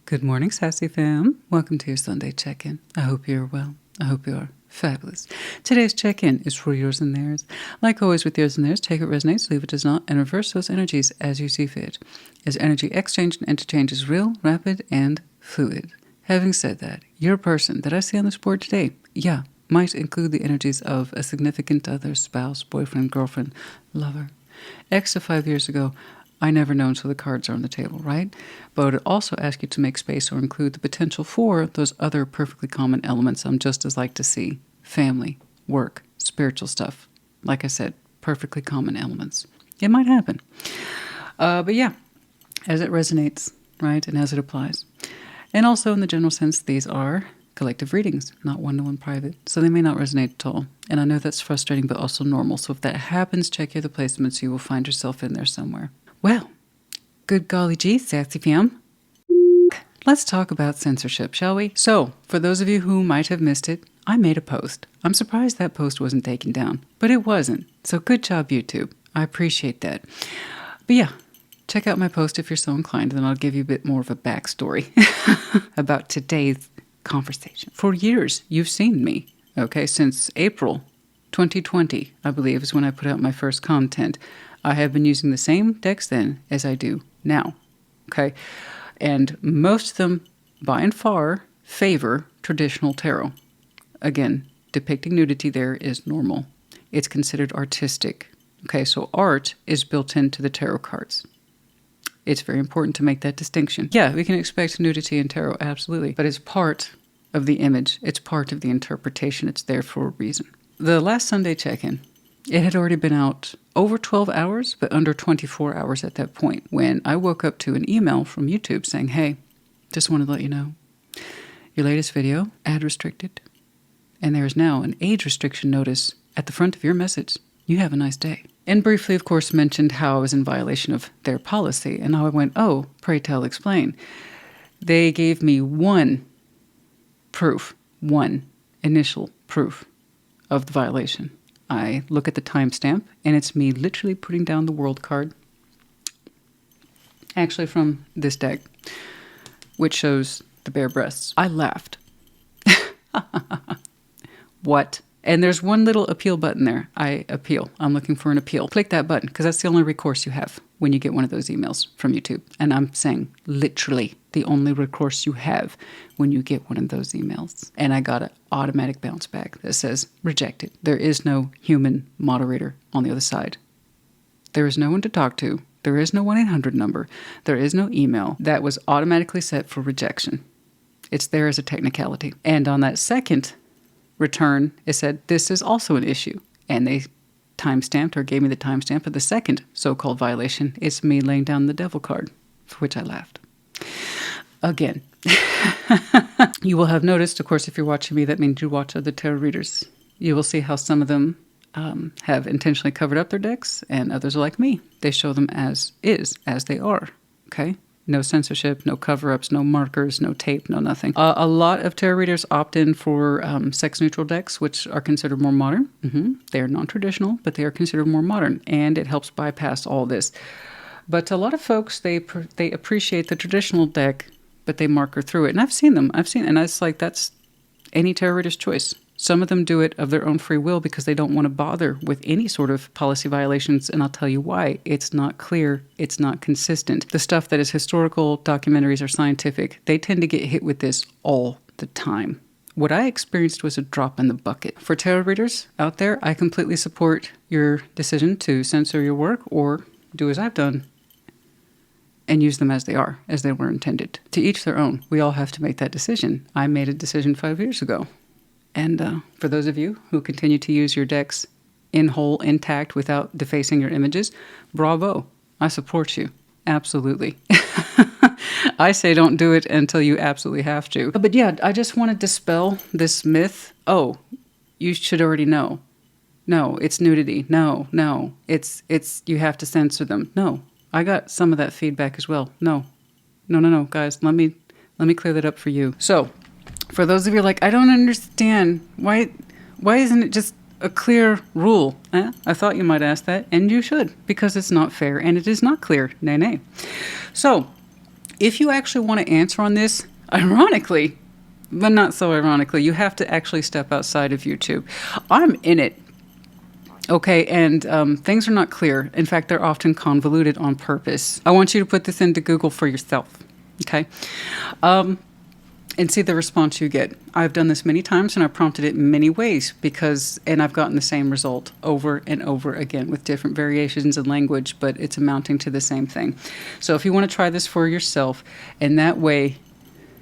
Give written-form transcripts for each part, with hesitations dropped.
Good morning, Sassy Fam. Welcome to your Sunday check-in. I hope you're well. I hope you are fabulous. Today's check-in is for yours and theirs. Like always with yours and theirs, take what resonates, leave what does not, and reverse those energies as you see fit. As energy exchange and interchange is real, rapid, and fluid. Having said that, your person that I see on this board today, might include the energies of a significant other, spouse, boyfriend, girlfriend, lover. X to 5 years ago, I never know until the cards are on the table, right? But I would also ask you to make space or include the potential for those other perfectly common elements I'm just as like to see. Family, work, spiritual stuff. Like I said, perfectly common elements. It might happen. But yeah, as it resonates, right, and as it applies. And also in the general sense, these are collective readings, not one-to-one private. So they may not resonate at all. And I know that's frustrating, but also normal. So if that happens, check your other placements. You will find yourself in there somewhere. Well, good golly gee, Sassy Fam. Let's talk about censorship, shall we? So, for those of you who might have missed it, I made a post. I'm surprised that post wasn't taken down, but it wasn't. So good job, YouTube. I appreciate that. But yeah, check out my post if you're so inclined, then I'll give you a bit more of a backstory about today's conversation. For years, you've seen me, okay, since April 2020, I believe, is when I put out my first content. I have been using the same decks then as I do now, okay? And most of them, by and far, favor traditional tarot. Again, depicting nudity there is normal. It's considered artistic, okay? So art is built into the tarot cards. It's very important to make that distinction. Yeah, we can expect nudity in tarot, absolutely, but it's part of the image. It's part of the interpretation. It's there for a reason. The last Sunday check-in, it had already been out over 12 hours, but under 24 hours at that point, when I woke up to an email from YouTube saying, hey, just wanted to let you know, your latest video, ad restricted, and there is now an age restriction notice at the front of your message. You have a nice day. And briefly, of course, mentioned how I was in violation of their policy, and I went, oh, pray tell, explain. They gave me one initial proof of the violation. I look at the timestamp, and it's me literally putting down the world card, actually from this deck, which shows the bare breasts. I laughed. What? And there's one little appeal button there. I appeal. I'm looking for an appeal. Click that button, because that's the only recourse you have when you get one of those emails from YouTube. And I'm saying literally the only recourse you have when you get one of those emails. And I got an automatic bounce back that says rejected. There is no human moderator on the other side. There is no one to talk to. There is no 1-800 number. There is no email. That was automatically set for rejection. It's there as a technicality. And on that second return, it said, this is also an issue. And they timestamped or gave me the timestamp of the second so-called violation. It's me laying down the devil card, for which I laughed. Again, you will have noticed, of course, if you're watching me, that means you watch other tarot readers. You will see how some of them have intentionally covered up their decks, and others are like me. They show them as is, as they are, okay? No censorship, no cover-ups, no markers, no tape, no nothing. A lot of tarot readers opt in for sex-neutral decks, which are considered more modern. They are non-traditional, but they are considered more modern, and it helps bypass all this. But a lot of folks, they appreciate the traditional deck, but they marker through it. And I've seen them. And it's like that's any tarot reader's choice. Some of them do it of their own free will because they don't want to bother with any sort of policy violations, and I'll tell you why. It's not clear. It's not consistent. The stuff that is historical, documentaries, or scientific, they tend to get hit with this all the time. What I experienced was a drop in the bucket. For tarot readers out there, I completely support your decision to censor your work or do as I've done and use them as they are, as they were intended. To each their own. We all have to make that decision. I made a decision 5 years ago. And for those of you who continue to use your decks in whole, intact, without defacing your images, bravo. I support you. Absolutely. I say don't do it until you absolutely have to. But yeah, I just want to dispel this myth. Oh, you should already know. No, it's nudity. No, it's you have to censor them. No, I got some of that feedback as well. No, guys, let me clear that up for you. So, for those of you like, I don't understand. Why isn't it just a clear rule? I thought you might ask that, and you should, because it's not fair and it is not clear. Nay. So, If you actually want to answer on this, ironically, but not so ironically, you have to actually step outside of YouTube. I'm in it. Okay, and things are not clear. In fact, they're often convoluted on purpose. I want you to put this into Google for yourself. Okay? And see the response you get. I've done this many times and I've prompted it in many ways and I've gotten the same result over and over again with different variations in language, but it's amounting to the same thing. So if you want to try this for yourself, and that way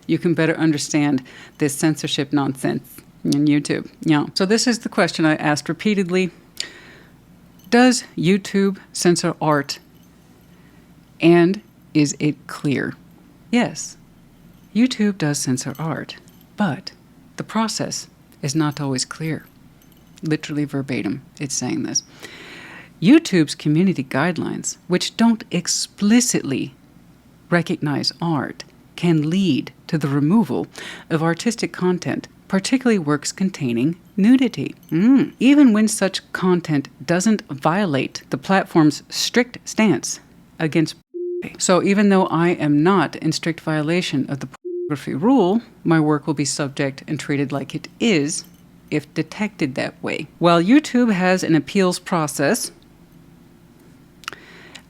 you can better understand this censorship nonsense on YouTube. Yeah. So this is the question I asked repeatedly. Does YouTube censor art? And is it clear? Yes. YouTube does censor art, but the process is not always clear. Literally verbatim, it's saying this. YouTube's community guidelines, which don't explicitly recognize art, can lead to the removal of artistic content, particularly works containing nudity. Even when such content doesn't violate the platform's strict stance against pornography. So even though I am not in strict violation of the pornography rule, my work will be subject and treated like it is if detected that way. While YouTube has an appeals process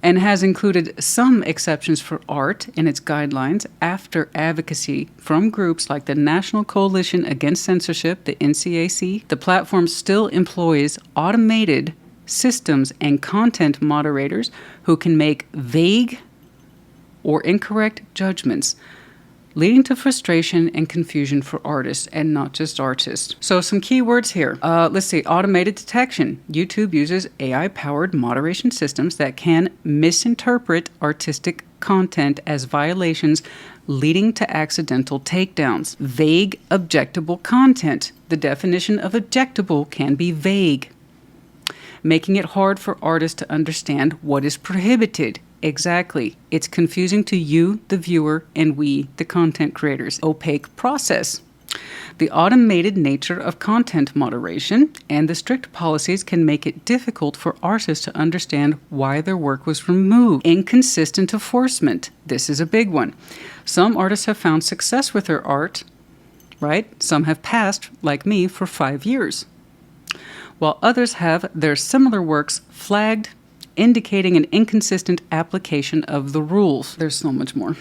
and has included some exceptions for art in its guidelines after advocacy from groups like the National Coalition Against Censorship, the NCAC, the platform still employs automated systems and content moderators who can make vague or incorrect judgments, leading to frustration and confusion for artists and not just artists. So some key words here. Let's see, automated detection. YouTube uses AI-powered moderation systems that can misinterpret artistic content as violations, leading to accidental takedowns. Vague, objectable content. The definition of objectable can be vague, making it hard for artists to understand what is prohibited. Exactly. It's confusing to you, the viewer, and we, the content creators. Opaque process. The automated nature of content moderation and the strict policies can make it difficult for artists to understand why their work was removed. Inconsistent enforcement. This is a big one. Some artists have found success with their art, right? Some have passed, like me, for 5 years, while others have their similar works flagged, indicating an inconsistent application of the rules. There's so much more.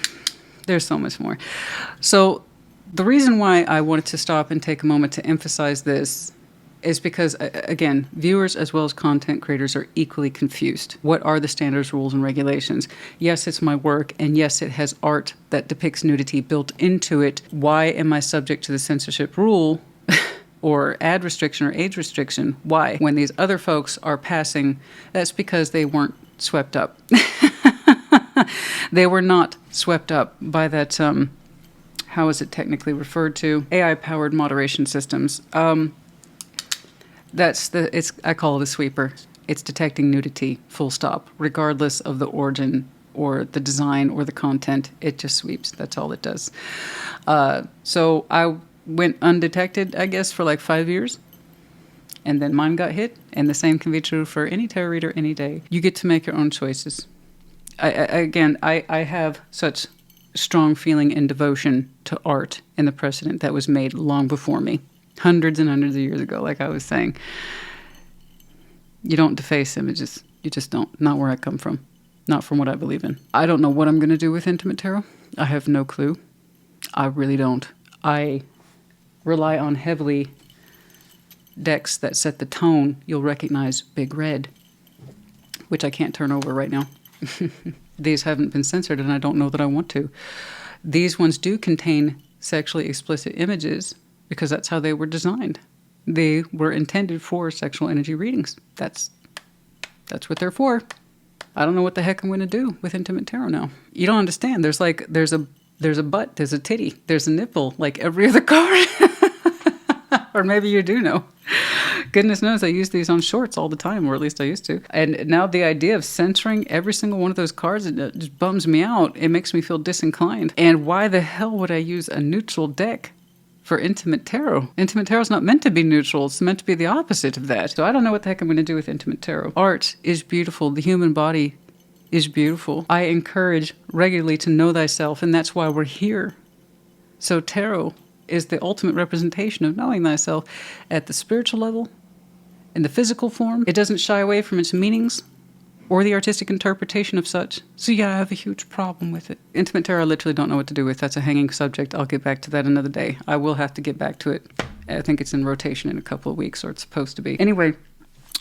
There's so much more. So the reason why I wanted to stop and take a moment to emphasize this is because, again, viewers as well as content creators are equally confused. What are the standards, rules, and regulations? Yes, it's my work, and yes, it has art that depicts nudity built into it. Why am I subject to the censorship rule? Or ad restriction or age restriction? Why? When these other folks are passing, that's because they weren't swept up. They were not swept up by that, how is it technically referred to? AI-powered moderation systems. I call it a sweeper. It's detecting nudity, full stop, regardless of the origin or the design or the content. It just sweeps. That's all it does. So I went undetected, I guess, for like 5 years. And then mine got hit. And the same can be true for any tarot reader any day. You get to make your own choices. I have such strong feeling and devotion to art and the precedent that was made long before me. Hundreds and hundreds of years ago, like I was saying. You don't deface images. You just don't. Not where I come from. Not from what I believe in. I don't know what I'm going to do with Intimate Tarot. I have no clue. I really don't. I rely on heavily decks that set the tone. You'll recognize Big Red, which I can't turn over right now. These haven't been censored, and I don't know that I want to. These ones do contain sexually explicit images because that's how they were designed. They were intended for sexual energy readings. That's what they're for. I don't know what the heck I'm going to do with Intimate Tarot now. You don't understand. There's a butt, there's a titty, there's a nipple, like every other card. Or maybe you do know. Goodness knows I use these on shorts all the time, or at least I used to. And now the idea of censoring every single one of those cards, it just bums me out. It makes me feel disinclined. And why the hell would I use a neutral deck for Intimate Tarot? Intimate Tarot is not meant to be neutral. It's meant to be the opposite of that. So I don't know what the heck I'm going to do with Intimate Tarot. Art is beautiful. The human body is beautiful. I encourage regularly to know thyself, and that's why we're here. So tarot is the ultimate representation of knowing thyself at the spiritual level, in the physical form. It doesn't shy away from its meanings or the artistic interpretation of such. So yeah, I have a huge problem with it. Intimate tarot, I literally don't know what to do with. That's a hanging subject. I'll get back to that another day. I will have to get back to it. I think it's in rotation in a couple of weeks, or it's supposed to be. Anyway,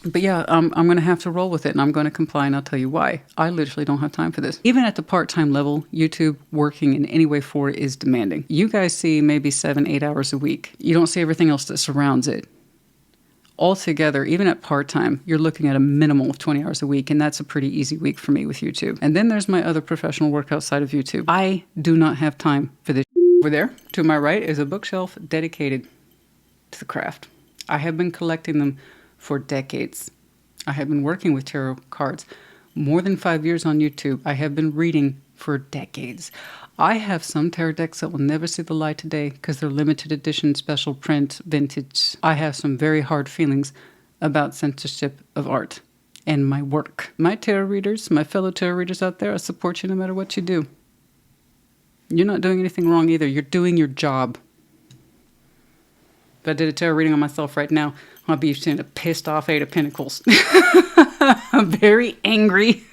but yeah, I'm going to have to roll with it, and I'm going to comply, and I'll tell you why. I literally don't have time for this. Even at the part-time level, YouTube working in any way for it is demanding. You guys see maybe 7-8 hours a week. You don't see everything else that surrounds it. Altogether, even at part-time, you're looking at a minimum of 20 hours a week, and that's a pretty easy week for me with YouTube. And then there's my other professional work outside of YouTube. I do not have time for this. Over there, to my right, is a bookshelf dedicated to the craft. I have been collecting them for decades. I have been working with tarot cards more than 5 years on YouTube. I have been reading for decades. I have some tarot decks that will never see the light today because they're limited edition, special print, vintage. I have some very hard feelings about censorship of art and my work. My tarot readers, my fellow tarot readers out there, I support you no matter what you do. You're not doing anything wrong either. You're doing your job. If I did a tarot reading on myself right now, I'll be seeing a pissed off Eight of Pentacles. I'm very angry.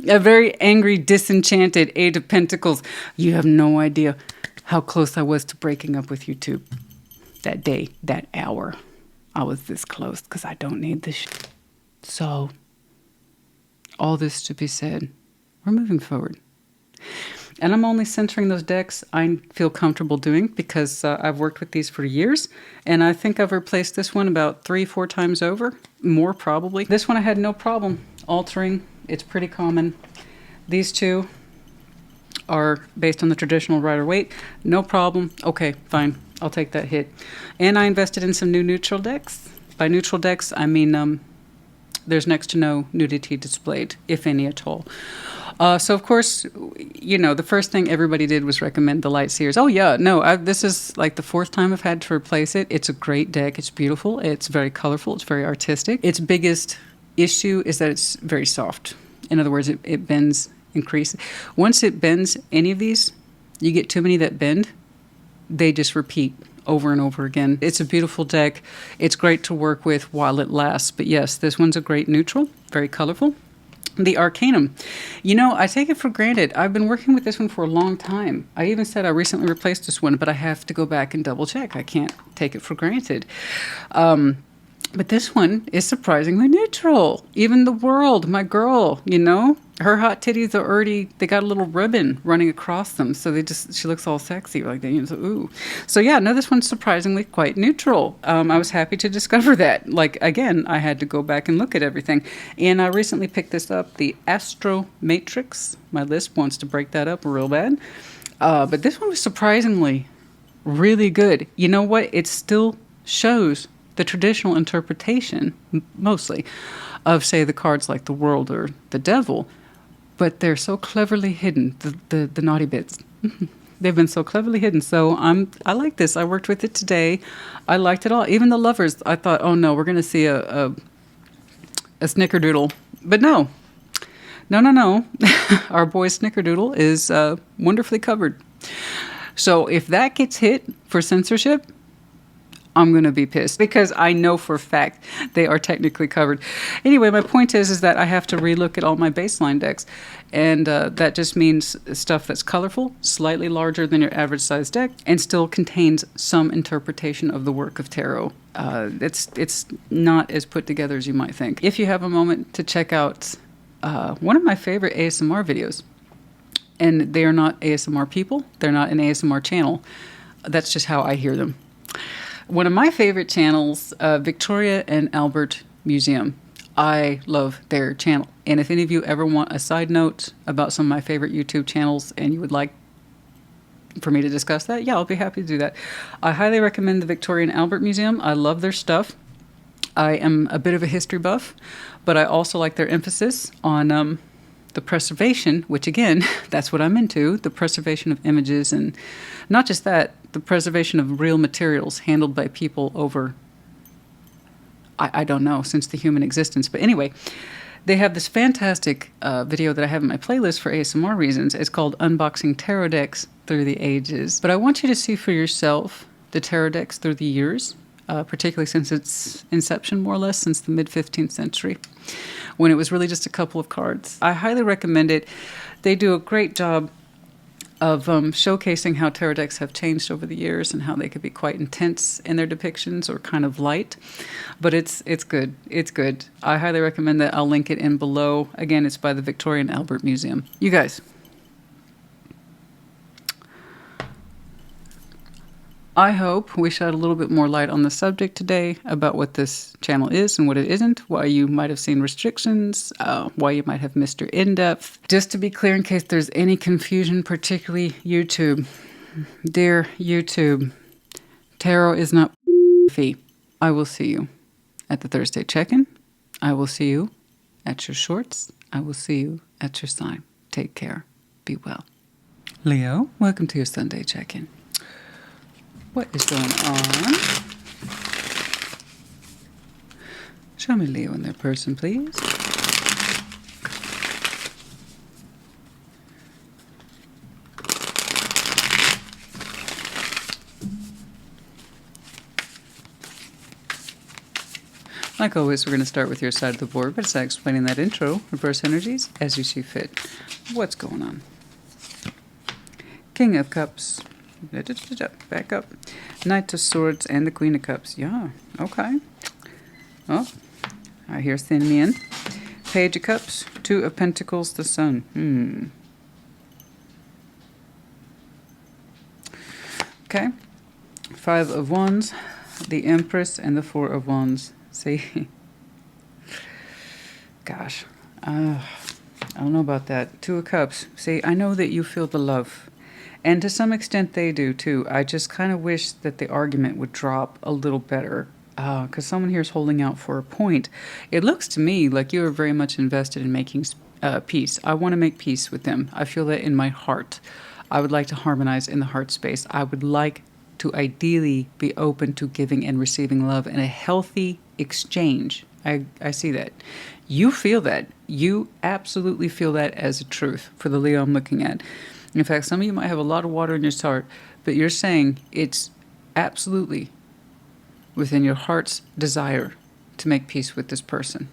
A very angry, disenchanted Eight of Pentacles. You have no idea how close I was to breaking up with YouTube. That day, that hour, I was this close because I don't need this shit. So, all this to be said, we're moving forward. And I'm only centering those decks I feel comfortable doing because I've worked with these for years. And I think I've replaced this one about 3-4 times over. More probably. This one I had no problem altering. It's pretty common. These two are based on the traditional Rider-Waite. No problem. Okay, fine. I'll take that hit. And I invested in some new neutral decks. By neutral decks, I mean there's next to no nudity displayed, if any at all. So, of course, you know, the first thing everybody did was recommend the Light Seers. Oh, yeah, no, this is like the 4th time I've had to replace it. It's a great deck. It's beautiful. It's very colorful. It's very artistic. Its biggest issue is that it's very soft. In other words, it bends, increases. Once it bends any of these, you get too many that bend, they just repeat over and over again. It's a beautiful deck. It's great to work with while it lasts. But yes, this one's a great neutral, very colorful. The Arcanum. You know, I take it for granted. I've been working with this one for a long time. I even said I recently replaced this one, but I have to go back and double check. I can't take it for granted. But this one is surprisingly neutral. Even the World, my girl, you know, her hot titties are already, they got a little ribbon running across them. So she looks all sexy like that. You know, so, ooh. So yeah, no, this one's surprisingly quite neutral. I was happy to discover that. Like, again, I had to go back and look at everything. And I recently picked this up, the Astro Matrix. My list wants to break that up real bad. But this one was surprisingly really good. You know what? It still shows the traditional interpretation, mostly, of, say, the cards like the World or the Devil, but they're so cleverly hidden, the naughty bits. They've been so cleverly hidden. So I like this. I worked with it today. I liked it all. Even the Lovers, I thought, oh no, we're going to see a snickerdoodle. But no. Our boy Snickerdoodle is wonderfully covered. So if that gets hit for censorship, I'm going to be pissed because I know for a fact they are technically covered. Anyway, my point is that I have to relook at all my baseline decks. And that just means stuff that's colorful, slightly larger than your average size deck, and still contains some interpretation of the work of tarot. It's not as put together as you might think. If you have a moment to check out one of my favorite ASMR videos, and they are not ASMR people, they're not an ASMR channel. That's just how I hear them. One of my favorite channels, Victoria and Albert Museum. I love their channel. And if any of you ever want a side note about some of my favorite YouTube channels and you would like for me to discuss that, yeah, I'll be happy to do that. I highly recommend the Victoria and Albert Museum. I love their stuff. I am a bit of a history buff, but I also like their emphasis on the preservation, which again, that's what I'm into, the preservation of images, and not just that, the preservation of real materials handled by people over, I don't know, since the human existence. But anyway, They have this fantastic video that I have in my playlist for ASMR reasons. It's called Unboxing Tarot Decks Through the Ages. But I want you to see for yourself the tarot decks through the years, particularly since its inception, more or less, since the mid-15th century, when it was really just a couple of cards. I highly recommend it. They do a great job of showcasing how tarot decks have changed over the years and how they could be quite intense in their depictions or kind of light. But it's good. It's good. I highly recommend that. I'll link it in below. Again, it's by the Victoria and Albert Museum. You guys, I hope we shed a little bit more light on the subject today about what this channel is and what it isn't, why you might have seen restrictions, why you might have missed your in-depth. Just to be clear, in case there's any confusion, particularly YouTube. Dear YouTube, tarot is not fee. I will see you at the Thursday check-in. I will see you at your shorts. I will see you at your sign. Take care. Be well. Leo, welcome to your Sunday check-in. What is going on? Show me Leo in their person, please. Like always, we're going to start with your side of the board, but it's explaining that intro, reverse energies, as you see fit. What's going on? King of Cups. Back up. Knight of Swords and the Queen of Cups. Yeah, okay. Oh, I hear thin men. Page of Cups, Two of Pentacles, the Sun. Okay. Five of Wands, the Empress, and the Four of Wands. See? Gosh. I don't know about that. Two of Cups. See, I know that you feel the love. And to some extent they do too. I just kind of wish that the argument would drop a little better. Because someone here is holding out for a point. It looks to me like you are very much invested in making peace. I want to make peace with them. I feel that in my heart. I would like to harmonize in the heart space. I would like to ideally be open to giving and receiving love in a healthy exchange. I see that. You feel that. You absolutely feel that as a truth for the Leo I'm looking at. In fact, some of you might have a lot of water in your heart, but you're saying it's absolutely within your heart's desire to make peace with this person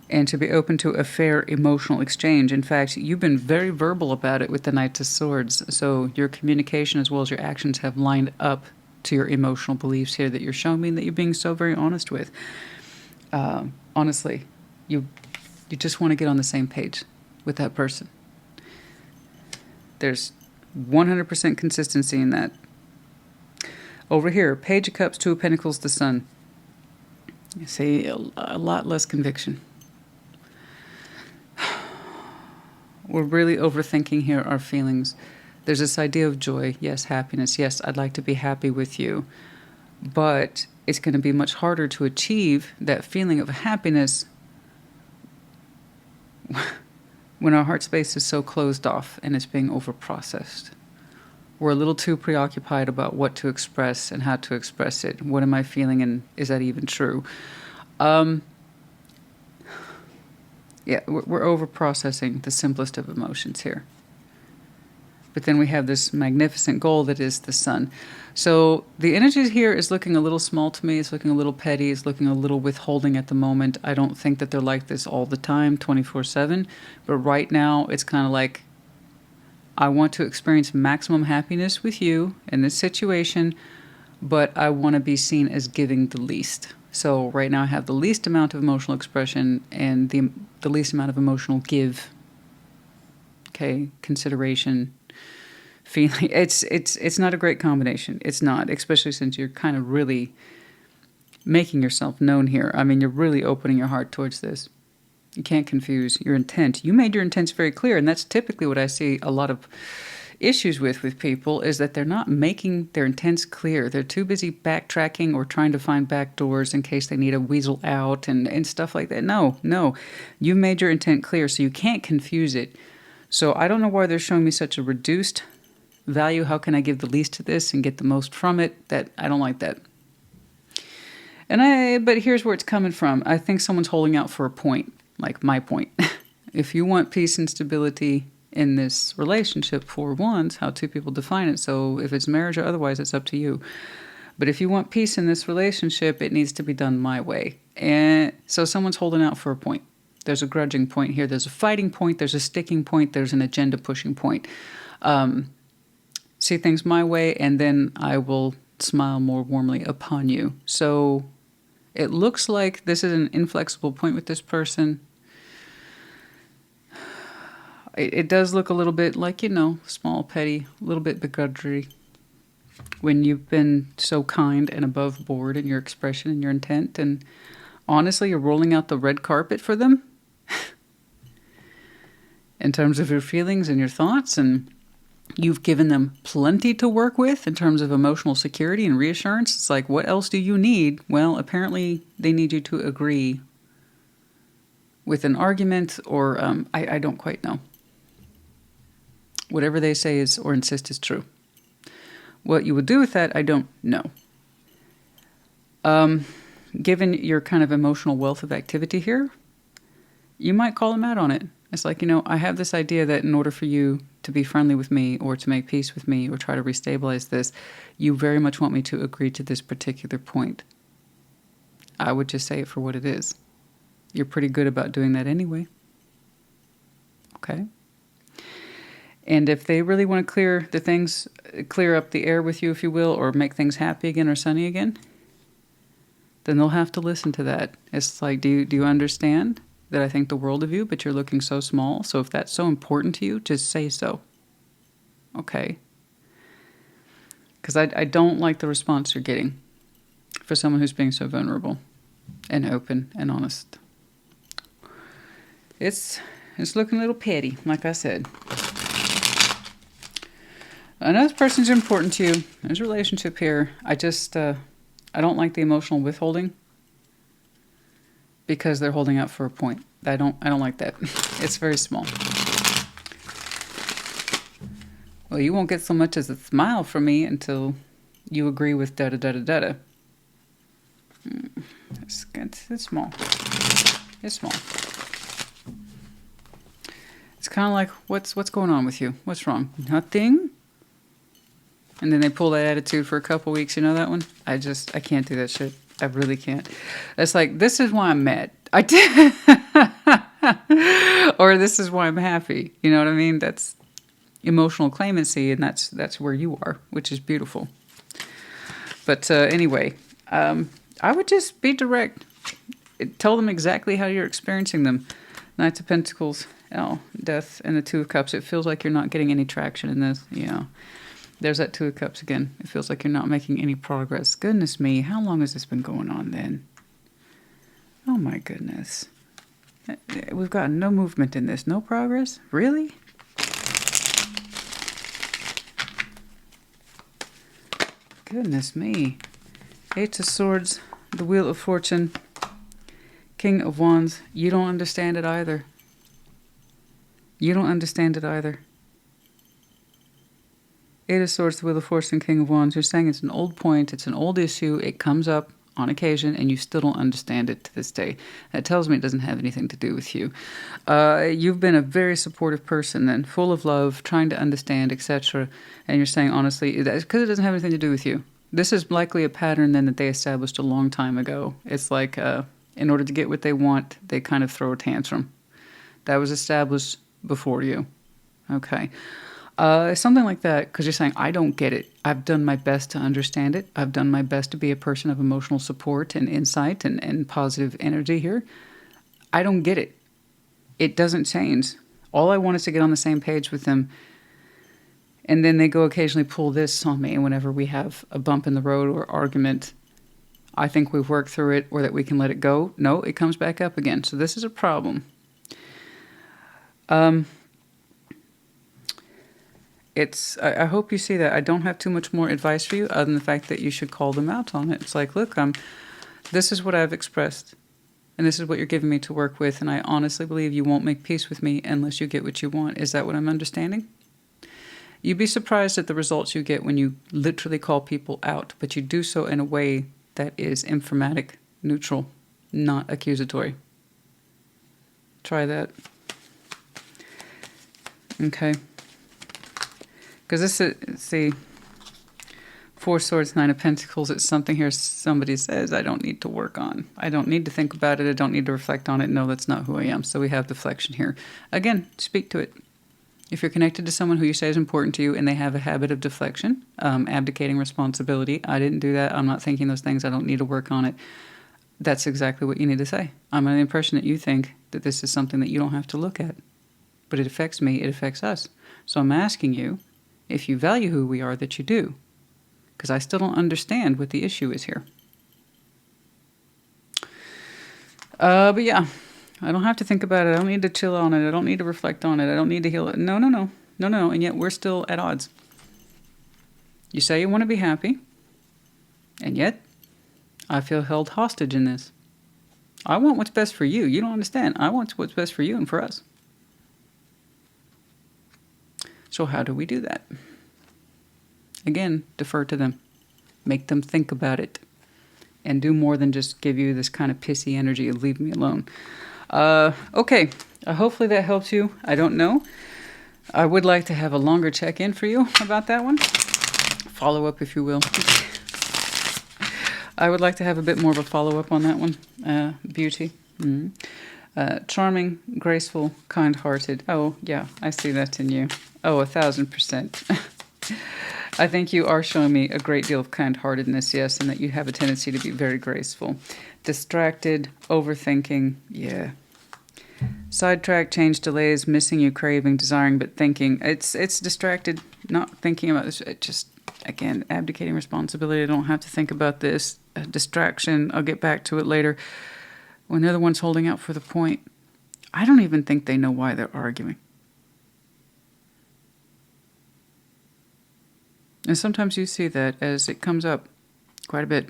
and to be open to a fair emotional exchange. In fact, you've been very verbal about it with the Knight of Swords, so your communication as well as your actions have lined up to your emotional beliefs here that you're showing me and that you're being so very honest with. Honestly, you just want to get on the same page with that person. There's 100% consistency in that. Over here, Page of Cups, Two of Pentacles, the Sun. You see a lot less conviction. We're really overthinking here our feelings. There's this idea of joy. Yes, happiness. Yes, I'd like to be happy with you. But it's going to be much harder to achieve that feeling of happiness when our heart space is so closed off and it's being overprocessed. We're a little too preoccupied about what to express and how to express it. What am I feeling, and is that even true? Yeah, we're overprocessing the simplest of emotions here. But then we have this magnificent goal that is the Sun. So the energy here is looking a little small to me. It's looking a little petty. It's looking a little withholding at the moment. I don't think that they're like this all the time, 24/7. But right now, it's kind of like, I want to experience maximum happiness with you in this situation, but I want to be seen as giving the least. So right now I have the least amount of emotional expression and the least amount of emotional give. Okay, consideration, feeling. It's not a great combination. It's not, especially since you're kind of really making yourself known here. I mean, you're really opening your heart towards this. You can't confuse your intent. You made your intents very clear, and that's typically what I see a lot of issues with people, is that they're not making their intents clear. They're too busy backtracking or trying to find back doors in case they need a weasel out and stuff like that. No. You made your intent clear, so you can't confuse it. So I don't know why they're showing me such a reduced value. How can I give the least to this and get the most from it? That I don't like that. But here's where it's coming from. I think someone's holding out for a point, like my point. If you want peace and stability in this relationship, for once, how two people define it. So if it's marriage or otherwise, it's up to you. But if you want peace in this relationship, it needs to be done my way. And so someone's holding out for a point. There's a grudging point here. There's a fighting point. There's a sticking point. There's an agenda pushing point. See things my way, and then I will smile more warmly upon you. So it looks like this is an inflexible point with this person. It does look a little bit like, small, petty, a little bit begrudgery. When you've been so kind and above board in your expression and your intent, and honestly, you're rolling out the red carpet for them in terms of your feelings and your thoughts, and you've given them plenty to work with in terms of emotional security and reassurance. It's like, what else do you need? Well, apparently they need you to agree with an argument, or I don't quite know. Whatever they say is or insist is true. What you would do with that, I don't know. Given your kind of emotional wealth of activity here, you might call them out on it. It's like, I have this idea that in order for you to be friendly with me or to make peace with me or try to restabilize this, you very much want me to agree to this particular point. I would just say it for what it is. You're pretty good about doing that anyway. Okay? And if they really want to clear up the air with you, if you will, or make things happy again or sunny again, then they'll have to listen to that. It's like, do you understand that I think the world of you, but you're looking so small? So if that's so important to you, just say so. Okay? Because I don't like the response you're getting for someone who's being so vulnerable and open and honest. It's looking a little petty, like I said. Another person's important to you. There's a relationship here. I don't like the emotional withholding because they're holding out for a point. I don't like that. It's very small. Well, you won't get so much as a smile from me until you agree with da-da-da-da-da. It's small. It's small. It's kind of like, what's going on with you? What's wrong? Nothing? And then they pull that attitude for a couple weeks. You know that one? I can't do that shit. I really can't. It's like, this is why I'm mad. Or this is why I'm happy. You know what I mean? That's emotional claimancy, and that's where you are, which is beautiful. But anyway, I would just be direct. Tell them exactly how you're experiencing them. Knights of Pentacles, Death, and the Two of Cups. It feels like you're not getting any traction in this. There's that Two of Cups again. It feels like you're not making any progress. Goodness me, how long has this been going on then? Oh my goodness. We've got no movement in this. No progress? Really? Goodness me. Eight of Swords, the Wheel of Fortune, King of Wands. You don't understand it either. You don't understand it either. Eight of Swords, the Wheel of Fortune, King of Wands. You're saying it's an old point, it's an old issue, it comes up on occasion, and you still don't understand it to this day. That tells me it doesn't have anything to do with you. You've been a very supportive person then, full of love, trying to understand, etc. And you're saying, honestly, that's because it doesn't have anything to do with you. This is likely a pattern then that they established a long time ago. It's like, in order to get what they want, they kind of throw a tantrum. That was established before you. Okay. Something like that, because you're saying, I don't get it. I've done my best to understand it. I've done my best to be a person of emotional support and insight and positive energy here. I don't get it. It doesn't change. All I want is to get on the same page with them. And then they go occasionally pull this on me whenever we have a bump in the road or argument. I think we've worked through it or that we can let it go. No, it comes back up again. So this is a problem. I hope you see that. I don't have too much more advice for you other than the fact that you should call them out on it. It's like, look, this is what I've expressed, and this is what you're giving me to work with, and I honestly believe you won't make peace with me unless you get what you want. Is that what I'm understanding? You'd be surprised at the results you get when you literally call people out, but you do so in a way that is emphatic, neutral, not accusatory. Try that. Okay. Because this is, see, Four Swords, Nine of Pentacles, it's something here somebody says, I don't need to work on. I don't need to think about it. I don't need to reflect on it. No, that's not who I am. So we have deflection here. Again, speak to it. If you're connected to someone who you say is important to you and they have a habit of deflection, abdicating responsibility, I didn't do that, I'm not thinking those things, I don't need to work on it. That's exactly what you need to say. I'm under the impression that you think that this is something that you don't have to look at. But it affects me, it affects us. So I'm asking you, if you value who we are, that you do. Because I still don't understand what the issue is here. But yeah, I don't have to think about it. I don't need to chill on it. I don't need to reflect on it. I don't need to heal it. No, no, no. No, no, no. And yet we're still at odds. You say you want to be happy. And yet, I feel held hostage in this. I want what's best for you. You don't understand. I want what's best for you and for us. So how do we do that? Again, defer to them. Make them think about it. And do more than just give you this kind of pissy energy and leave me alone. Okay. Hopefully that helps you. I don't know. I would like to have a longer check-in for you about that one. Follow up, if you will. I would like to have a bit more of a follow-up on that one. Beauty. Charming, graceful, kind-hearted. Oh, yeah, I see that in you. Oh, 1000%. I think you are showing me a great deal of kind-heartedness, yes, and that you have a tendency to be very graceful. Distracted, overthinking, yeah. Sidetrack, change, delays, missing you, craving, desiring, but thinking. It's distracted, not thinking about this. It just, again, abdicating responsibility. I don't have to think about this. Distraction, I'll get back to it later. When they're the ones holding out for the point, I don't even think they know why they're arguing. And sometimes you see that as it comes up quite a bit.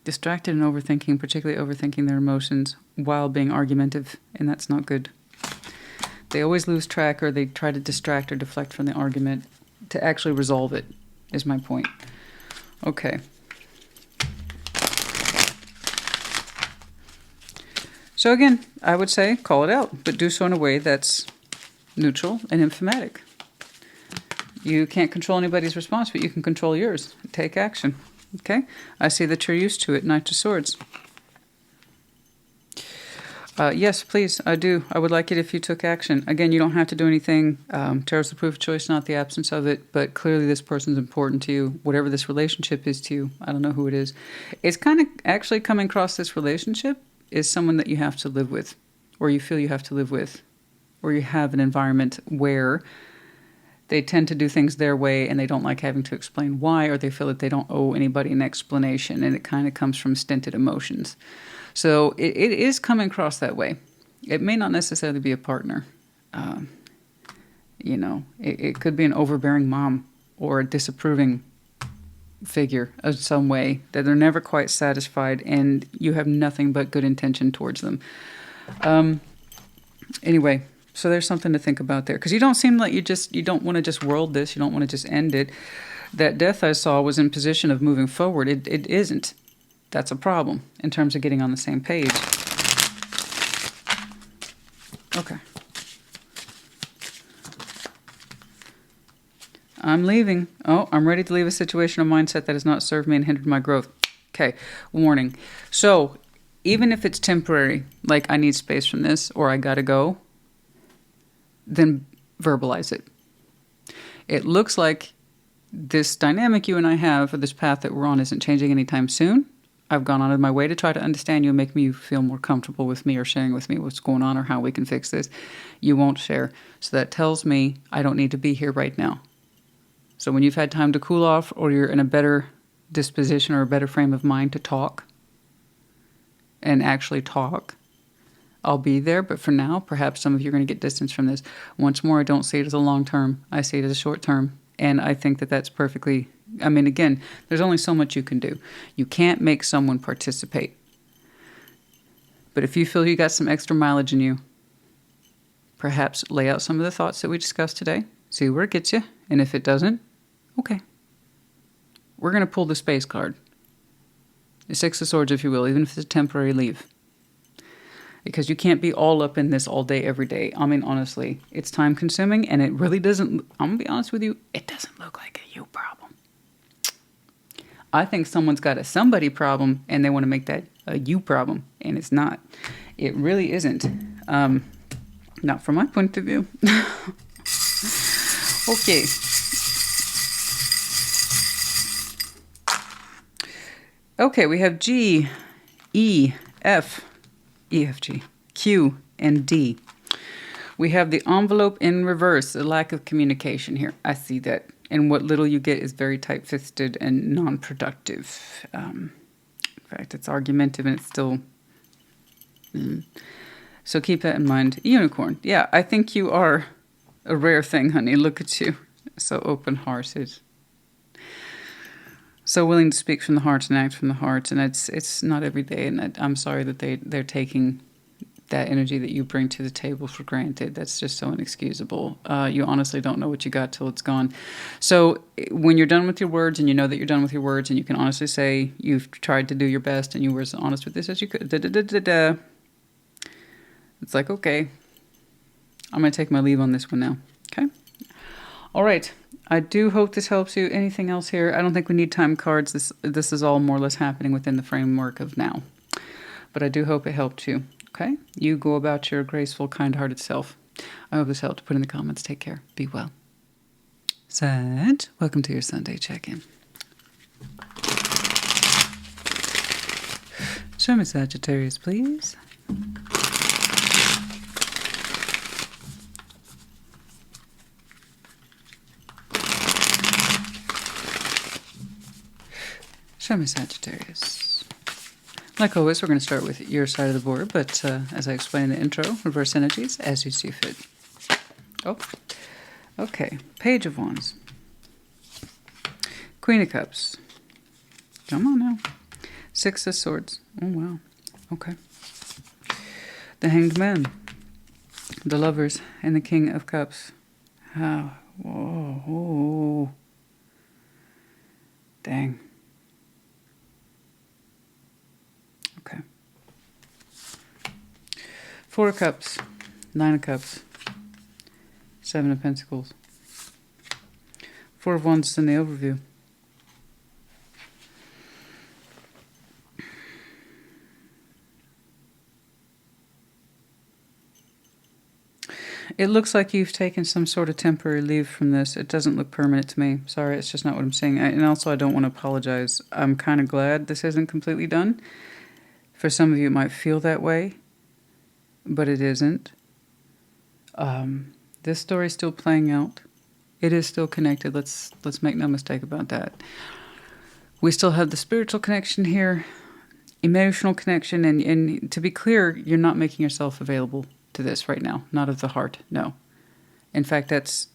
Distracted and overthinking, particularly overthinking their emotions while being argumentative, and that's not good. They always lose track, or they try to distract or deflect from the argument to actually resolve it, is my point. Okay. So again, I would say call it out, but do so in a way that's neutral and emphatic. You can't control anybody's response, but you can control yours. Take action. Okay? I see that you're used to it. Knight of Swords. Yes, please, I do. I would like it if you took action. Again, you don't have to do anything. Tarot's the proof of choice, not the absence of it. But clearly this person's important to you. Whatever this relationship is to you. I don't know who it is. It's kind of actually coming across this relationship is someone that you have to live with. Or you feel you have to live with. Or you have an environment where they tend to do things their way and they don't like having to explain why, or they feel that they don't owe anybody an explanation, and it kind of comes from stinted emotions. So it is coming across that way. It may not necessarily be a partner. You know, it could be an overbearing mom or a disapproving figure of some way that they're never quite satisfied and you have nothing but good intention towards them. Anyway, so there's something to think about there. Because you don't seem like you don't want to just world this. You don't want to just end it. That death I saw was in position of moving forward. It isn't. That's a problem in terms of getting on the same page. Okay. I'm leaving. Oh, I'm ready to leave a situation or mindset that has not served me and hindered my growth. Okay. Warning. So even if it's temporary, like I need space from this or I gotta go, then verbalize it. It looks like this dynamic you and I have, or this path that we're on, isn't changing anytime soon. I've gone out of my way to try to understand you and make me feel more comfortable with me or sharing with me what's going on or how we can fix this. You won't share. So that tells me I don't need to be here right now. So when you've had time to cool off or you're in a better disposition or a better frame of mind to talk and actually talk, I'll be there. But for now, perhaps some of you are going to get distance from this. Once more, I don't see it as a long term. I see it as a short term. And I think that that's perfectly... I mean, again, there's only so much you can do. You can't make someone participate. But if you feel you got some extra mileage in you, perhaps lay out some of the thoughts that we discussed today. See where it gets you. And if it doesn't, okay. We're going to pull the space card. The Six of Swords, if you will, even if it's a temporary leave. Because you can't be all up in this all day, every day. I mean, honestly, it's time consuming and it really doesn't, I'm going to be honest with you, it doesn't look like a you problem. I think someone's got a somebody problem and they want to make that a you problem, and it's not. It really isn't. Not from my point of view. Okay. Okay, we have G, E, F, E, F, G, Q, and D. We have the envelope in reverse, a lack of communication here. I see that. And what little you get is very tight-fisted and non-productive. In fact, it's argumentative and it's still... So keep that in mind. Unicorn. Yeah, I think you are a rare thing, honey. Look at you. So open-hearted. So willing to speak from the heart and act from the heart. And it's not every day. And I'm sorry that they're taking that energy that you bring to the table for granted. That's just so inexcusable. You honestly don't know what you got till it's gone. So when you're done with your words and you know that you're done with your words and you can honestly say you've tried to do your best and you were as honest with this as you could. It's like, okay, I'm going to take my leave on this one now. Okay. All right. I do hope this helps you. Anything else here? I don't think we need time cards. This is all more or less happening within the framework of now. But I do hope it helped you. Okay? You go about your graceful, kind-hearted self. I hope this helped. Put in the comments. Take care. Be well. Sag, welcome to your Sunday check-in. Show me Sagittarius, please. Show me Sagittarius. Like always, we're going to start with your side of the board, but as I explained in the intro, reverse energies as you see fit. Oh, okay. Page of Wands. Queen of Cups. Come on now. Six of Swords. Oh, wow. Okay. The Hanged Man. The Lovers and the King of Cups. Oh, whoa. Whoa. Dang. Okay. Four of Cups, Nine of Cups, Seven of Pentacles, Four of Wands in the overview. It looks like you've taken some sort of temporary leave from this. It doesn't look permanent to me. Sorry, it's just not what I'm saying. And also, I don't want to apologize. I'm kind of glad this isn't completely done. For some of you, it might feel that way, but it isn't. This story's still playing out. It is still connected. Let's make no mistake about that. We still have the spiritual connection here, emotional connection, and to be clear, you're not making yourself available to this right now. Not of the heart, no. In fact, that's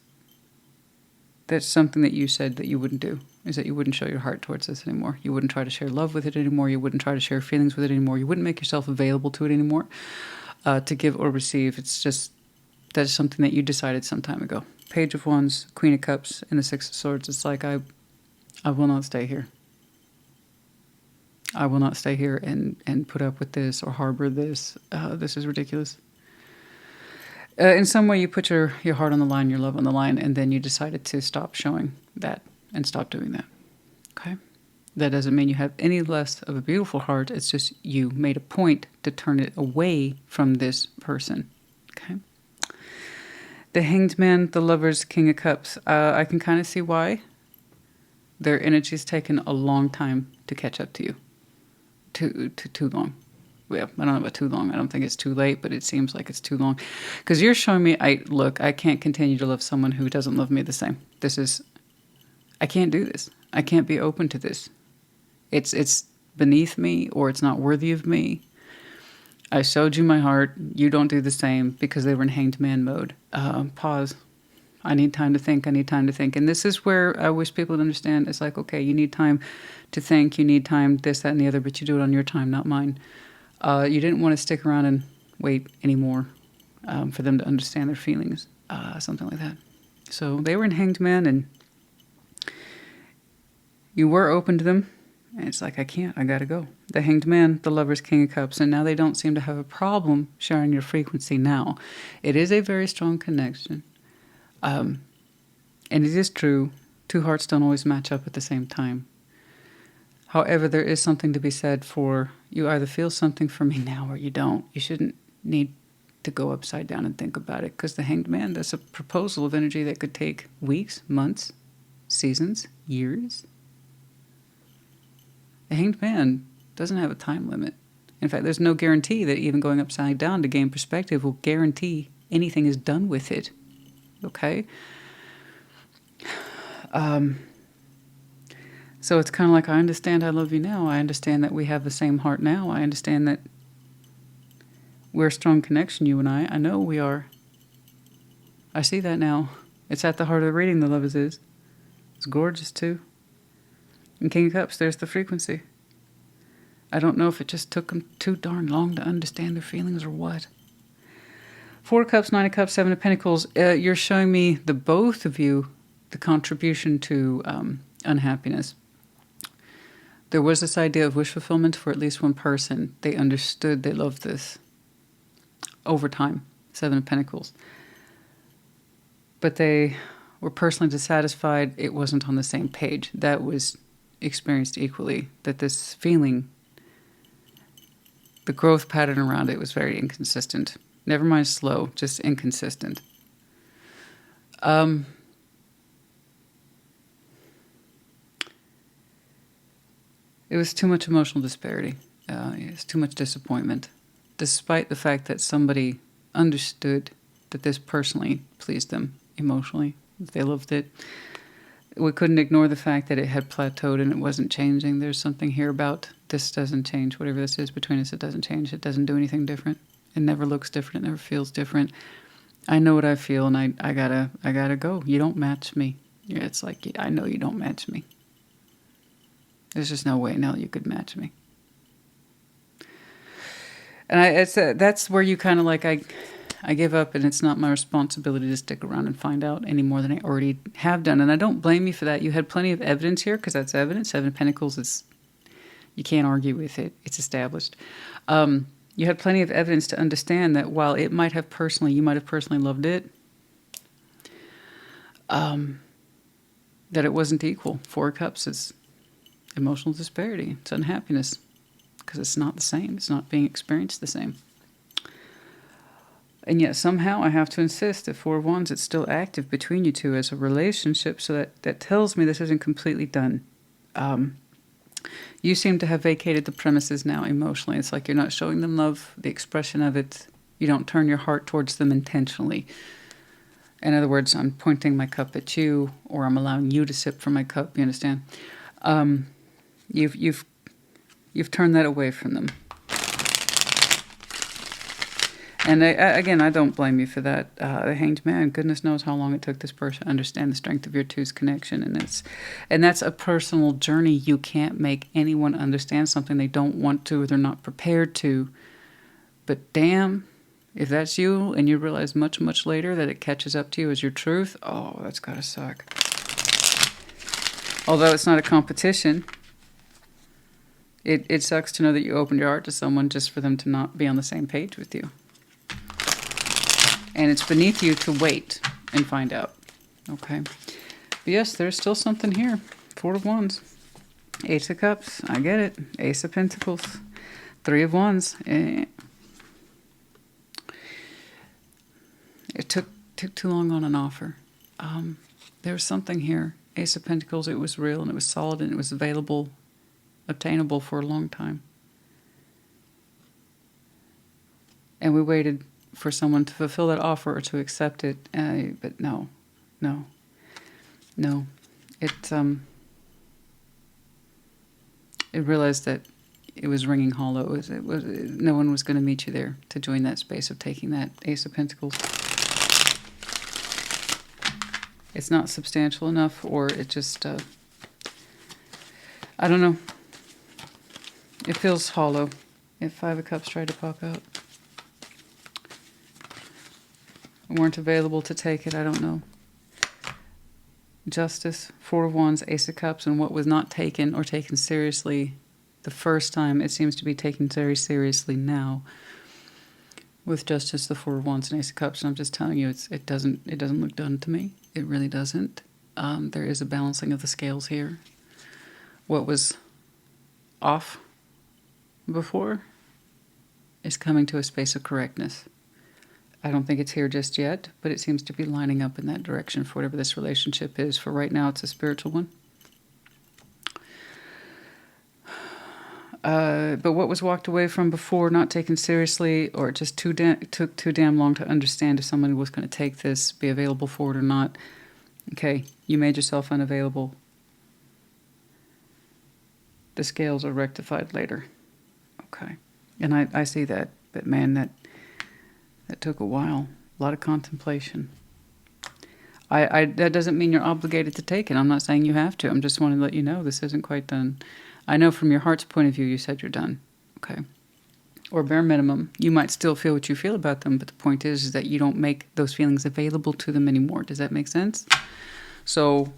something that you said that you wouldn't do, is that you wouldn't show your heart towards this anymore. You wouldn't try to share love with it anymore. You wouldn't try to share feelings with it anymore. You wouldn't make yourself available to it anymore, to give or receive. It's just, that's something that you decided some time ago. Page of Wands, Queen of Cups, and the Six of Swords. It's like, I will not stay here. I will not stay here and put up with this or harbor this. This is ridiculous. In some way, you put your heart on the line, your love on the line, and then you decided to stop showing that and stop doing that. Okay? That doesn't mean you have any less of a beautiful heart. It's just you made a point to turn it away from this person. Okay? The Hanged Man, the Lovers, King of Cups. I can kind of see why. Their energy's taken a long time to catch up to you. Too long. Yeah, I don't know about too long. I don't think it's too late, but it seems like it's too long. Because you're showing me, I can't continue to love someone who doesn't love me the same. I can't do this. I can't be open to this. It's beneath me, or it's not worthy of me. I showed you my heart. You don't do the same, because they were in Hanged Man mode. Pause. I need time to think. I need time to think. And this is where I wish people would understand. It's like, okay, you need time to think. You need time, this, that, and the other, but you do it on your time, not mine. You didn't want to stick around and wait anymore for them to understand their feelings, something like that. So they were in Hanged Man, and you were open to them, And it's like, I can't, I gotta go. The Hanged Man, the Lover's, King of Cups, and now they don't seem to have a problem sharing your frequency now. It is a very strong connection. And it is true, two hearts don't always match up at the same time. However, there is something to be said for you either feel something for me now or you don't. You shouldn't need to go upside down and think about it, because the Hanged Man, that's a proposal of energy that could take weeks, months, seasons, years. The Hanged Man doesn't have a time limit. In fact, there's no guarantee that even going upside down to gain perspective will guarantee anything is done with it. Okay? So it's kind of like, I understand I love you now. I understand that we have the same heart now. I understand that we're a strong connection, you and I. I know we are. I see that now. It's at the heart of the reading, the love is. It's gorgeous, too. And King of Cups, there's the frequency. I don't know if it just took them too darn long to understand their feelings or what. Four of Cups, Nine of Cups, Seven of Pentacles. You're showing me, the both of you, the contribution to unhappiness. There was this idea of wish fulfillment for at least one person. They understood, they loved this. Over time, Seven of Pentacles. But they were personally dissatisfied. It wasn't on the same page. That was experienced equally. That this feeling, the growth pattern around it was very inconsistent. Never mind slow, just inconsistent. It was too much emotional disparity. It was too much disappointment. Despite the fact that somebody understood that this personally pleased them emotionally, they loved it. We couldn't ignore the fact that it had plateaued and it wasn't changing. There's something here about this doesn't change. Whatever this is between us, it doesn't change. It doesn't do anything different. It never looks different. It never feels different. I know what I feel, and I gotta go. You don't match me. It's like, I know you don't match me. There's just no way now you could match me. And that's where you kind of like, I give up, and it's not my responsibility to stick around and find out any more than I already have done. And I don't blame you for that. You had plenty of evidence here, because that's evidence. Seven of Pentacles is, you can't argue with it. It's established. You had plenty of evidence to understand that while it might have personally, you might have personally loved it, that it wasn't equal. Four of Cups is emotional disparity. It's unhappiness, because it's not the same. It's not being experienced the same. And yet somehow I have to insist that Four of Wands, it's still active between you two as a relationship, so that tells me this isn't completely done. You seem to have vacated the premises now emotionally. It's like you're not showing them love, the expression of it. You don't turn your heart towards them intentionally. In other words, I'm pointing my cup at you, or I'm allowing you to sip from my cup. You understand? You've turned that away from them. And again, I don't blame you for that. The Hanged Man, goodness knows how long it took this person to understand the strength of your two's connection. And that's a personal journey. You can't make anyone understand something they don't want to, or they're not prepared to. But damn, if that's you and you realize much, much later that it catches up to you as your truth, oh, that's gotta suck. Although it's not a competition, it sucks to know that you opened your heart to someone just for them to not be on the same page with you. And it's beneath you to wait and find out. Okay. But yes, there's still something here. Four of Wands. Ace of Cups. I get it. Ace of Pentacles. Three of Wands. It took too long on an offer. There was something here. Ace of Pentacles, it was real and it was solid and it was available, obtainable for a long time. And we waited for someone to fulfill that offer or to accept it. But no. It realized that it was ringing hollow. No one was going to meet you there to join that space of taking that Ace of Pentacles. It's not substantial enough, or it just, I don't know. It feels hollow. If Five of Cups tried to pop out, weren't available to take it, I don't know. Justice, Four of Wands, Ace of Cups, and what was not taken or taken seriously the first time, it seems to be taken very seriously now. With Justice, the Four of Wands, and Ace of Cups, and I'm just telling you, it doesn't look done to me. It really doesn't. There is a balancing of the scales here. What was off before is coming to a space of correctness. I don't think it's here just yet, but it seems to be lining up in that direction for whatever this relationship is. For right now, it's a spiritual one. But what was walked away from before, not taken seriously, or it just took too damn long to understand if somebody was going to take this, be available for it or not. Okay, you made yourself unavailable. The scales are rectified later. Okay, and I see that. But man, that took a while. A lot of contemplation. That doesn't mean you're obligated to take it. I'm not saying you have to. I'm just wanting to let you know this isn't quite done. I know from your heart's point of view you said you're done. Okay. Or bare minimum, you might still feel what you feel about them, but the point is that you don't make those feelings available to them anymore. Does that make sense? So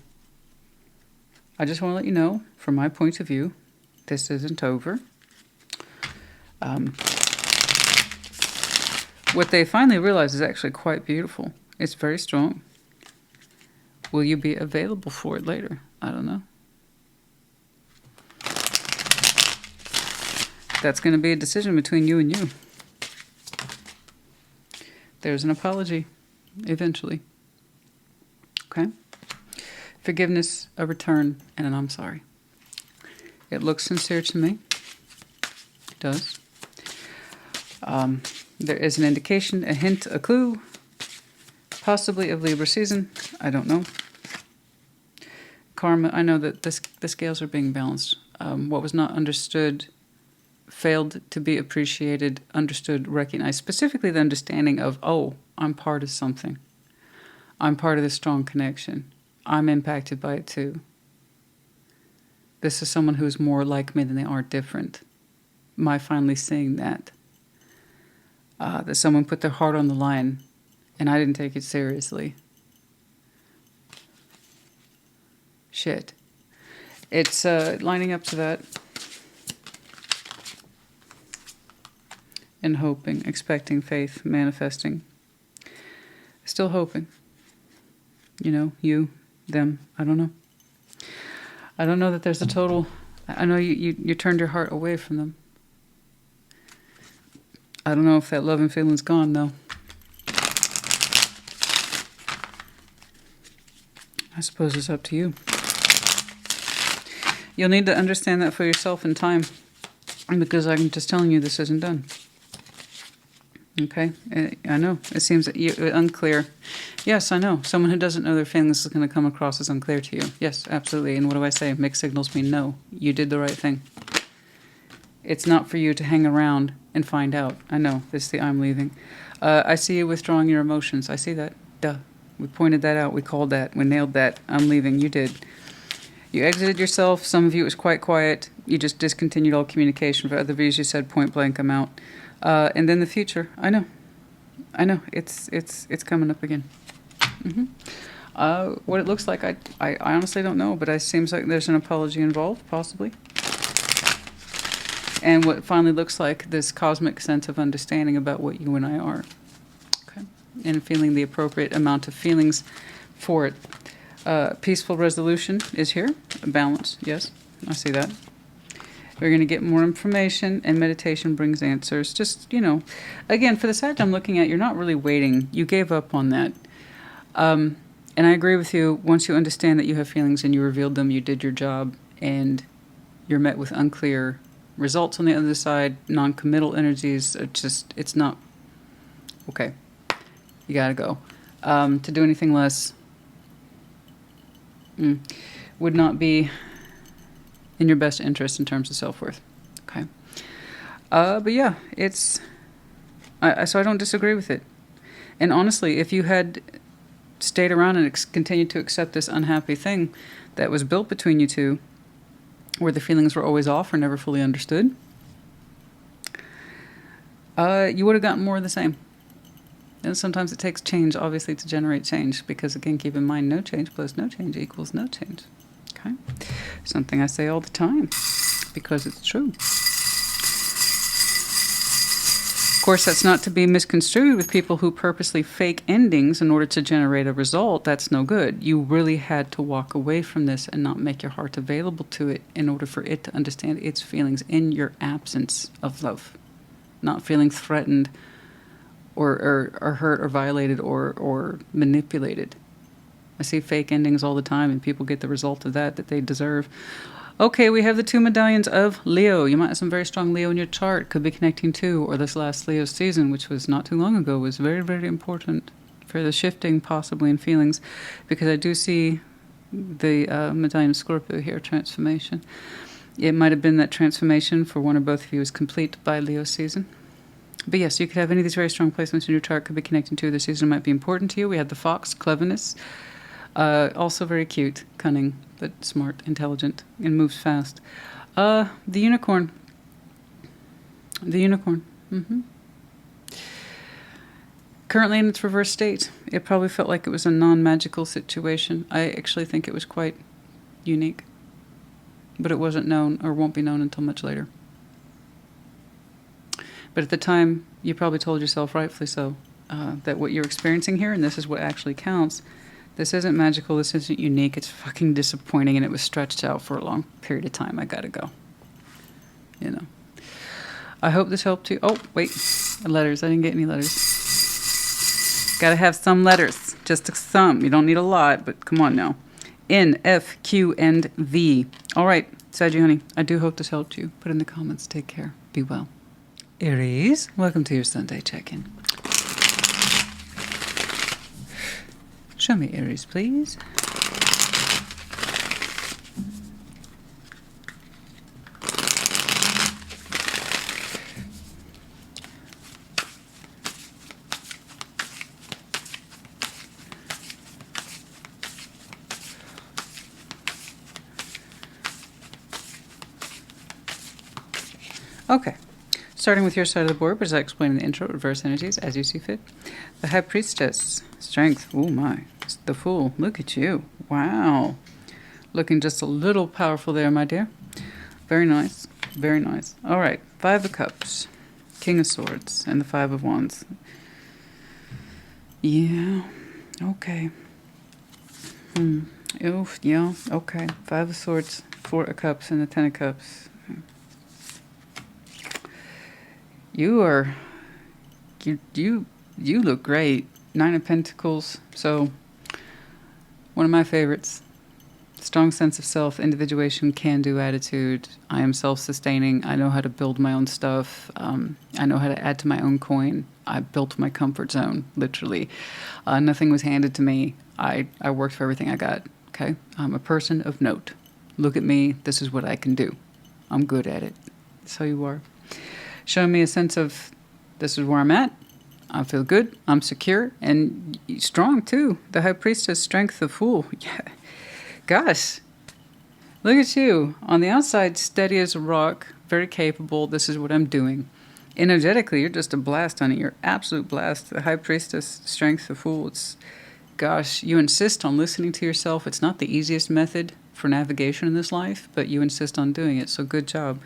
I just want to let you know, from my point of view, this isn't over. What they finally realize is actually quite beautiful. It's very strong. Will you be available for it later? I don't know. That's going to be a decision between you and you. There's an apology, eventually. Okay? Forgiveness, a return, and an I'm sorry. It looks sincere to me. It does. There is an indication, a hint, a clue, possibly of Libra season. I don't know. Karma, I know that the scales are being balanced. What was not understood, failed to be appreciated, understood, recognized. Specifically the understanding of, oh, I'm part of something. I'm part of this strong connection. I'm impacted by it too. This is someone who's more like me than they are different. My finally seeing that. That someone put their heart on the line and I didn't take it seriously. Shit. It's lining up to that. And hoping, expecting, faith, manifesting. Still hoping. You know, you, them, I don't know. I don't know that there's a total... I know you turned your heart away from them. I don't know if that love and feeling's gone, though. I suppose it's up to you. You'll need to understand that for yourself in time. Because I'm just telling you this isn't done. Okay? I know. It seems that you're unclear. Yes, I know. Someone who doesn't know their feelings is going to come across as unclear to you. Yes, absolutely. And what do I say? Mixed signals mean no. You did the right thing. It's not for you to hang around and find out. I know. This is the I'm leaving. I see you withdrawing your emotions. I see that. Duh. We pointed that out. We called that. We nailed that. I'm leaving. You did. You exited yourself. Some of you, it was quite quiet. You just discontinued all communication. For other of you, you said point blank, I'm out. And then the future. I know. I know. It's coming up again. What it looks like, I honestly don't know, but it seems like there's an apology involved, possibly. And what finally looks like this cosmic sense of understanding about what you and I are. Okay. And feeling the appropriate amount of feelings for it. Peaceful resolution is here. Balance, yes, I see that. We're going to get more information, and meditation brings answers. Just, you know, again, for the side I'm looking at, you're not really waiting. You gave up on that. And I agree with you. Once you understand that you have feelings and you revealed them, you did your job, and you're met with unclear results on the other side, non-committal energies. It's not, okay, you got to go. To do anything less would not be in your best interest in terms of self-worth. Okay. But yeah, it's... so I don't disagree with it. And honestly, if you had stayed around and continued to accept this unhappy thing that was built between you two, where the feelings were always off or never fully understood, you would have gotten more of the same. And sometimes it takes change, obviously, to generate change. Because, again, keep in mind, no change plus no change equals no change. Okay? Something I say all the time. Because it's true. Of course, that's not to be misconstrued with people who purposely fake endings in order to generate a result. That's no good. You really had to walk away from this and not make your heart available to it in order for it to understand its feelings in your absence of love. Not feeling threatened or hurt or violated or manipulated. I see fake endings all the time, and people get the result of that they deserve. Okay, we have the 2 medallions of Leo. You might have some very strong Leo in your chart. Could be connecting to, or this last Leo season, which was not too long ago, was very, very important for the shifting, possibly, in feelings. Because I do see the medallion of Scorpio here, transformation. It might have been that transformation for one or both of you is complete by Leo season. But yes, you could have any of these very strong placements in your chart. Could be connecting to the season might be important to you. We have the fox, cleverness. Also very cute, cunning, but smart, intelligent, and moves fast. The unicorn. The unicorn. Currently in its reverse state. It probably felt like it was a non-magical situation. I actually think it was quite unique. But it wasn't known, or won't be known until much later. But at the time, you probably told yourself, rightfully so, that what you're experiencing here, and this is what actually counts, this isn't magical, this isn't unique, it's fucking disappointing, and it was stretched out for a long period of time. I gotta go. You know. I hope this helped you. Oh, wait. Letters. I didn't get any letters. Gotta have some letters. Just some. You don't need a lot, but come on now. N, F, Q, and V. All right, Saggy honey, I do hope this helped you. Put in the comments. Take care. Be well. Aries, welcome to your Sunday check-in. Show me Aries, please. Okay. Starting with your side of the board, but as I explained in the intro, reverse energies as you see fit. The High Priestess, strength, oh my, the Fool, look at you, wow. Looking just a little powerful there, my dear. Very nice, very nice. All right, 5 of Cups, King of Swords, and the 5 of Wands. Yeah, okay. Oof, yeah, okay. 5 of Swords, 4 of Cups, and the 10 of Cups. You look great. 9 of Pentacles. So, one of my favorites. Strong sense of self, individuation, can-do attitude. I am self-sustaining. I know how to build my own stuff. I know how to add to my own coin. I built my comfort zone, literally. Nothing was handed to me. I worked for everything I got. Okay? I'm a person of note. Look at me. This is what I can do. I'm good at it. So you are. Showing me a sense of, this is where I'm at. I feel good. I'm secure. And strong, too. The High Priestess, strength, the Fool. Yeah. Gosh. Look at you. On the outside, steady as a rock. Very capable. This is what I'm doing. Energetically, you're just a blast, honey. You're absolute blast. The High Priestess, strength, the Fool. It's, gosh, you insist on listening to yourself. It's not the easiest method for navigation in this life, but you insist on doing it. So good job.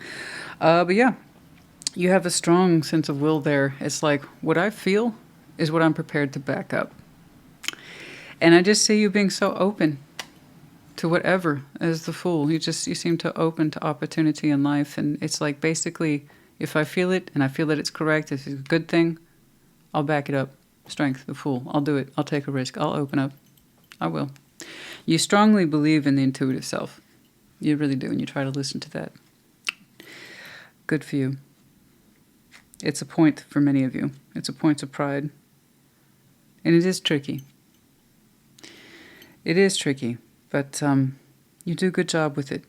But yeah. You have a strong sense of will there. It's like, what I feel is what I'm prepared to back up. And I just see you being so open to whatever as the Fool. You seem to open to opportunity in life. And it's like, basically, if I feel it and I feel that it's correct, if it's a good thing, I'll back it up. Strength, the Fool. I'll do it. I'll take a risk. I'll open up. I will. You strongly believe in the intuitive self. You really do. And you try to listen to that. Good for you. It's a point for many of you. It's a point of pride. And it is tricky. It is tricky, but you do a good job with it.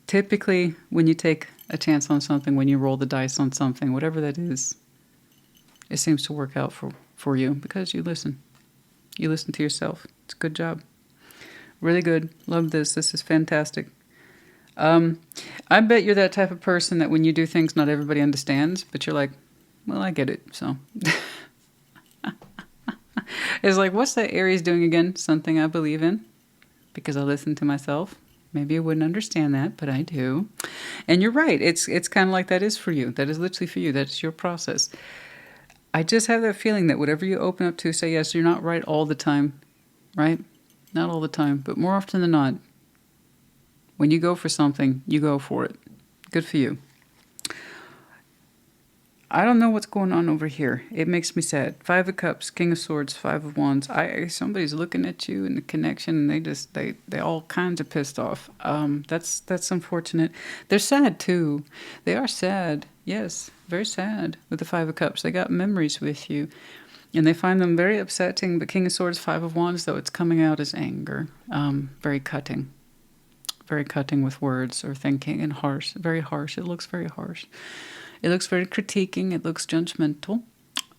Typically, when you take a chance on something, when you roll the dice on something, whatever that is, it seems to work out for you because you listen. You listen to yourself. It's a good job. Really good. Love this. This is fantastic. I bet you're that type of person that when you do things not everybody understands, but you're like, well, I get it, so. It's like, what's that Aries doing again? Something I believe in because I listen to myself. Maybe I wouldn't understand that, but I do. And you're right. It's kind of like that is for you. That is literally for you. That is your process. I just have that feeling that whatever you open up to, say yes, you're not right all the time, right? Not all the time, but more often than not, when you go for something, you go for it. Good for you. I don't know what's going on over here. It makes me sad. 5 of Cups, King of Swords, 5 of Wands. Somebody's looking at you in the connection, and they all kinds of pissed off. That's unfortunate. They're sad too. They are sad. Yes, very sad with the 5 of Cups. They got memories with you, and they find them very upsetting. But King of Swords, 5 of Wands, though, it's coming out as anger. Very cutting. Very cutting with words or thinking, and harsh. Very harsh. It looks very harsh. It looks very critiquing. It looks judgmental.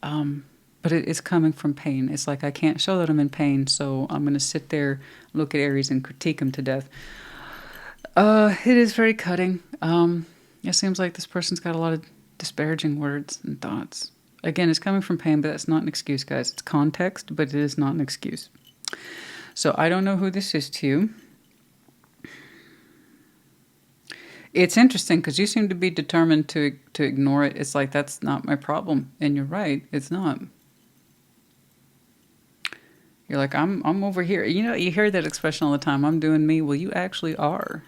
But it's coming from pain. It's like, I can't show that I'm in pain, so I'm going to sit there, look at Aries, and critique him to death. It is very cutting. It seems like this person's got a lot of disparaging words and thoughts. Again, it's coming from pain, but that's not an excuse, guys. It's context, but it is not an excuse. So I don't know who this is to you. It's interesting because you seem to be determined to ignore it. It's like, that's not my problem. And you're right, it's not. You're like, I'm over here. You know, you hear that expression all the time, I'm doing me. Well, you actually are.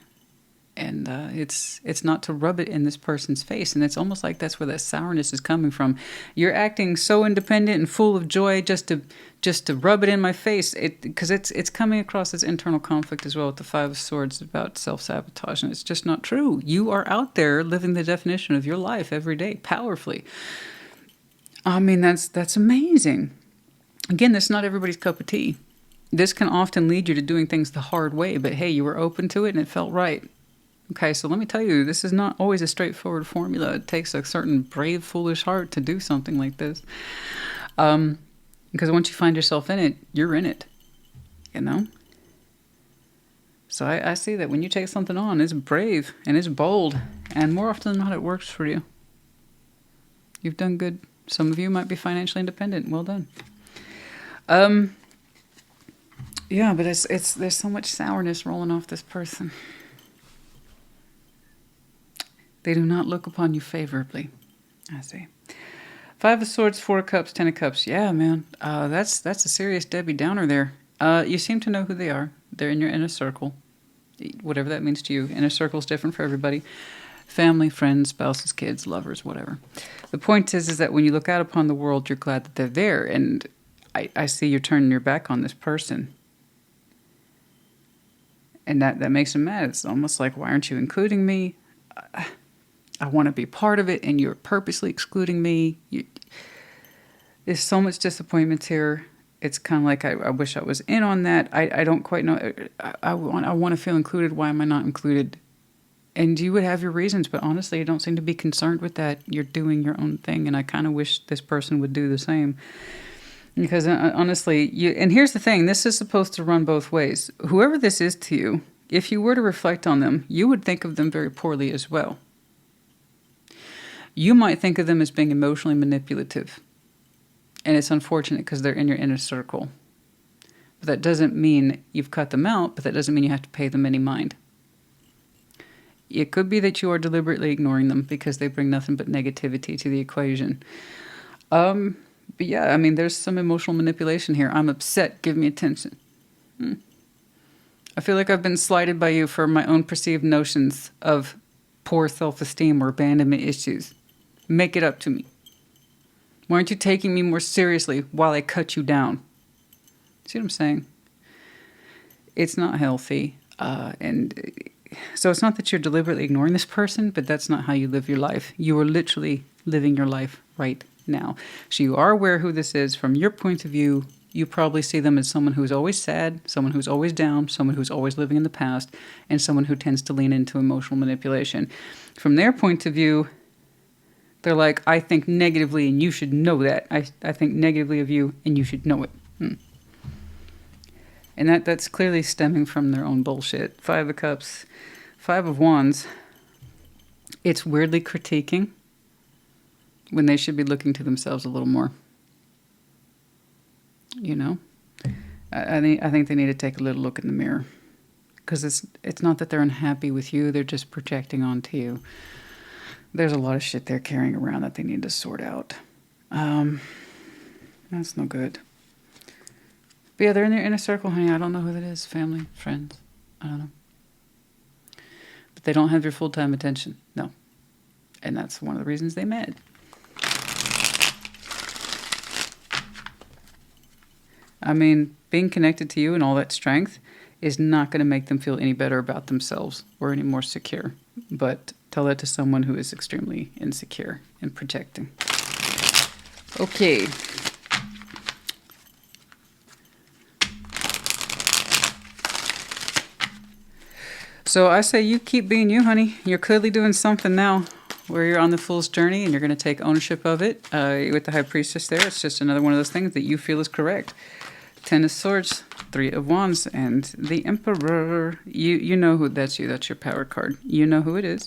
And it's not to rub it in this person's face. And it's almost like that's where that sourness is coming from. You're acting so independent and full of joy just to rub it in my face. Because it's coming across as internal conflict as well with the 5 of Swords about self-sabotage. And it's just not true. You are out there living the definition of your life every day, powerfully. I mean, that's amazing. Again, that's not everybody's cup of tea. This can often lead you to doing things the hard way. But hey, you were open to it and it felt right. Okay, so let me tell you, this is not always a straightforward formula. It takes a certain brave, foolish heart to do something like this. Because once you find yourself in it, you're in it, you know? So I see that when you take something on, it's brave and it's bold. And more often than not, it works for you. You've done good. Some of you might be financially independent. Well done. Yeah, but there's so much sourness rolling off this person. They do not look upon you favorably. I see. 5 of Swords, 4 of Cups, 10 of Cups. Yeah, man. That's a serious Debbie Downer there. You seem to know who they are. They're in your inner circle. Whatever that means to you. Inner circle is different for everybody. Family, friends, spouses, kids, lovers, whatever. The point is that when you look out upon the world, you're glad that they're there. And I see you're turning your back on this person. And that makes them mad. It's almost like, why aren't you including me? I want to be part of it, and you're purposely excluding me. There's so much disappointment here. It's kind of like, I wish I was in on that. I don't quite know. I want to feel included. Why am I not included? And you would have your reasons, but honestly, you don't seem to be concerned with that. You're doing your own thing, and I kind of wish this person would do the same. Because honestly, and here's the thing. This is supposed to run both ways. Whoever this is to you, if you were to reflect on them, you would think of them very poorly as well. You might think of them as being emotionally manipulative. And it's unfortunate because they're in your inner circle. But that doesn't mean you've cut them out, but that doesn't mean you have to pay them any mind. It could be that you are deliberately ignoring them because they bring nothing but negativity to the equation. But yeah, I mean, there's some emotional manipulation here. I'm upset. Give me attention. I feel like I've been slighted by you for my own perceived notions of poor self-esteem or abandonment issues. Make it up to me. Why aren't you taking me more seriously while I cut you down? See what I'm saying? It's not healthy. And so it's not that you're deliberately ignoring this person, but that's not how you live your life. You are literally living your life right now. So you are aware who this is. From your point of view, you probably see them as someone who's always sad, someone who's always down, someone who's always living in the past, and someone who tends to lean into emotional manipulation. From their point of view, they're like, I think negatively and you should know that. I think negatively of you and you should know it. And that's clearly stemming from their own bullshit. 5 of Cups, 5 of Wands. It's weirdly critiquing when they should be looking to themselves a little more. You know? I think they need to take a little look in the mirror. Because it's not that they're unhappy with you, they're just projecting onto you. There's a lot of shit they're carrying around that they need to sort out. That's no good. But yeah, they're in their inner circle, honey. I don't know who that is. Family, friends. I don't know. But they don't have your full-time attention. No. And that's one of the reasons they mad. I mean, being connected to you and all that strength is not going to make them feel any better about themselves or any more secure. But tell that to someone who is extremely insecure and projecting. Okay. So I say you keep being you, honey. You're clearly doing something now where you're on the Fool's journey and you're going to take ownership of it. With the High Priestess there, it's just another one of those things that you feel is correct. Ten of Swords, Three of Wands, and the Emperor. You know who that's you. That's your power card. You know who it is.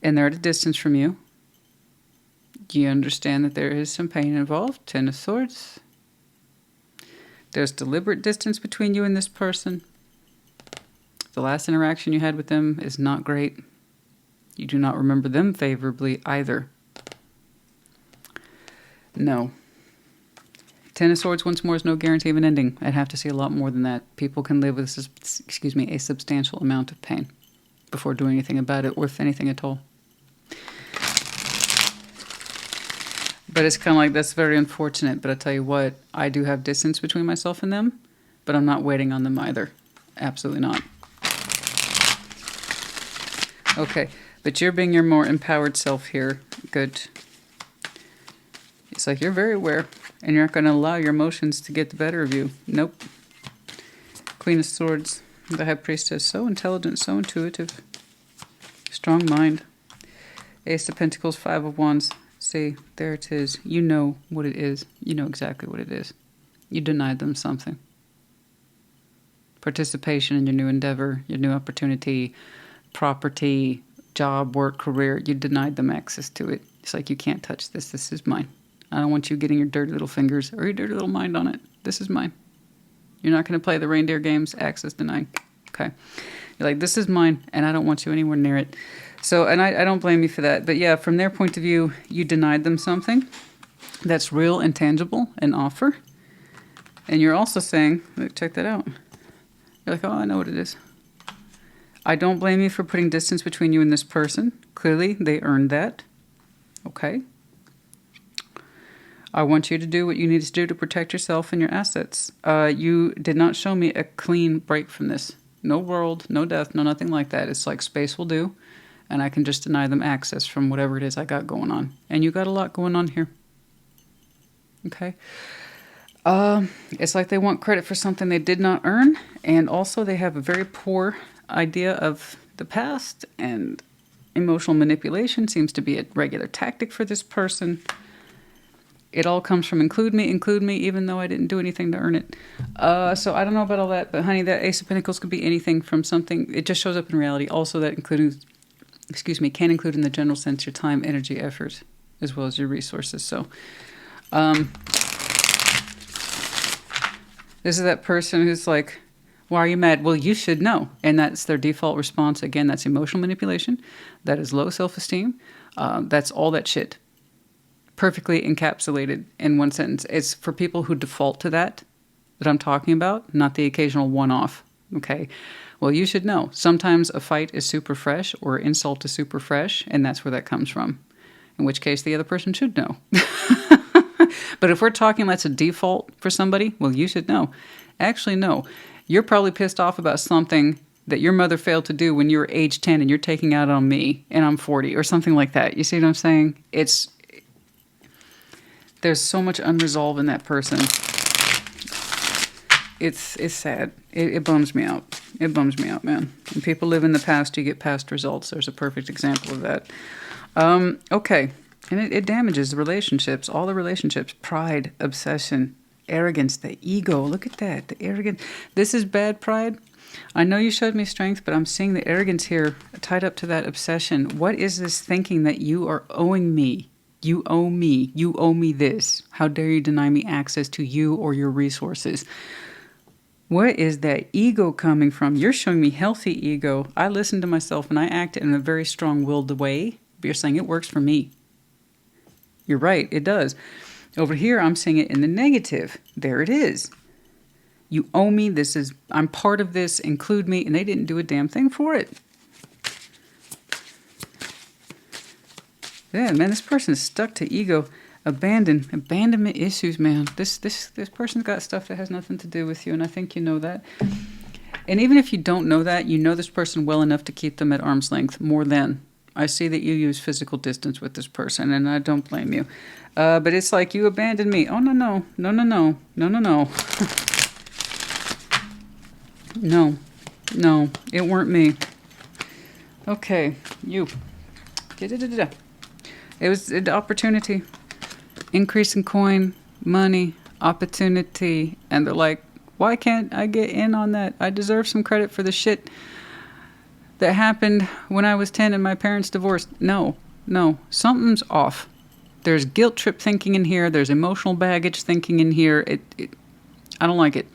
And they're at a distance from you. You understand that there is some pain involved. Ten of Swords. There's deliberate distance between you and this person. The last interaction you had with them is not great. You do not remember them favorably either. No. Ten of Swords once more is no guarantee of an ending. I'd have to see a lot more than that. People can live with, a substantial amount of pain before doing anything about it, or if anything at all. But it's kind of like, that's very unfortunate. But I tell you what, I do have distance between myself and them, but I'm not waiting on them either. Absolutely not. Okay, but you're being your more empowered self here. Good. It's like you're very aware, and you're not going to allow your emotions to get the better of you. Nope. Queen of Swords, the High Priestess, so intelligent, so intuitive. Strong mind. Ace of Pentacles, Five of Wands. See, there it is. You know what it is. You know exactly what it is. You denied them something. Participation in your new endeavor, your new opportunity, property, job, work, career. You denied them access to it. It's like, you can't touch this. This is mine. I don't want you getting your dirty little fingers or your dirty little mind on it. This is mine. You're not going to play the reindeer games. Access denied. Okay. You're like, this is mine, and I don't want you anywhere near it. So, and I don't blame you for that. But yeah, from their point of view, you denied them something that's real and tangible, an offer. And you're also saying, look, check that out. You're like, oh, I know what it is. I don't blame you for putting distance between you and this person. Clearly, they earned that. Okay. I want you to do what you need to do to protect yourself and your assets. You did not show me a clean break from this. No world, no death, no nothing like that. It's like space will do, and I can just deny them access from whatever it is I got going on. And you got a lot going on here. Okay. It's like they want credit for something they did not earn, and also they have a very poor idea of the past, and emotional manipulation seems to be a regular tactic for this person. It all comes from include me, even though I didn't do anything to earn it. So I don't know about all that, but honey, that Ace of Pentacles could be anything from something. It just shows up in reality. Also, that can include in the general sense your time, energy, effort, as well as your resources. So, this is that person who's like, why are you mad? Well, you should know. And that's their default response. Again, that's emotional manipulation. That is low self-esteem. That's all that shit. Perfectly encapsulated in one sentence. It's for people who default to that I'm talking about, not the occasional one-off. Okay? Well, you should know. Sometimes a fight is super fresh or insult is super fresh, and that's where that comes from. In which case, the other person should know. But if we're talking that's a default for somebody, well, you should know. Actually, no. You're probably pissed off about something that your mother failed to do when you were age 10 and you're taking out on me and I'm 40 or something like that. You see what I'm saying? There's so much unresolved in that person. It's sad. It bums me out. It bums me out, man. When people live in the past, you get past results. There's a perfect example of that. Okay. And it damages the relationships, all the relationships, pride, obsession, arrogance, the ego. Look at that, the arrogance. This is bad pride. I know you showed me strength, but I'm seeing the arrogance here tied up to that obsession. What is this thinking that you are owing me? You owe me. You owe me this. How dare you deny me access to you or your resources? What is that ego coming from? You're showing me healthy ego. I listen to myself and I act in a very strong-willed way. But you're saying it works for me. You're right, it does. Over here, I'm seeing it in the negative. There it is. You owe me. I'm part of this. Include me. And they didn't do a damn thing for it. Yeah, man, this person is stuck to ego. Abandonment issues, man. This person's got stuff that has nothing to do with you, and I think you know that. And even if you don't know that, you know this person well enough to keep them at arm's length more than. I see that you use physical distance with this person, and I don't blame you. But it's like you abandoned me. Oh, no, no, no, no, no, no, no, no. No, it weren't me. Okay, you. It was an opportunity. Increase in coin, money, opportunity. And they're like, why can't I get in on that? I deserve some credit for the shit that happened when I was 10 and my parents divorced. No, something's off. There's guilt trip thinking in here. There's emotional baggage thinking in here. I don't like it.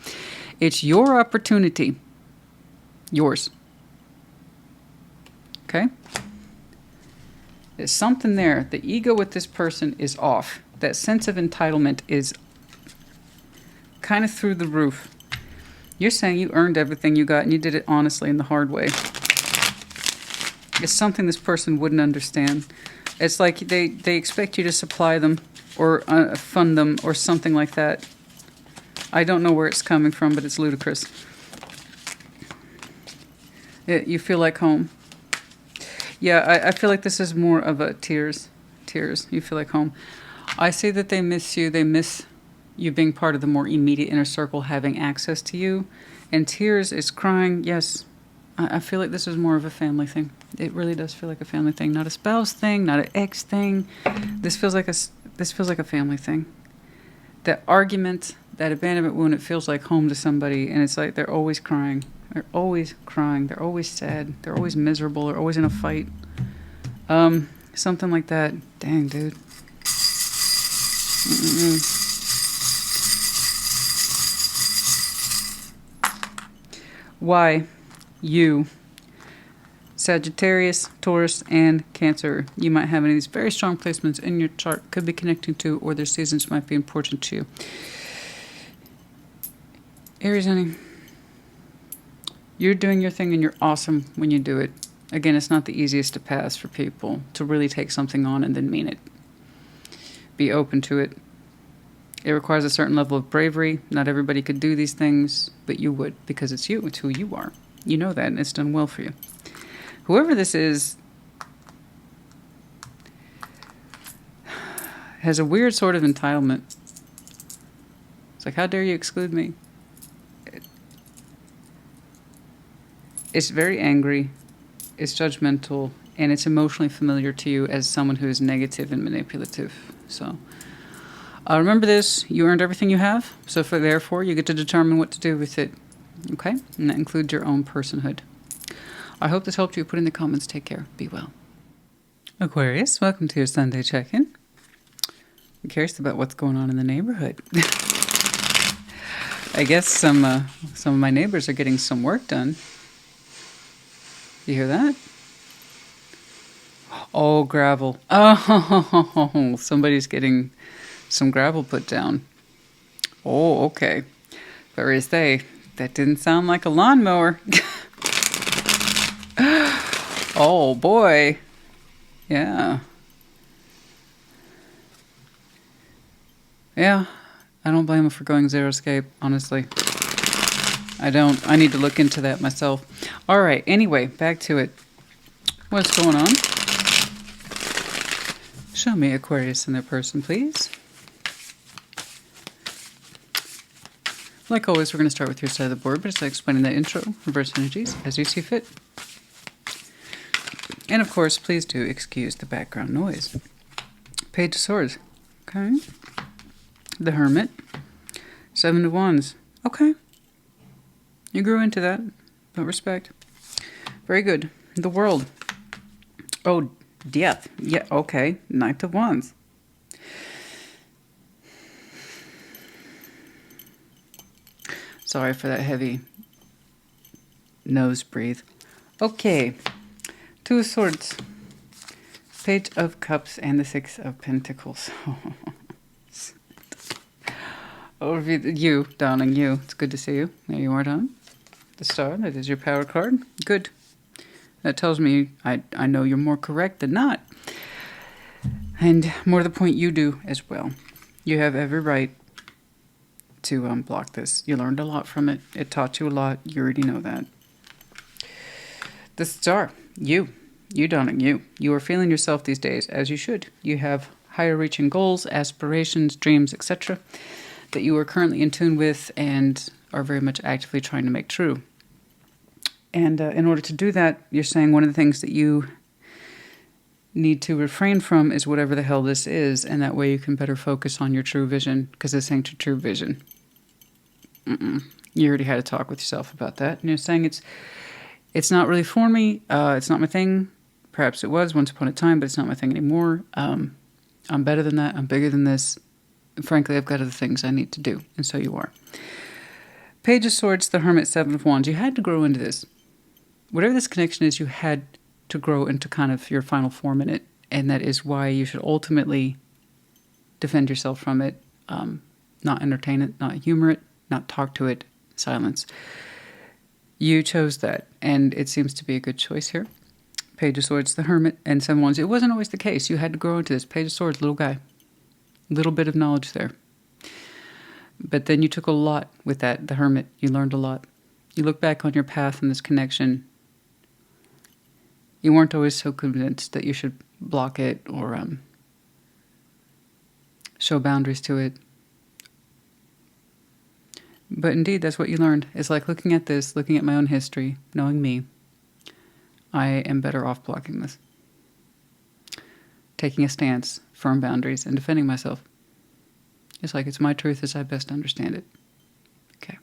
It's your opportunity. Yours. Okay? There's something there. The ego with this person is off. That sense of entitlement is kind of through the roof. You're saying you earned everything you got and you did it honestly and the hard way. It's something this person wouldn't understand. It's like they expect you to supply them or fund them or something like that. I don't know where it's coming from, but it's ludicrous. You feel like home. Yeah, I feel like this is more of a tears. You feel like home. I see that they miss you. They miss you being part of the more immediate inner circle, having access to you. And tears is crying. Yes, I feel like this is more of a family thing. It really does feel like a family thing, not a spouse thing, not an ex thing. This feels like a family thing. That argument, that abandonment wound, it feels like home to somebody, and it's like they're always crying. They're always crying. They're always sad. They're always miserable. They're always in a fight. Something like that. Dang, dude. Why? You. Sagittarius, Taurus, and Cancer. You might have any of these very strong placements in your chart. Could be connecting to, or their seasons might be important to you. Aries, honey. You're doing your thing and you're awesome when you do it. Again, it's not the easiest to pass for people to really take something on and then mean it. Be open to it. It requires a certain level of bravery. Not everybody could do these things, but you would because it's you. It's who you are. You know that and it's done well for you. Whoever this is has a weird sort of entitlement. It's like, how dare you exclude me? It's very angry. It's judgmental. And it's emotionally familiar to you as someone who is negative and manipulative. So remember this. You earned everything you have. So therefore, you get to determine what to do with it. Okay? And that includes your own personhood. I hope this helped you. Put in the comments. Take care. Be well. Aquarius, welcome to your Sunday check-in. I'm curious about what's going on in the neighborhood. I guess some of my neighbors are getting some work done. You hear that? Oh, gravel. Oh, somebody's getting some gravel put down. Oh, okay. Where is they? That didn't sound like a lawnmower. Oh, boy. Yeah. Yeah. I don't blame him for going xeriscape, honestly. I don't. I need to look into that myself. All right. Anyway, back to it. What's going on? Show me Aquarius and their person, please. Like always, we're going to start with your side of the board, but it's like explaining the intro, reverse energies, as you see fit. And of course, please do excuse the background noise. Page of Swords. Okay. The Hermit. 7 of Wands. Okay. You grew into that, but respect. Very good. The World. Oh, Death. Yeah, okay. Knight of Wands. Sorry for that heavy nose breathe. Okay. Two of Swords. Page of Cups and the Six of Pentacles. Oh, you, darling, you. It's good to see you. There you are, darling. The Star, that is your power card. Good. That tells me I know you're more correct than not. And more to the point, you do as well. You have every right to block this. You learned a lot from it. It taught you a lot. You already know that. The Star, you, darling, you. You are feeling yourself these days, as you should. You have higher reaching goals, aspirations, dreams, etc. that you are currently in tune with and are very much actively trying to make true. And in order to do that, you're saying one of the things that you need to refrain from is whatever the hell this is, and that way you can better focus on your true vision, because this ain't your true vision. You already had a talk with yourself about that, and you're saying it's not really for me, it's not my thing. Perhaps it was once upon a time, but it's not my thing anymore. I'm better than that, I'm bigger than this. Frankly, I've got other things I need to do, and so you are. Page of Swords, the Hermit, Seven of Wands. You had to grow into this. Whatever this connection is, you had to grow into kind of your final form in it, and that is why you should ultimately defend yourself from it, not entertain it, not humor it, not talk to it, silence. You chose that, and it seems to be a good choice here. Page of Swords, the Hermit, and Seven of Wands. It wasn't always the case. You had to grow into this. Page of Swords, little guy. Little bit of knowledge there. But then you took a lot with that, the Hermit. You learned a lot. You look back on your path and this connection. You weren't always so convinced that you should block it or show boundaries to it. But indeed, that's what you learned. It's like looking at this, looking at my own history, knowing me. I am better off blocking this. Taking a stance, firm boundaries, and defending myself. It's like it's my truth as I best understand it. Okay.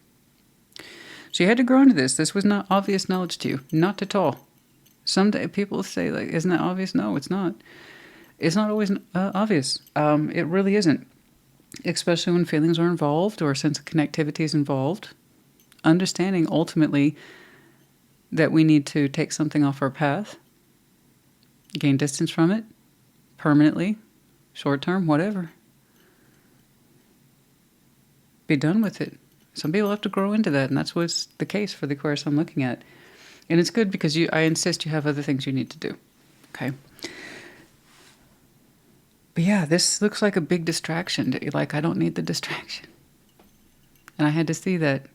So you had to grow into this. This was not obvious knowledge to you. Not at all. Someday people say, like, isn't that obvious? No, it's not. It's not always obvious. It really isn't. Especially when feelings are involved or a sense of connectivity is involved. Understanding ultimately that we need to take something off our path, gain distance from it, permanently, short term, whatever. Be done with it. Some people have to grow into that, and that's what's the case for the Aquarius I'm looking at. And it's good because I insist you have other things you need to do. Okay? But yeah, this looks like a big distraction. Like, I don't need the distraction. And I had to see that.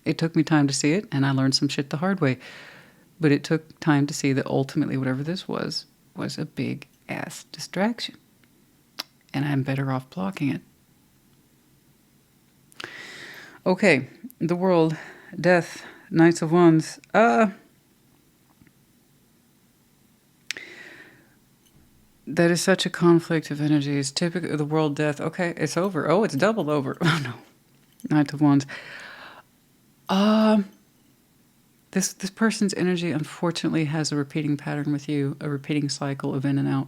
It took me time to see it, and I learned some shit the hard way. But it took time to see that ultimately whatever this was a big-ass distraction. And I'm better off blocking it. Okay, the World, Death, Knights of Wands. That is such a conflict of energies. Typical the World, Death. Okay, it's over. Oh, it's doubled over. Oh no, Knight of Wands. This person's energy unfortunately has a repeating pattern with you, a repeating cycle of in and out,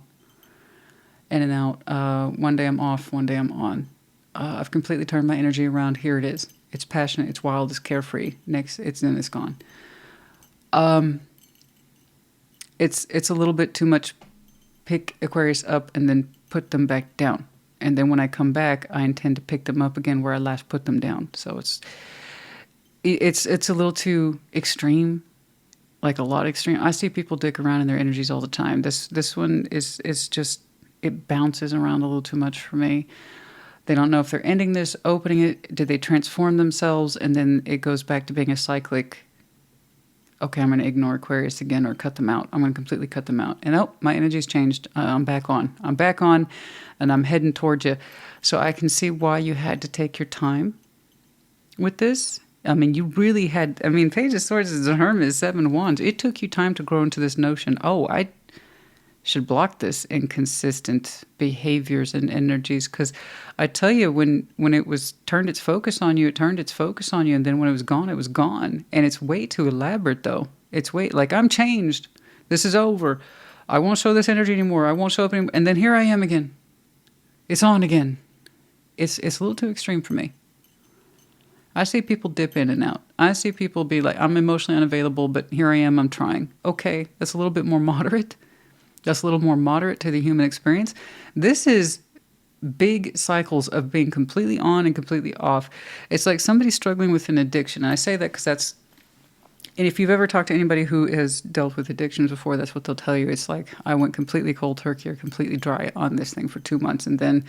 in and out. One day I'm off, one day I'm on. I've completely turned my energy around. Here it is. It's passionate, it's wild, it's carefree. Next, then it's gone. It's a little bit too much. Pick Aquarius up and then put them back down. And then when I come back, I intend to pick them up again where I last put them down. So it's a little too extreme, like a lot extreme. I see people dick around in their energies all the time. This one is just, it bounces around a little too much for me. They don't know if they're ending this, opening it. Did they transform themselves? And then it goes back to being a cyclic, okay, I'm going to ignore Aquarius again or cut them out. I'm going to completely cut them out. And my energy's changed. I'm back on. I'm back on, and I'm heading towards you. So I can see why you had to take your time with this. I mean, you really had, Page of Swords is a Hermit, Seven of Wands. It took you time to grow into this notion, I should block this inconsistent behaviors and energies. Because I tell you, when it was turned its focus on you, it turned its focus on you. And then when it was gone, it was gone. And it's way too elaborate, though. It's like, I'm changed. This is over. I won't show this energy anymore. I won't show up anymore. And then here I am again. It's on again. It's a little too extreme for me. I see people dip in and out. I see people be like, I'm emotionally unavailable, but here I am, I'm trying. Okay, that's a little bit more moderate. That's a little more moderate to the human experience. This is big cycles of being completely on and completely off. It's like somebody struggling with an addiction. And I say that because that's, and if you've ever talked to anybody who has dealt with addictions before, that's what they'll tell you. It's like, I went completely cold turkey or completely dry on this thing for 2 months. And then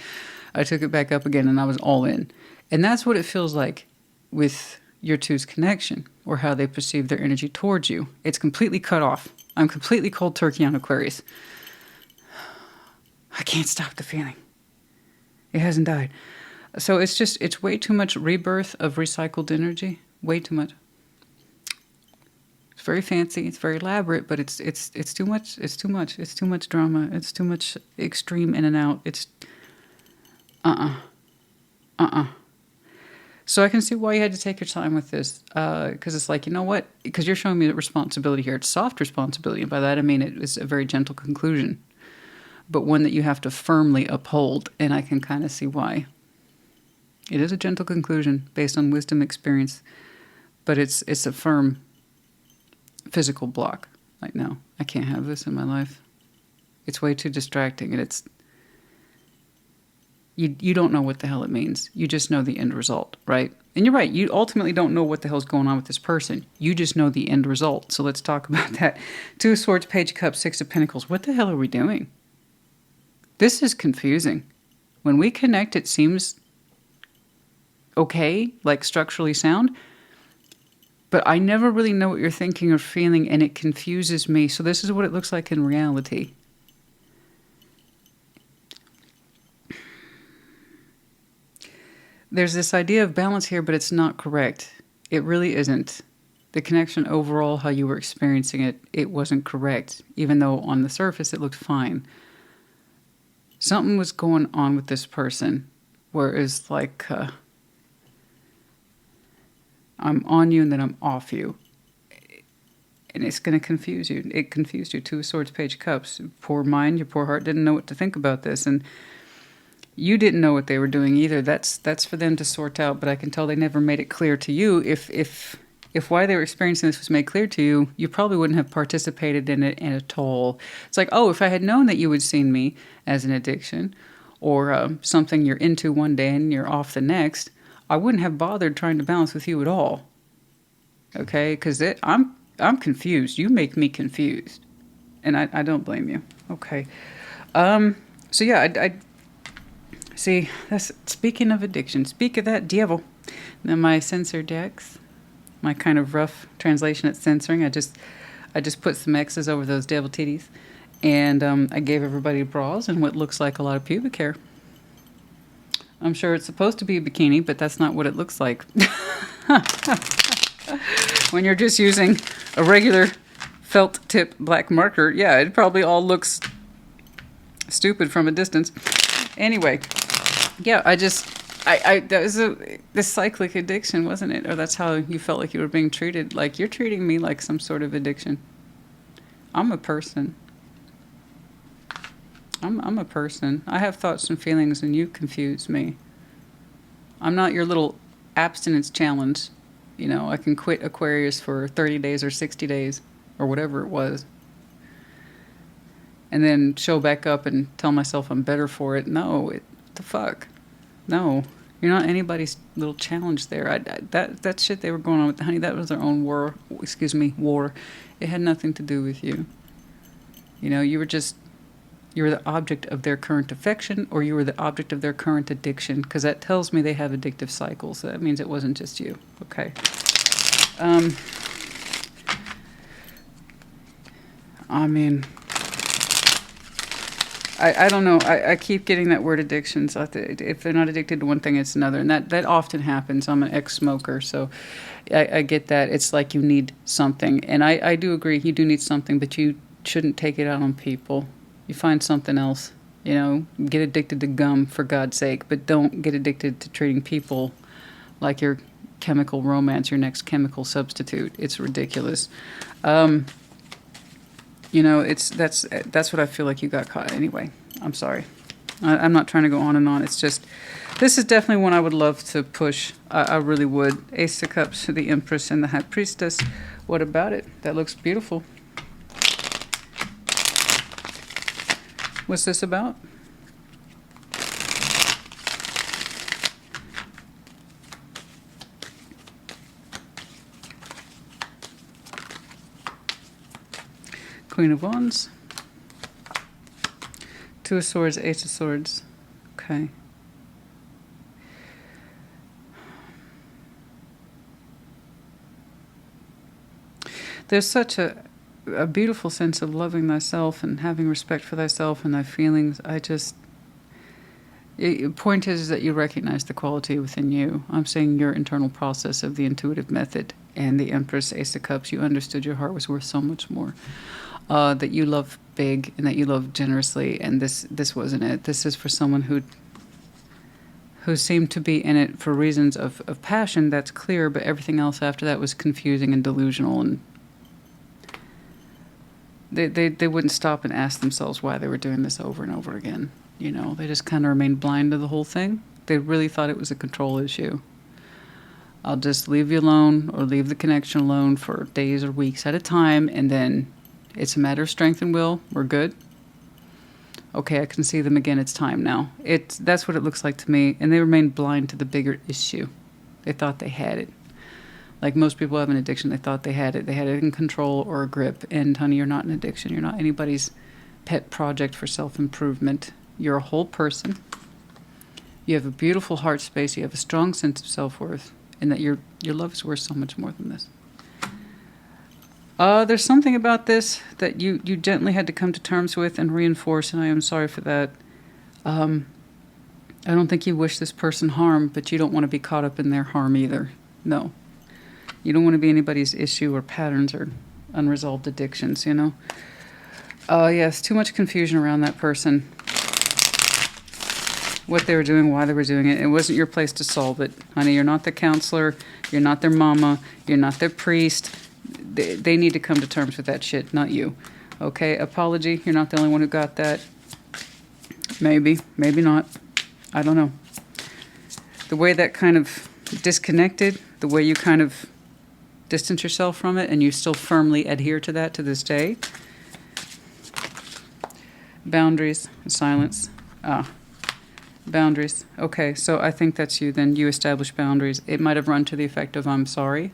I took it back up again and I was all in. And that's what it feels like with your two's connection, or how they perceive their energy towards you. It's completely cut off. I'm completely cold turkey on Aquarius. I can't stop the feeling. It hasn't died. So it's way too much rebirth of recycled energy. Way too much. It's very fancy. It's very elaborate, but it's too much. It's too much. It's too much drama. It's too much extreme in and out. It's So I can see why you had to take your time with this, because it's like, you know what? Because you're showing me the responsibility here. It's soft responsibility, and by that I mean it was a very gentle conclusion, but one that you have to firmly uphold, and I can kind of see why. It is a gentle conclusion based on wisdom, experience, but it's a firm physical block. Like, no, I can't have this in my life. It's way too distracting, and it's... You don't know what the hell it means. You just know the end result, right? And you're right. You ultimately don't know what the hell's going on with this person. You just know the end result. So let's talk about that. 2 of Swords, Page of Cups, 6 of Pentacles. What the hell are we doing? This is confusing. When we connect, it seems okay, like structurally sound. But I never really know what you're thinking or feeling, and it confuses me. So this is what it looks like in reality. There's this idea of balance here, but it's not correct. It really isn't. The connection overall, how you were experiencing it, it wasn't correct, even though on the surface it looked fine. Something was going on with this person where it's like, I'm on you and then I'm off you. And it's going to confuse you. It confused you. 2 of Swords, Page of Cups. Poor mind, your poor heart didn't know what to think about this. And you didn't know what they were doing either. That's for them to sort out, but I can tell they never made it clear to you. If why they were experiencing this was made clear to you, you probably wouldn't have participated in it at all. It's like, oh, if I had known that you would see me as an addiction or something you're into one day and you're off the next, I wouldn't have bothered trying to balance with you at all. Okay? Because I'm confused. You make me confused. And I don't blame you. Okay. So yeah, I see, that's speaking of addiction. Speak of that devil. Now my censor decks, my kind of rough translation at censoring. I just put some X's over those devil titties, and I gave everybody bras and what looks like a lot of pubic hair. I'm sure it's supposed to be a bikini, but that's not what it looks like. When you're just using a regular felt tip black marker, yeah, it probably all looks stupid from a distance. Anyway, yeah, that was this cyclic addiction, wasn't it? Or that's how you felt like you were being treated. Like, you're treating me like some sort of addiction. I'm a person. I'm a person. I have thoughts and feelings, and you confuse me. I'm not your little abstinence challenge. You know, I can quit Aquarius for 30 days or 60 days or whatever it was, and then show back up and tell myself I'm better for it. No, what the fuck? No, you're not anybody's little challenge there. That shit they were going on with, honey, that was their own war. Excuse me, war. It had nothing to do with you. You know, you were the object of their current affection, or you were the object of their current addiction, because that tells me they have addictive cycles. So that means it wasn't just you. Okay. I mean, I don't know. I keep getting that word addictions. If they're not addicted to one thing, it's another. And that often happens. I'm an ex-smoker, so I get that. It's like you need something. And I do agree, you do need something, but you shouldn't take it out on people. You find something else. You know, get addicted to gum, for God's sake, but don't get addicted to treating people like your chemical romance, your next chemical substitute. It's ridiculous. You know, that's what I feel like you got caught anyway. I'm sorry. I'm not trying to go on and on. It's just, this is definitely one I would love to push. I really would. Ace of Cups, the Empress, and the High Priestess. What about it? That looks beautiful. What's this about? Queen of Wands. Two of Swords, Ace of Swords. Okay. There's such a beautiful sense of loving thyself and having respect for thyself and thy feelings. Point is that you recognize the quality within you. I'm saying your internal process of the intuitive method and the Empress, Ace of Cups. You understood your heart was worth so much more. That you love big and that you love generously, and this wasn't it. This is for someone who seemed to be in it for reasons of passion, that's clear, but everything else after that was confusing and delusional, and they wouldn't stop and ask themselves why they were doing this over and over again. You know, they just kind of remained blind to the whole thing. They really thought it was a control issue. I'll just leave you alone or leave the connection alone for days or weeks at a time, and then it's a matter of strength and will. We're good. Okay, I can see them again. It's time now. That's what it looks like to me. And they remained blind to the bigger issue. They thought they had it. Like most people have an addiction, they thought they had it. They had it in control or a grip. And honey, you're not an addiction. You're not anybody's pet project for self-improvement. You're a whole person. You have a beautiful heart space. You have a strong sense of self-worth. And that your love is worth so much more than this. There's something about this that you gently had to come to terms with and reinforce, and I am sorry for that. I don't think you wish this person harm, but you don't want to be caught up in their harm either. No. You don't want to be anybody's issue or patterns or unresolved addictions, you know? Yes, too much confusion around that person. What they were doing, why they were doing it. It wasn't your place to solve it. Honey, you're not the counselor. You're not their mama. You're not their priest. They need to come to terms with that shit, not you. Okay, apology. You're not the only one who got that. Maybe, maybe not. I don't know. The way that kind of disconnected, the way you kind of distance yourself from it, and you still firmly adhere to that to this day. Boundaries, silence. Boundaries. Okay, so I think that's you then. You establish boundaries. It might have run to the effect of, I'm sorry,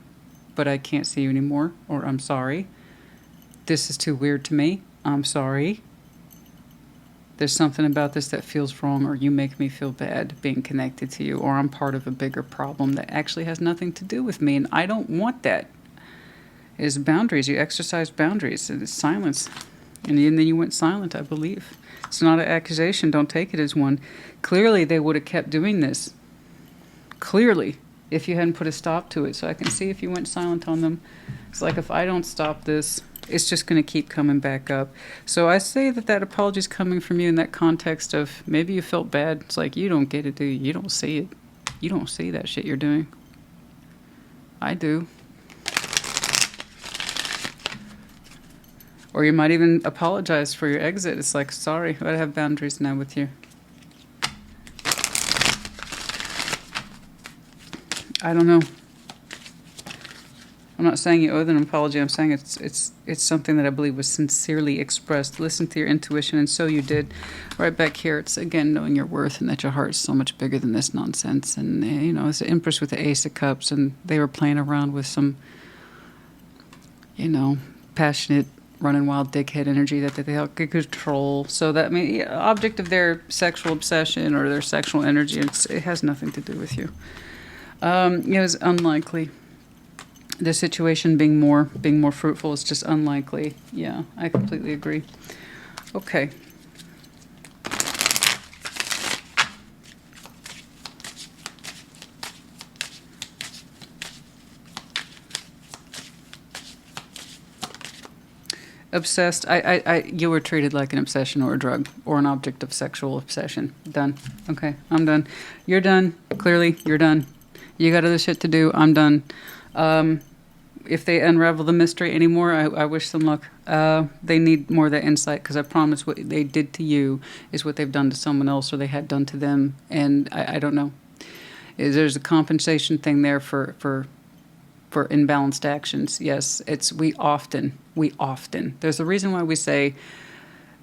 but I can't see you anymore, or I'm sorry. This is too weird to me. I'm sorry. There's something about this that feels wrong, or you make me feel bad being connected to you, or I'm part of a bigger problem that actually has nothing to do with me, and I don't want that. It is boundaries. You exercise boundaries. It is silence. And then you went silent, I believe. It's not an accusation. Don't take it as one. Clearly, they would have kept doing this. Clearly. If you hadn't put a stop to it. So I can see if you went silent on them. It's like, if I don't stop this, it's just going to keep coming back up. So I say that apology is coming from you in that context of maybe you felt bad. It's like, you don't get it, do you? You don't see it. You don't see that shit you're doing. I do. Or you might even apologize for your exit. It's like, sorry, I have boundaries now with you. I don't know. I'm not saying you owe them an apology. I'm saying it's something that I believe was sincerely expressed. Listen to your intuition, and so you did. Right back here, it's again knowing your worth and that your heart is so much bigger than this nonsense. And you know, it's the Empress with the Ace of Cups, and they were playing around with some, you know, passionate, running wild dickhead energy that they could control. So that object of their sexual obsession or their sexual energy, it has nothing to do with you. It was unlikely. The situation being more fruitful is just unlikely. Yeah, I completely agree. Okay. Obsessed. You were treated like an obsession or a drug or an object of sexual obsession. Done. Okay, I'm done. You're done. Clearly, you're done. You got other shit to do. I'm done. if they unravel the mystery anymore, I wish them luck. They need more of that insight, because I promise what they did to you is what they've done to someone else, or they had done to them. And I don't know. There's a compensation thing there for imbalanced actions. Yes, we often. There's a reason why we say,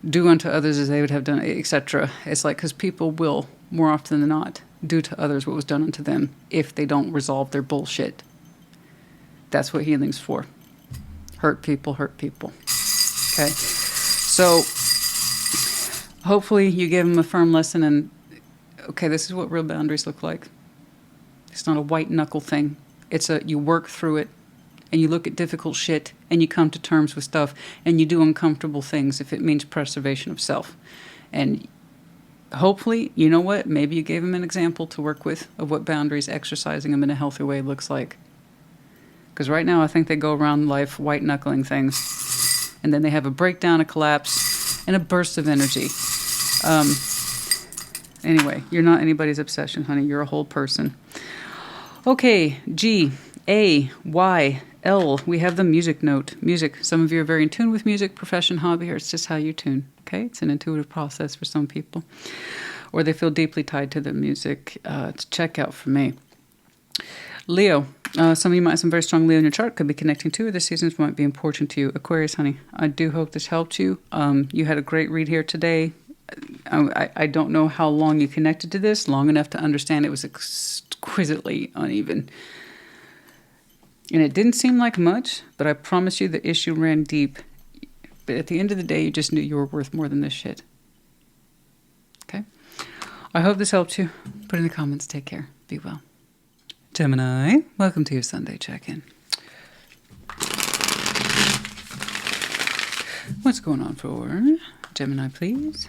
do unto others as they would have done, etc. It's like, because people will, more often than not, do to others what was done unto them if they don't resolve their bullshit. That's what healing's for. Hurt people, hurt people. Okay? So, hopefully you gave them a firm lesson and, okay, this is what real boundaries look like. It's not a white knuckle thing. You work through it, and you look at difficult shit, and you come to terms with stuff, and you do uncomfortable things if it means preservation of self. And hopefully, you know what? Maybe you gave them an example to work with of what boundaries, exercising them in a healthy way, looks like. Because right now, I think they go around life white-knuckling things. And then they have a breakdown, a collapse, and a burst of energy. Anyway, you're not anybody's obsession, honey. You're a whole person. Okay, G, A, Y, L. We have the music note. Music. Some of you are very in tune with music, profession, hobby, or it's just how you tune. Okay? It's an intuitive process for some people. Or they feel deeply tied to the music. It's a checkout for me. Leo. Some of you might have some very strong Leo in your chart. Could be connecting to, or the seasons might be important to you. Aquarius, honey. I do hope this helped you. You had a great read here today. I don't know how long you connected to this. Long enough to understand it was exquisitely uneven. And it didn't seem like much, but I promise you the issue ran deep. But at the end of the day, you just knew you were worth more than this shit. Okay? I hope this helped you. Put in the comments. Take care. Be well. Gemini, welcome to your Sunday check-in. What's going on for Gemini, please?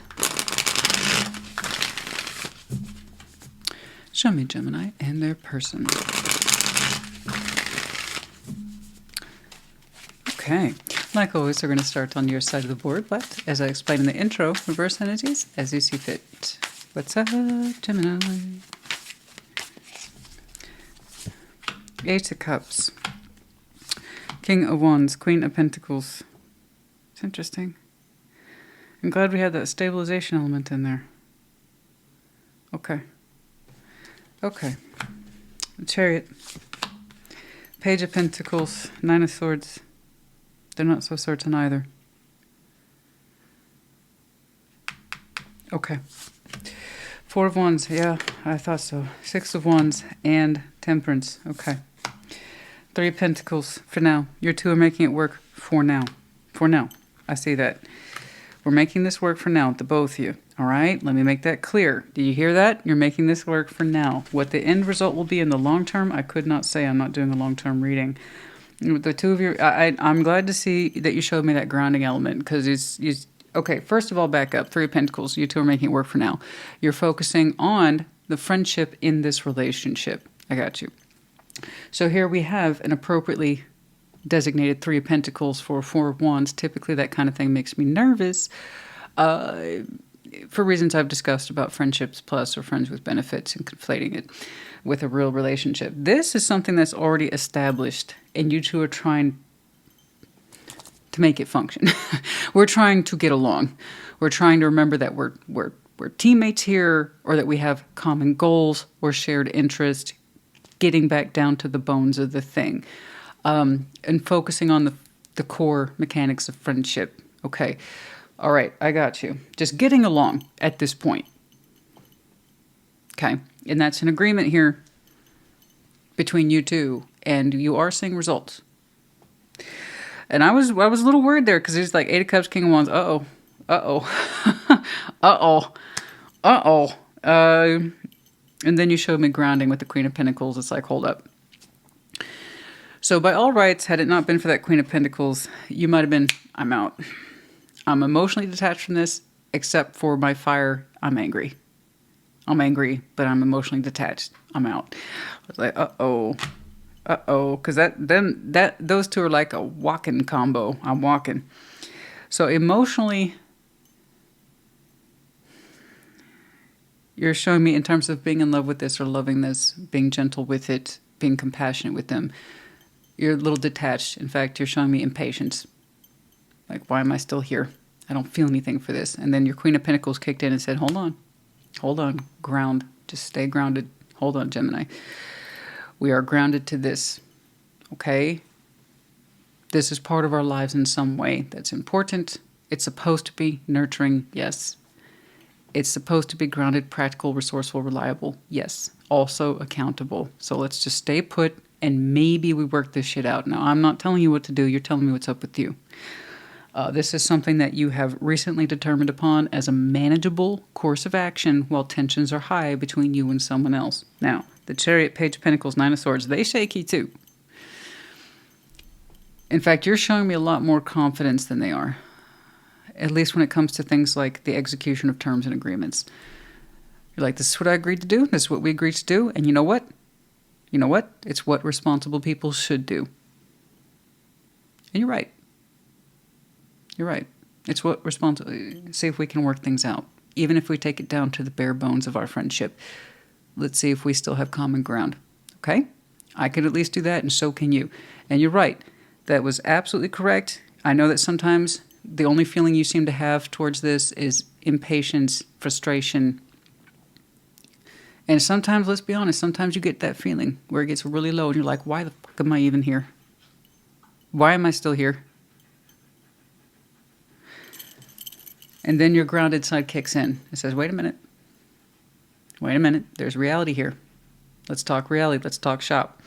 Show me Gemini and their person. Okay. Like always, we're going to start on your side of the board, but as I explained in the intro, reverse energies as you see fit. What's up, Gemini? Ace of Cups. King of Wands. Queen of Pentacles. It's interesting. I'm glad we had that stabilization element in there. Okay. Okay. Chariot. Page of Pentacles. Nine of Swords. They're not so certain either. Okay. Four of Wands. Yeah, I thought so. Six of Wands and Temperance. Okay. Three of Pentacles. For now. You two are making it work for now. For now. I see that. We're making this work for now, the both of you. All right? Let me make that clear. Do you hear that? You're making this work for now. What the end result will be in the long term, I could not say. I'm not doing a long-term reading. The two of you, I'm glad to see that you showed me that grounding element, because it's okay, first of all, back up. Three of Pentacles. You two are making it work for now. You're focusing on the friendship in this relationship. I got you. So here we have an appropriately designated Three of Pentacles for Four of Wands. Typically, that kind of thing makes me nervous for reasons I've discussed about friendships plus or friends with benefits and conflating it with a real relationship. This is something that's already established, and you two are trying to make it function. We're trying to get along. We're trying to remember that we're teammates here, or that we have common goals or shared interest, getting back down to the bones of the thing, and focusing on the core mechanics of friendship. Okay. All right. I got you. Just getting along at this point. Okay. And that's an agreement here between you two, and you are seeing results. And I was a little worried there, because it's like Eight of Cups, King of Wands. Uh-oh. Uh-oh. Uh-oh. Uh-oh. And then you showed me grounding with the Queen of Pentacles. It's like, hold up. So by all rights, had it not been for that Queen of Pentacles, you might have been, I'm out. I'm emotionally detached from this, except for my fire. I'm angry. I'm angry, but I'm emotionally detached. I'm out. I was like, uh-oh. Uh-oh. Because those two are like a walking combo. I'm walking. So emotionally, you're showing me in terms of being in love with this or loving this, being gentle with it, being compassionate with them. You're a little detached. In fact, you're showing me impatience. Like, why am I still here? I don't feel anything for this. And then your Queen of Pentacles kicked in and said, hold on, ground. Just stay grounded. Hold on, Gemini. We are grounded to this, okay? This is part of our lives in some way that's important. It's supposed to be nurturing, yes. It's supposed to be grounded, practical, resourceful, reliable, yes. Also accountable. So let's just stay put and maybe we work this shit out. Now, I'm not telling you what to do. You're telling me what's up with you. This is something that you have recently determined upon as a manageable course of action while tensions are high between you and someone else. Now, the Chariot, Page of Pentacles, Nine of Swords, they shaky too. In fact, you're showing me a lot more confidence than they are. At least when it comes to things like the execution of terms and agreements. You're like, this is what I agreed to do. This is what we agreed to do. And you know what? You know what? It's what responsible people should do. And you're right. You're right. It's what responsible. See if we can work things out. Even if we take it down to the bare bones of our friendship. Let's see if we still have common ground. Okay? I could at least do that, and so can you. And you're right. That was absolutely correct. I know that sometimes the only feeling you seem to have towards this is impatience, frustration. And sometimes, let's be honest, sometimes you get that feeling where it gets really low and you're like, why the fuck am I even here? Why am I still here? And then your grounded side kicks in. It says, wait a minute. Wait a minute. There's reality here. Let's talk reality. Let's talk shop.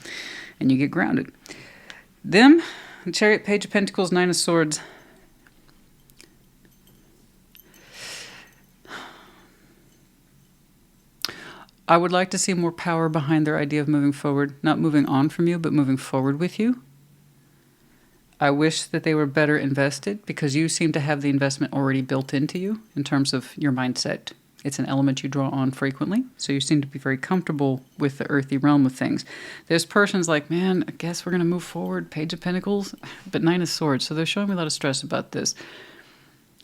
And you get grounded. Them, Chariot, Page of Pentacles, Nine of Swords. I would like to see more power behind their idea of moving forward. Not moving on from you, but moving forward with you. I wish that they were better invested because you seem to have the investment already built into you in terms of your mindset. It's an element you draw on frequently, so you seem to be very comfortable with the earthy realm of things. This person's like, man, I guess we're going to move forward, Page of Pentacles, but Nine of Swords. So they're showing me a lot of stress about this.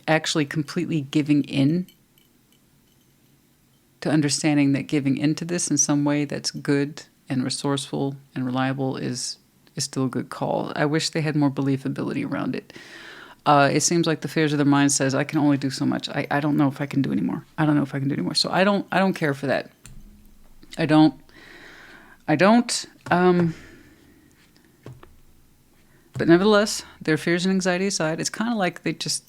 Actually completely giving in to understanding that giving into this in some way that's good and resourceful and reliable is still a good call. I wish they had more believability around it. It seems like the fears of their mind says, I can only do so much. I don't know if I can do anymore. I don't know if I can do anymore. So I don't care for that. I don't. But nevertheless, their fears and anxiety aside, it's kind of like they just,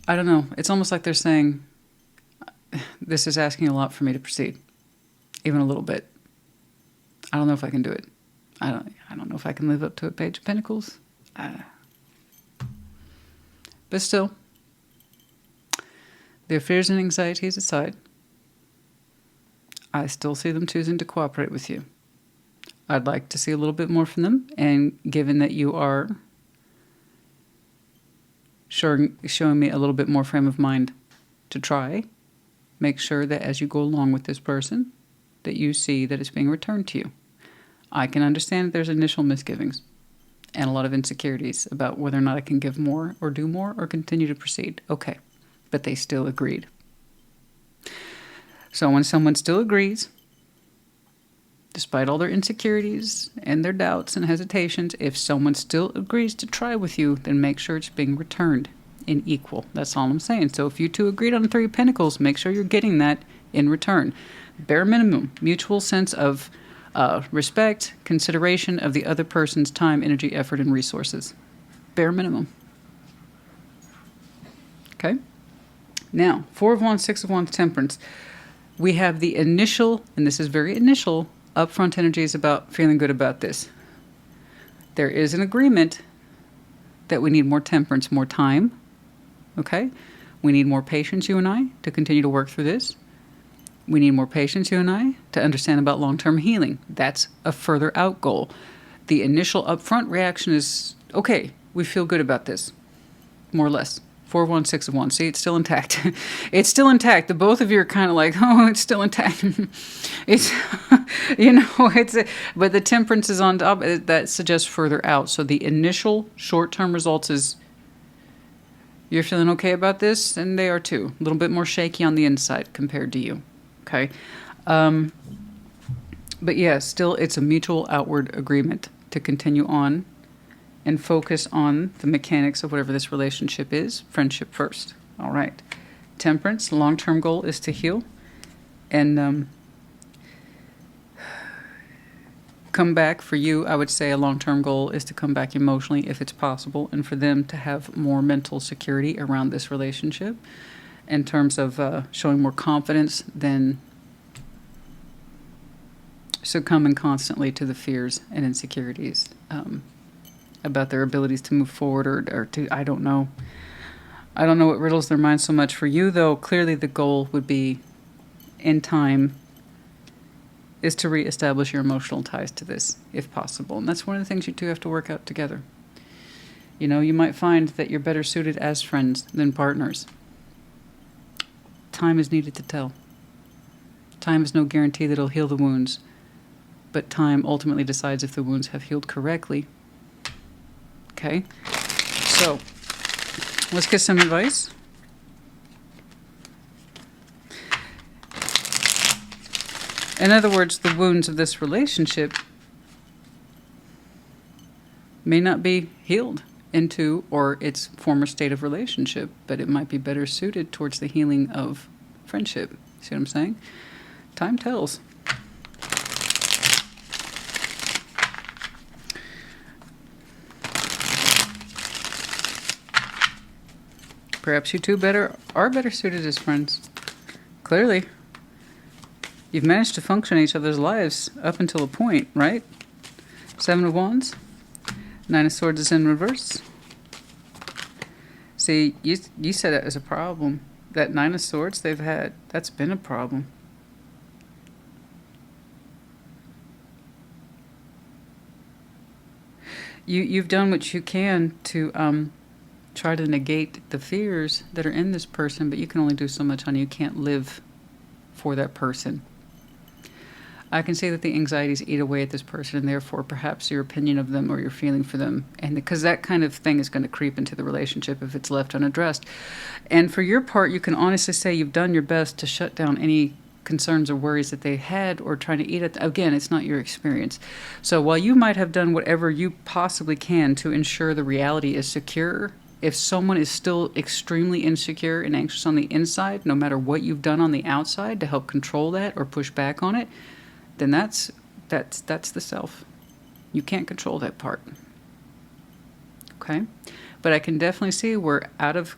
I don't know. It's almost like they're saying, this is asking a lot for me to proceed. Even a little bit. I don't know if I can do it. I don't know if I can live up to a Page of Pentacles. But still, their fears and anxieties aside, I still see them choosing to cooperate with you. I'd like to see a little bit more from them, and given that you are showing me a little bit more frame of mind to try, make sure that as you go along with this person, that you see that it's being returned to you. I can understand that there's initial misgivings and a lot of insecurities about whether or not I can give more or do more or continue to proceed. Okay, but they still agreed. So when someone still agrees, despite all their insecurities and their doubts and hesitations, if someone still agrees to try with you, then make sure it's being returned in equal. That's all I'm saying. So if you two agreed on the Three of Pentacles, make sure you're getting that in return. Bare minimum, mutual sense of respect, consideration of the other person's time, energy, effort, and resources. Bare minimum. Okay? Now, Four of Wands, Six of Wands, Temperance. We have the initial, and this is very initial, upfront energies about feeling good about this. There is an agreement that we need more temperance, more time. Okay? We need more patience, you and I, to continue to work through this. We need more patience, you and I, to understand about long-term healing. That's a further out goal. The initial upfront reaction is, okay, we feel good about this, more or less. 4 of Wands, 6 of Wands. See, it's still intact. It's still intact. The both of you are kind of like, oh, it's still intact. It's, but the temperance is on top. That suggests further out. So the initial short-term results is You're feeling okay about this, and they are too. A little bit more shaky on the inside compared to you. Okay? But yeah, still, it's a mutual outward agreement to continue on and focus on the mechanics of whatever this relationship is. Friendship first. All right. Temperance, long-term goal is to heal and come back. For you, I would say a long-term goal is to come back emotionally if it's possible, and for them to have more mental security around this relationship in terms of showing more confidence than succumbing constantly to the fears and insecurities about their abilities to move forward or to, I don't know. I don't know what riddles their mind so much. For you, though, clearly the goal would be, in time, is to reestablish your emotional ties to this, if possible. And that's one of the things you two have to work out together. You know, you might find that you're better suited as friends than partners. Time is needed to tell. Time is no guarantee that it'll heal the wounds, but time ultimately decides if the wounds have healed correctly. Okay? So, let's get some advice. In other words, the wounds of this relationship may not be healed into or its former state of relationship, but it might be better suited towards the healing of friendship. See what I'm saying? Time tells. Perhaps you two are better suited as friends. Clearly. You've managed to function in each other's lives up until a point, right? 7 of Wands. 9 of Swords is in reverse. See, you said it as a problem. That 9 of Swords they've had, that's been a problem. You've done what you can to try to negate the fears that are in this person, but you can only do so much, honey. You can't live for that person. I can see that the anxieties eat away at this person, and therefore perhaps your opinion of them or your feeling for them. And because that kind of thing is going to creep into the relationship if it's left unaddressed. And for your part, you can honestly say you've done your best to shut down any concerns or worries that they had or trying to eat at. Again, it's not your experience. So while you might have done whatever you possibly can to ensure the reality is secure, if someone is still extremely insecure and anxious on the inside, no matter what you've done on the outside to help control that or push back on it, then that's the self. You can't control that part. Okay? But I can definitely see where out of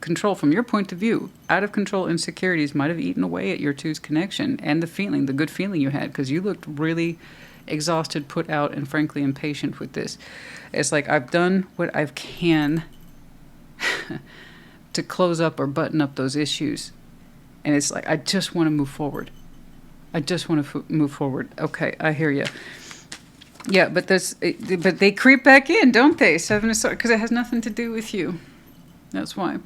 control, from your point of view, out of control insecurities might have eaten away at your two's connection and the feeling, the good feeling you had, because you looked really exhausted, put out, and frankly impatient with this. It's like, I've done what I can to close up or button up those issues. And it's like, I just want to move forward. I just want to move forward. Okay, I hear you. Yeah, but they creep back in, don't they? 7 of Swords, because it has nothing to do with you. That's why.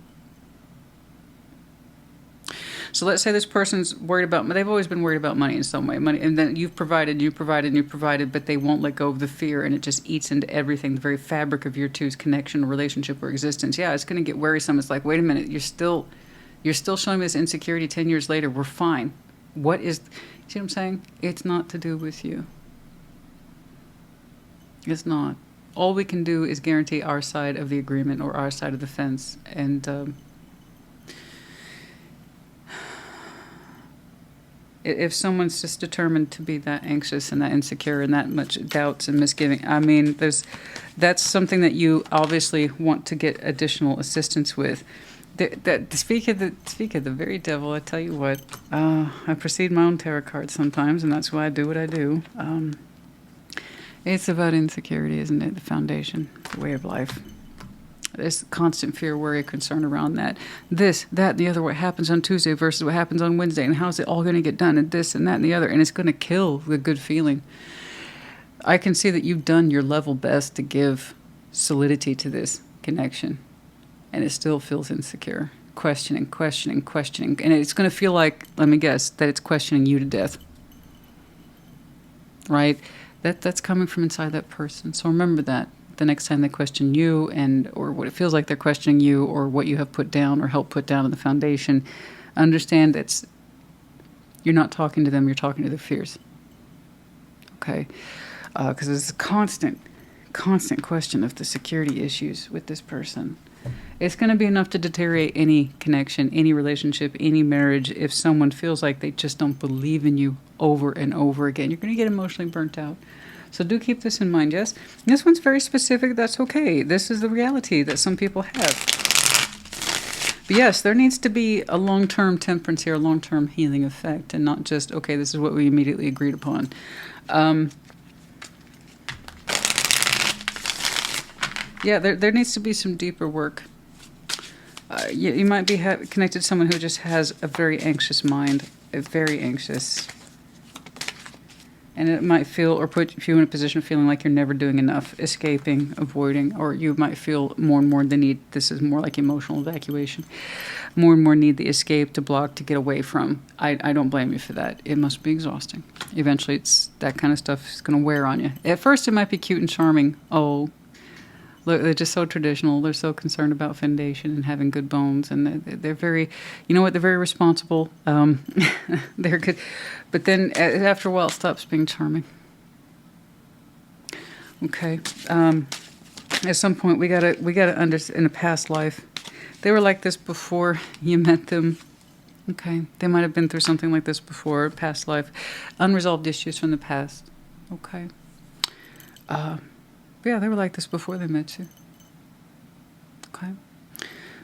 So let's say this person's worried about, they've always been worried about money in some way. Money, and then you've provided, but they won't let go of the fear, and it just eats into everything, the very fabric of your two's connection, or relationship, or existence. Yeah, it's going to get worrisome. It's like, wait a minute, you're still showing me this insecurity 10 years later. We're fine. What is, see what I'm saying? It's not to do with you. It's not. All we can do is guarantee our side of the agreement or our side of the fence. And if someone's just determined to be that anxious and that insecure and that much doubts and misgiving, I mean, that's something that you obviously want to get additional assistance with. Speak of the very devil, I tell you what, I precede my own tarot cards sometimes, and that's why I do what I do. It's about insecurity, isn't it? The foundation, the way of life. There's constant fear, worry, concern around that. This, that, and the other, what happens on Tuesday versus what happens on Wednesday, and how's it all going to get done, and this, and that, and the other, and it's going to kill the good feeling. I can see that you've done your level best to give solidity to this connection. And it still feels insecure. Questioning. And it's going to feel like, let me guess, that it's questioning you to death. Right? That's coming from inside that person. So remember that. the next time they question you, and or what it feels like they're questioning you, or what you have put down or helped put down in the foundation, understand you're not talking to them, you're talking to their fears. Okay? Because it's a constant question of the security issues with this person. It's going to be enough to deteriorate any connection, any relationship, any marriage if someone feels like they just don't believe in you over and over again. You're going to get emotionally burnt out. So do keep this in mind, yes? This one's very specific. That's okay. This is the reality that some people have. But yes, there needs to be a long-term temperance here, a long-term healing effect, and not just, okay, this is what we immediately agreed upon. Yeah, there needs to be some deeper work. You might be connected to someone who just has a very anxious mind, very anxious. And it might feel or put you in a position of feeling like you're never doing enough, escaping, avoiding, or you might feel more and more the need. This is more like emotional evacuation. More and more need the escape, to block, to get away from. I don't blame you for that. It must be exhausting. Eventually, it's that kind of stuff is going to wear on you. At first, it might be cute and charming. Oh, look, they're just so traditional. They're so concerned about foundation and having good bones. And they're very, you know what, they're very responsible. They're good. But then after a while, it stops being charming. Okay. At some point, we gotta understand, in a past life, they were like this before you met them. Okay. They might have been through something like this before, past life. Unresolved issues from the past. Okay. Yeah, they were like this before they met you. Okay.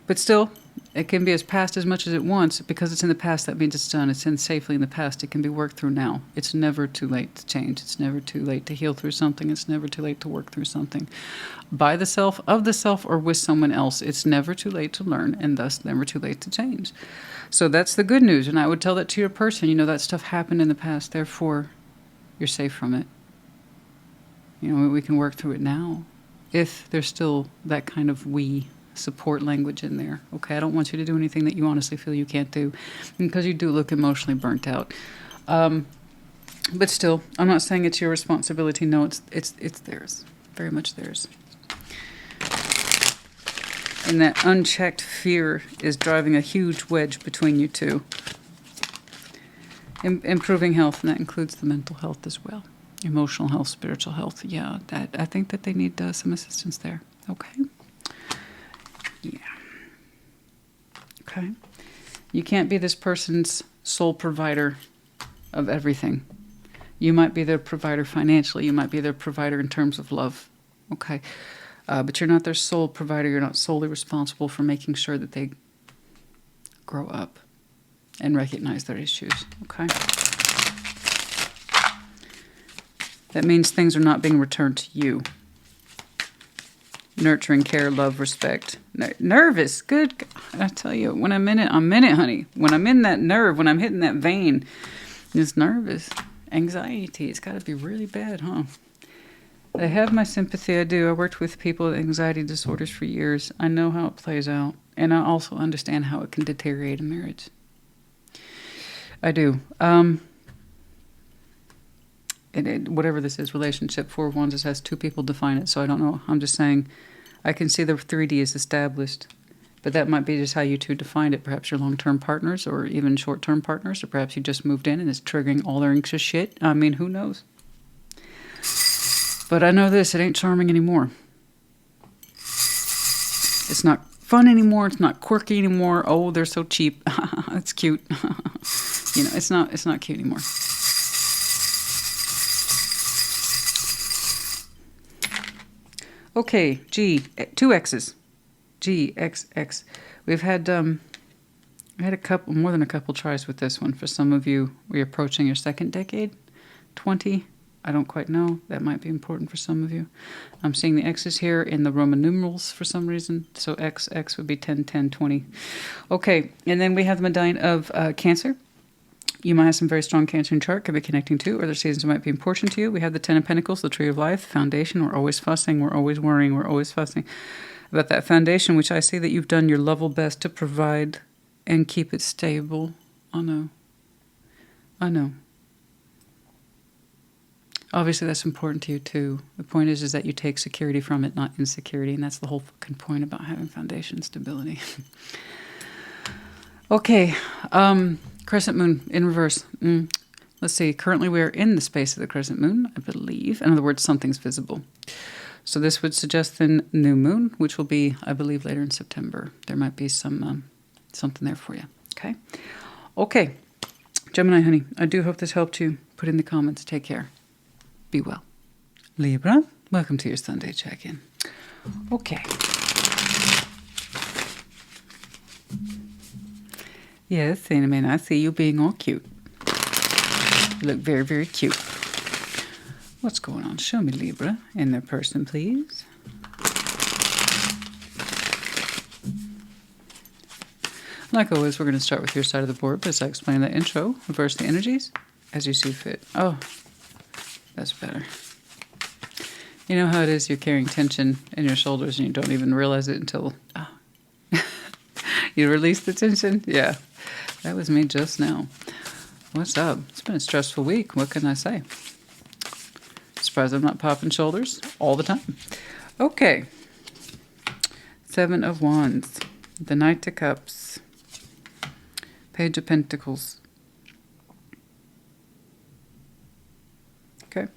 But still, it can be as past as much as it wants. Because it's in the past, that means it's done. It's in safely in the past. It can be worked through now. It's never too late to change. It's never too late to heal through something. It's never too late to work through something. By the self, of the self, or with someone else. It's never too late to learn, and thus never too late to change. So that's the good news. And I would tell that to your person. You know, that stuff happened in the past. Therefore, you're safe from it. You know, we can work through it now. If there's still that kind of we support language in there. Okay, I don't want you to do anything that you honestly feel you can't do, because you do look emotionally burnt out. But still, I'm not saying it's your responsibility. No, it's theirs, very much theirs. And that unchecked fear is driving a huge wedge between you two. Improving health, and that includes the mental health as well. Emotional health, spiritual health. Yeah, I think that they need some assistance there. Okay. Yeah. Okay. You can't be this person's sole provider of everything. You might be their provider financially. You might be their provider in terms of love. Okay. But you're not their sole provider. You're not solely responsible for making sure that they grow up and recognize their issues. Okay. That means things are not being returned to you. Nurturing, care, love, respect. Nervous. Good. I tell you, when I'm in it, honey. When I'm in that nerve, when I'm hitting that vein, it's nervous. Anxiety. It's got to be really bad, huh? I have my sympathy. I do. I worked with people with anxiety disorders for years. I know how it plays out. And I also understand how it can deteriorate a marriage. I do. Whatever this is, relationship, 4 of Wands, it has 2 people define it, so I don't know. I'm just saying, I can see the 3D is established, but that might be just how you two defined it. Perhaps you're long-term partners, or even short-term partners, or perhaps you just moved in and it's triggering all their anxious shit. I mean, who knows? But I know this, it ain't charming anymore. It's not fun anymore, it's not quirky anymore. Oh, they're so cheap. It's cute. You know, it's not cute anymore. Okay, G, 2 X's. G, X, X. We've had a couple, more than a couple tries with this one. For some of you, we're approaching your 2nd decade. 20, I don't quite know. That might be important for some of you. I'm seeing the X's here in the Roman numerals for some reason. So X, X would be 10, 10, 20. Okay, and then we have the medallion of Cancer. You might have some very strong Cancer in your chart, could be connecting to, or the seasons might be important to you. We have the 10 of Pentacles, the Tree of Life, foundation. We're always fussing, we're always worrying, we're always fussing about that foundation, which I see that you've done your level best to provide and keep it stable. I know. Obviously, that's important to you too. The point is that you take security from it, not insecurity, and that's the whole fucking point about having foundation stability. Okay, crescent moon in reverse. Let's see. Currently, we are in the space of the crescent moon, I believe. In other words, something's visible. So this would suggest the new moon, which will be, I believe, later in September. There might be some something there for you. Okay. Okay. Gemini, honey, I do hope this helped you. Put in the comments. Take care. Be well. Libra, welcome to your Sunday check-in. Okay. Yes, Cinnamon, I see you being all cute. You look very, very cute. What's going on? Show me Libra in their person, please. Like always, we're going to start with your side of the board, but as I explain the intro, reverse the energies as you see fit. Oh, that's better. You know how it is, you're carrying tension in your shoulders and you don't even realize it until you release the tension? Yeah, that was me just now. What's up? It's been a stressful week. What can I say? Surprised I'm not popping shoulders all the time. Okay. 7 of Wands. The Knight of Cups. Page of Pentacles. Okay.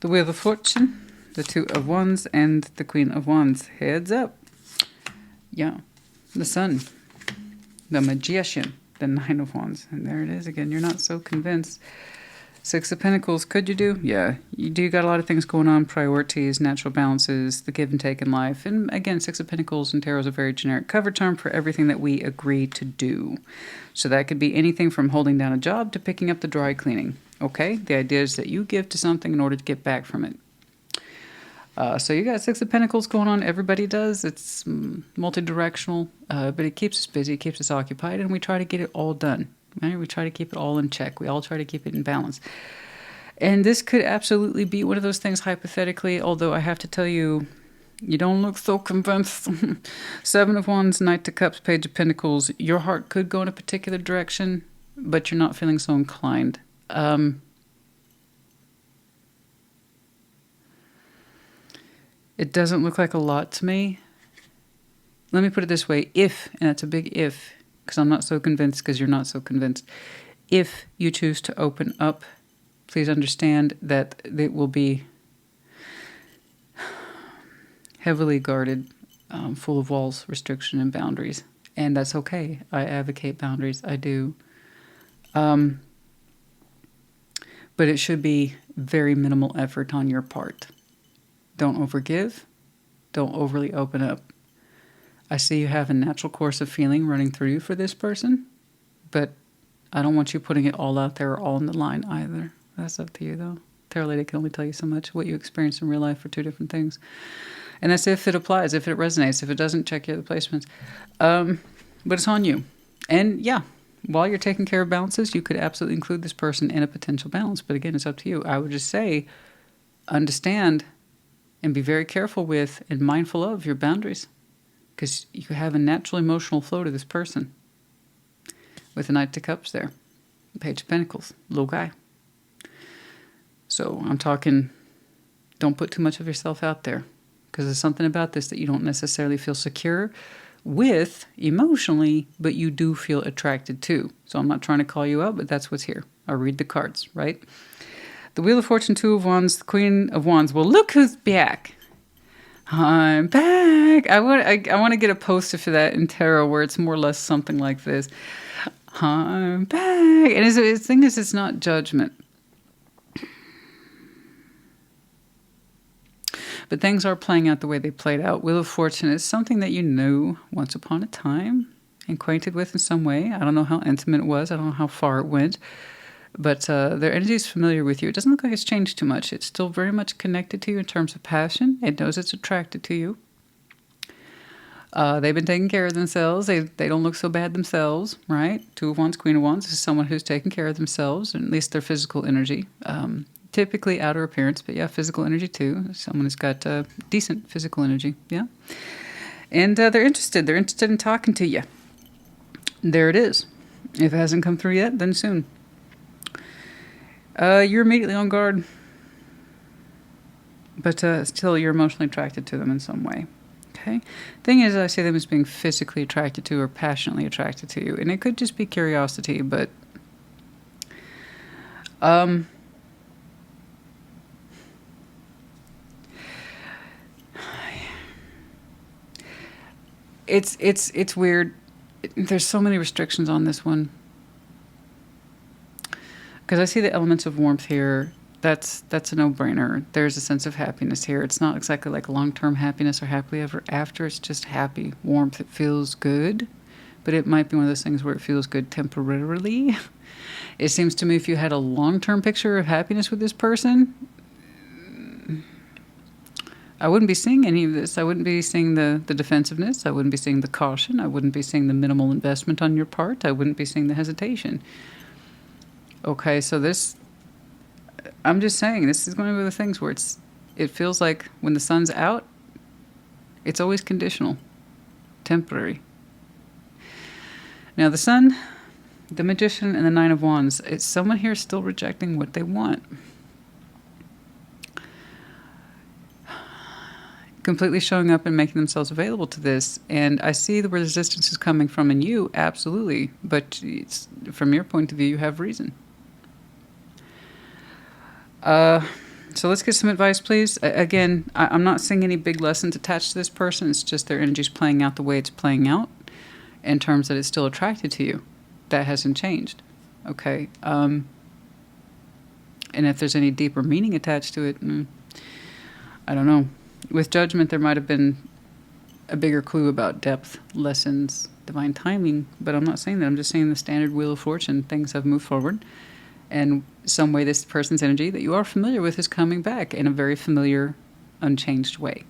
The Wheel of Fortune. The 2 of Wands. And the Queen of Wands. Heads up. Yeah. The Sun. The Magician. The 9 of Wands. And there it is again. You're not so convinced. 6 of Pentacles. Could you do? Yeah. You do got a lot of things going on. Priorities, natural balances, the give and take in life. And again, 6 of Pentacles and Tarot is a very generic cover term for everything that we agree to do. So that could be anything from holding down a job to picking up the dry cleaning. Okay? The idea is that you give to something in order to get back from it. So you got 6 of Pentacles going on. Everybody does. It's multi-directional, but it keeps us busy, keeps us occupied, and we try to get it all done. Right? We try to keep it all in check. We all try to keep it in balance. And this could absolutely be one of those things hypothetically, although I have to tell you, you don't look so convinced. 7 of Wands, Knight of Cups, Page of Pentacles. Your heart could go in a particular direction, but you're not feeling so inclined. It doesn't look like a lot to me. Let me put it this way. If, and that's a big if, because I'm not so convinced because you're not so convinced. If you choose to open up, please understand that it will be heavily guarded, full of walls, restriction, and boundaries. And that's okay. I advocate boundaries. I do. But it should be very minimal effort on your part. Don't overgive. Don't overly open up. I see you have a natural course of feeling running through you for this person, but I don't want you putting it all out there or all in the line either. That's up to you, though. Tarot Lady can only tell you so much. What you experience in real life are 2 different things. And that's if it applies, if it resonates. If it doesn't, check your other placements. But it's on you. And yeah, while you're taking care of balances, you could absolutely include this person in a potential balance. But again, it's up to you. I would just say, understand and be very careful with and mindful of your boundaries. Because you have a natural emotional flow to this person. With the Knight of Cups there. The Page of Pentacles. Little guy. So I'm talking, don't put too much of yourself out there. Because there's something about this that you don't necessarily feel secure with emotionally, but you do feel attracted to. So I'm not trying to call you out, but that's what's here. I'll read the cards, right? The Wheel of Fortune, 2 of Wands, the Queen of Wands. Well, look who's back. I'm back. I want to get a poster for that in tarot where it's more or less something like this. I'm back. And the thing is, it's not judgment. But things are playing out the way they played out. Wheel of Fortune is something that you knew once upon a time, acquainted with in some way. I don't know how intimate it was. I don't know how far it went. But their energy is familiar with you. It doesn't look like it's changed too much. It's still very much connected to you in terms of passion. It knows it's attracted to you. They've been taking care of themselves. They don't look so bad themselves, right? 2 of Wands, Queen of Wands is someone who's taking care of themselves, and at least their physical energy. Typically outer appearance, but yeah, physical energy too. Someone who's got decent physical energy, yeah. And they're interested. They're interested in talking to you. There it is. If it hasn't come through yet, then soon. You're immediately on guard. But still, you're emotionally attracted to them in some way. Okay? Thing is, I see them as being physically attracted to or passionately attracted to you. And it could just be curiosity, but... It's weird. There's so many restrictions on this one. Because I see the elements of warmth here. That's a no-brainer. There's a sense of happiness here. It's not exactly like long-term happiness or happily ever after. It's just happy warmth. It feels good, but it might be one of those things where it feels good temporarily. It seems to me if you had a long-term picture of happiness with this person, I wouldn't be seeing any of this. I wouldn't be seeing the defensiveness. I wouldn't be seeing the caution. I wouldn't be seeing the minimal investment on your part. I wouldn't be seeing the hesitation. Okay, so this... I'm just saying, this is one of the things where it feels like when the sun's out, it's always conditional, temporary. Now the sun, the magician, and the Nine of Wands, it's someone here still rejecting what they want. Completely showing up and making themselves available to this. And I see the resistance is coming from in you, absolutely. But from your point of view, you have reason. So let's get some advice, please. Again, I'm not seeing any big lessons attached to this person. It's just their energy's playing out the way it's playing out in terms that it's still attracted to you. That hasn't changed. Okay. And if there's any deeper meaning attached to it, I don't know. With judgment, there might have been a bigger clue about depth, lessons, divine timing, but I'm not saying that. I'm just saying the standard wheel of fortune. Things have moved forward. And some way this person's energy that you are familiar with is coming back in a very familiar, unchanged way.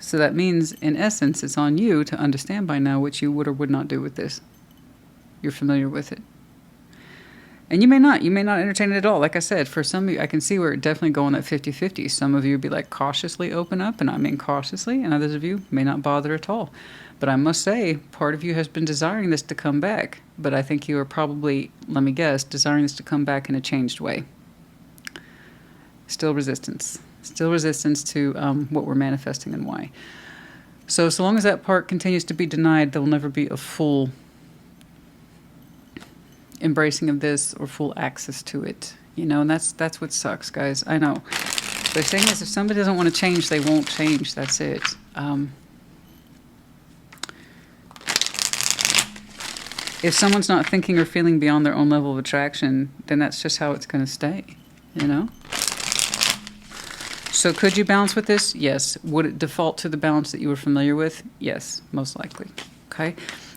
So that means, in essence, it's on you to understand by now what you would or would not do with this. You're familiar with it. And you may not entertain it at all. Like I said, for some of you, I can see where it definitely go on that 50-50. Some of you would be like cautiously open up, and I mean cautiously, and others of you may not bother at all. But I must say, part of you has been desiring this to come back. But I think you are probably, let me guess, desiring this to come back in a changed way. Still resistance. Still resistance to what we're manifesting and why. So long as that part continues to be denied, there will never be a full embracing of this or full access to it. You know, and that's what sucks, guys. I know. The thing is, if somebody doesn't want to change, they won't change. That's it. If someone's not thinking or feeling beyond their own level of attraction, then that's just how it's going to stay, you know? So could you balance with this? Yes. Would it default to the balance that you were familiar with? Yes, most likely. Okay?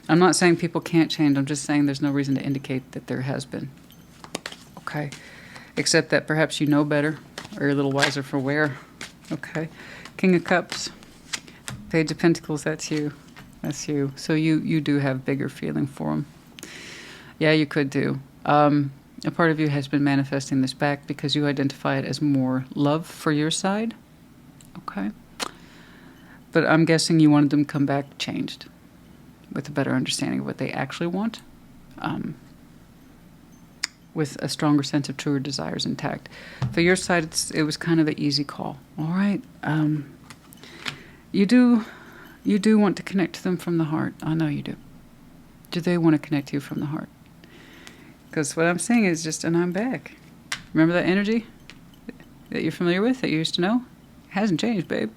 I'm not saying people can't change. I'm just saying there's no reason to indicate that there has been. Okay? Except that perhaps you know better or you're a little wiser for wear. Okay? King of Cups. Page of Pentacles, that's you. That's you. So you do have bigger feeling for them. Yeah, you could do. A part of you has been manifesting this back because you identify it as more love for your side. Okay. But I'm guessing you wanted them to come back changed with a better understanding of what they actually want, with a stronger sense of truer desires intact. For your side, it was kind of an easy call. All right. You do want to connect to them from the heart. I know you do. Do they want to connect to you from the heart? Because what I'm saying is just, and I'm back. Remember that energy that you're familiar with, that you used to know? It hasn't changed, babe.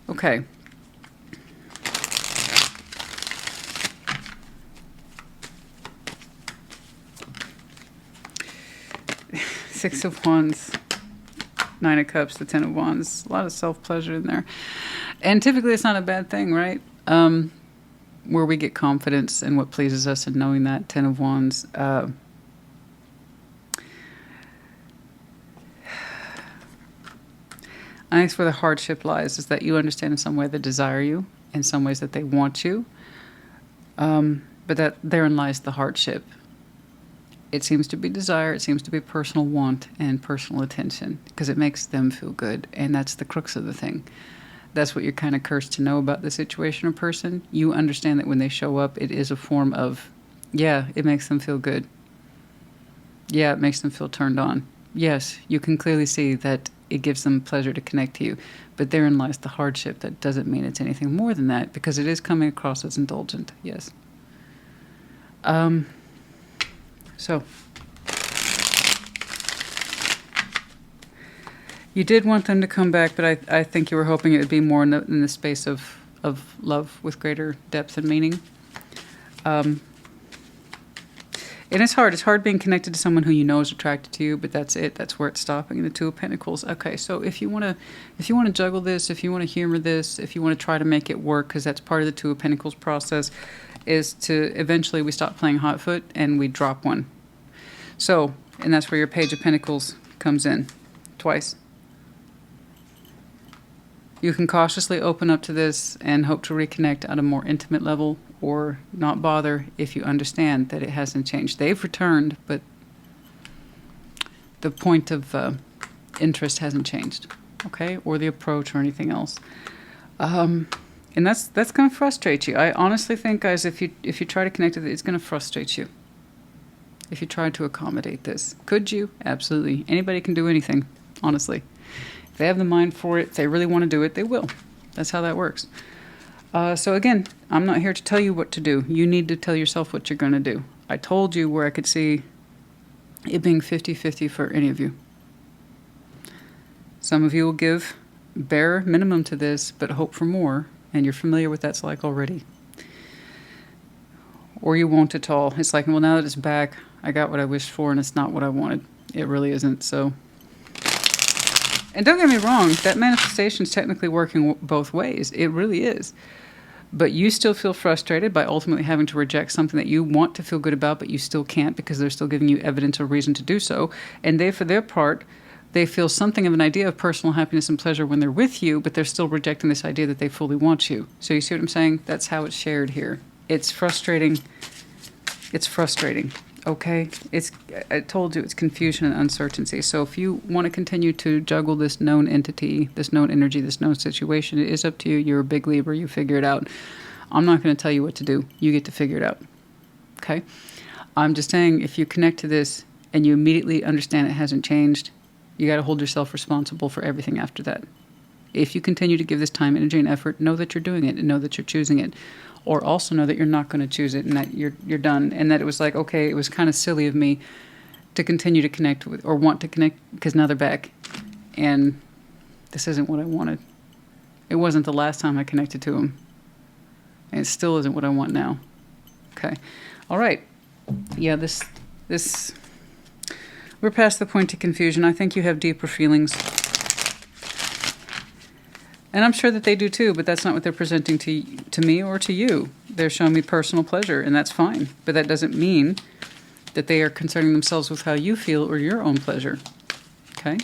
Okay. Six of Wands, Nine of Cups, the Ten of Wands. A lot of self-pleasure in there. And typically it's not a bad thing, right? Where we get confidence in what pleases us and knowing that. Ten of Wands. I think where the hardship lies is that you understand in some way they desire you, in some ways that they want you. But that therein lies the hardship. It seems to be desire, it seems to be personal want and personal attention because it makes them feel good, and that's the crux of the thing. That's what you're kind of cursed to know about the situation or person. You understand that when they show up, it is a form of, yeah, it makes them feel good. Yeah, it makes them feel turned on. Yes, you can clearly see that it gives them pleasure to connect to you. But therein lies the hardship. That doesn't mean it's anything more than that, because it is coming across as indulgent. Yes. So you did want them to come back, but I think you were hoping it would be more in the space of love with greater depth and meaning. And it's hard. It's hard being connected to someone who you know is attracted to you, but that's it. That's where it's stopping. The Two of Pentacles. Okay, so if you want to juggle this, if you want to humor this, if you want to try to make it work, because that's part of the Two of Pentacles process, is to eventually we stop playing hot foot and we drop one. So, and that's where your Page of Pentacles comes in, twice. You can cautiously open up to this and hope to reconnect at a more intimate level, or not bother if you understand that it hasn't changed. They've returned, but the point of interest hasn't changed, okay? Or the approach or anything else. And that's going to frustrate you. I honestly think, guys, if you try to connect with it, it's going to frustrate you. If you try to accommodate this. Could you? Absolutely. Anybody can do anything, honestly. If they have the mind for it, if they really want to do it, they will. That's how that works. So again, I'm not here to tell you what to do. You need to tell yourself what you're going to do. I told you where I could see it being 50-50 for any of you. Some of you will give bare minimum to this, but hope for more, and you're familiar with that's like already. Or you won't at all. It's like, well, now that it's back, I got what I wished for, and it's not what I wanted. It really isn't, so... And don't get me wrong, that manifestation is technically working both ways. It really is. But you still feel frustrated by ultimately having to reject something that you want to feel good about, but you still can't because they're still giving you evidence or reason to do so. And they, for their part, they feel something of an idea of personal happiness and pleasure when they're with you, but they're still rejecting this idea that they fully want you. So you see what I'm saying? That's how it's shared here. It's frustrating. It's frustrating. Okay, I told you it's confusion and uncertainty. So if you want to continue to juggle this known entity, this known energy, this known situation, it is up to you. You're a big Libra. You figure it out. I'm not going to tell you what to do. You get to figure it out. Okay? I'm just saying if you connect to this and you immediately understand it hasn't changed, you got to hold yourself responsible for everything after that. If you continue to give this time, energy, and effort, know that you're doing it and know that you're choosing it. Or also know that you're not going to choose it and that you're done. And that it was like, okay, it was kind of silly of me to continue to connect with or want to connect because now they're back. And this isn't what I wanted. It wasn't the last time I connected to them. And it still isn't what I want now. Okay. All right. Yeah, this we're past the point of confusion. I think you have deeper feelings. And I'm sure that they do too, but that's not what they're presenting to me or to you. They're showing me personal pleasure, and that's fine. But that doesn't mean that they are concerning themselves with how you feel or your own pleasure. Okay?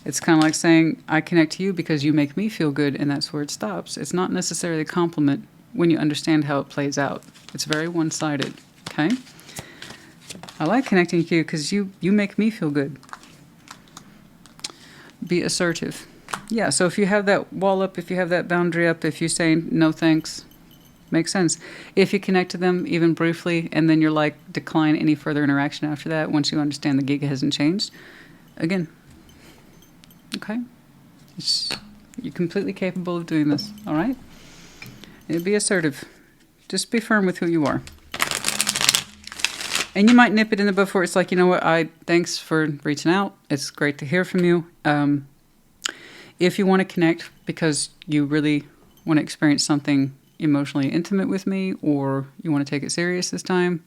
It's kind of like saying, I connect to you because you make me feel good, and that's where it stops. It's not necessarily a compliment when you understand how it plays out. It's very one-sided. Okay? I like connecting to you because you make me feel good. Be assertive. Yeah, so if you have that wall up, if you have that boundary up, if you say no thanks, makes sense. If you connect to them even briefly and then you're like decline any further interaction after that once you understand the gig hasn't changed, again, okay? You're completely capable of doing this, all right? Be assertive. Just be firm with who you are. And you might nip it in the bud before it's like, you know what, thanks for reaching out. It's great to hear from you. If you want to connect because you really want to experience something emotionally intimate with me or you want to take it serious this time,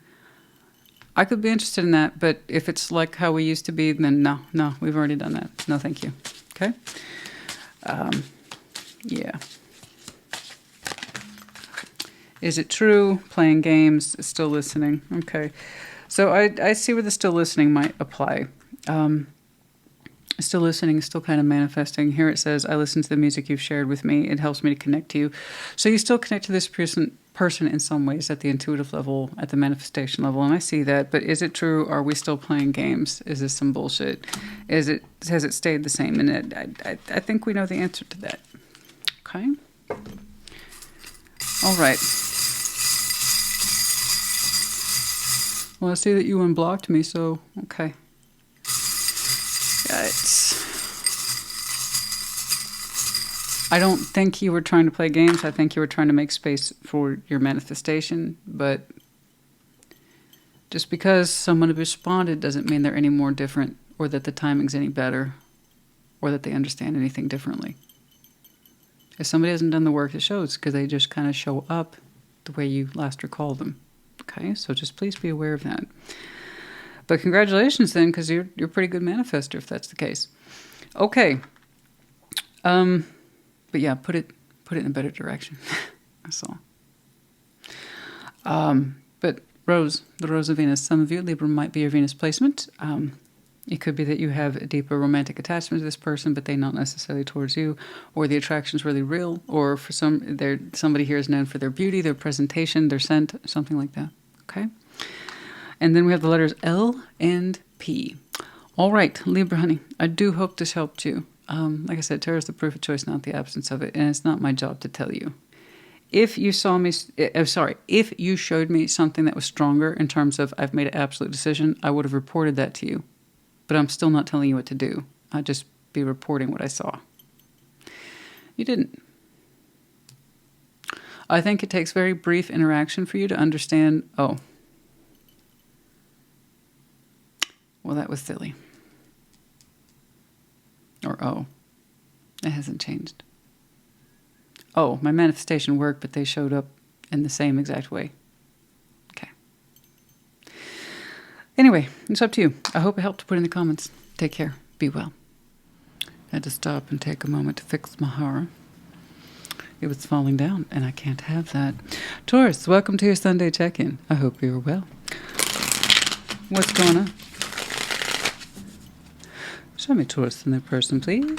I could be interested in that. But if it's like how we used to be, then no, we've already done that. No, thank you. Okay? Yeah. Is it true? Playing games, still listening. Okay. So I see where the still listening might apply. Still listening, still kind of manifesting. Here it says, I listen to the music you've shared with me. It helps me to connect to you. So you still connect to this person in some ways at the intuitive level, at the manifestation level. And I see that. But is it true? Are we still playing games? Is this some bullshit? Has it stayed the same? And I think we know the answer to that. Okay. All right. Well, I see that you unblocked me, so okay. I don't think you were trying to play games. I think you were trying to make space for your manifestation. But just because someone responded doesn't mean they're any more different, or that the timing's any better, or that they understand anything differently. If somebody hasn't done the work, it shows, because they just kind of show up the way you last recall them. Okay, so just please be aware of that. But congratulations then, because you're a pretty good manifester if that's the case. Okay. But yeah, put it in a better direction. That's all. But Rose, the Rose of Venus, some of you, Libra might be your Venus placement. It could be that you have a deeper romantic attachment to this person, but they not necessarily towards you, or the attraction's really real, or for somebody here is known for their beauty, their presentation, their scent, something like that. Okay? And then we have the letters L and P. All right, Libra honey, I do hope this helped you. Like I said, tarot is the proof of choice, not the absence of it, and it's not my job to tell you. If you if you showed me something that was stronger in terms of I've made an absolute decision, I would have reported that to you. But I'm still not telling you what to do. I'd just be reporting what I saw. You didn't. I think it takes very brief interaction for you to understand, oh, well, that was silly. Or, oh, it hasn't changed. Oh, my manifestation worked, but they showed up in the same exact way. Okay. Anyway, it's up to you. I hope it helped to put in the comments. Take care. Be well. I had to stop and take a moment to fix my hair. It was falling down, and I can't have that. Taurus, welcome to your Sunday check-in. I hope you're well. What's going on? Show me Taurus in their person, please.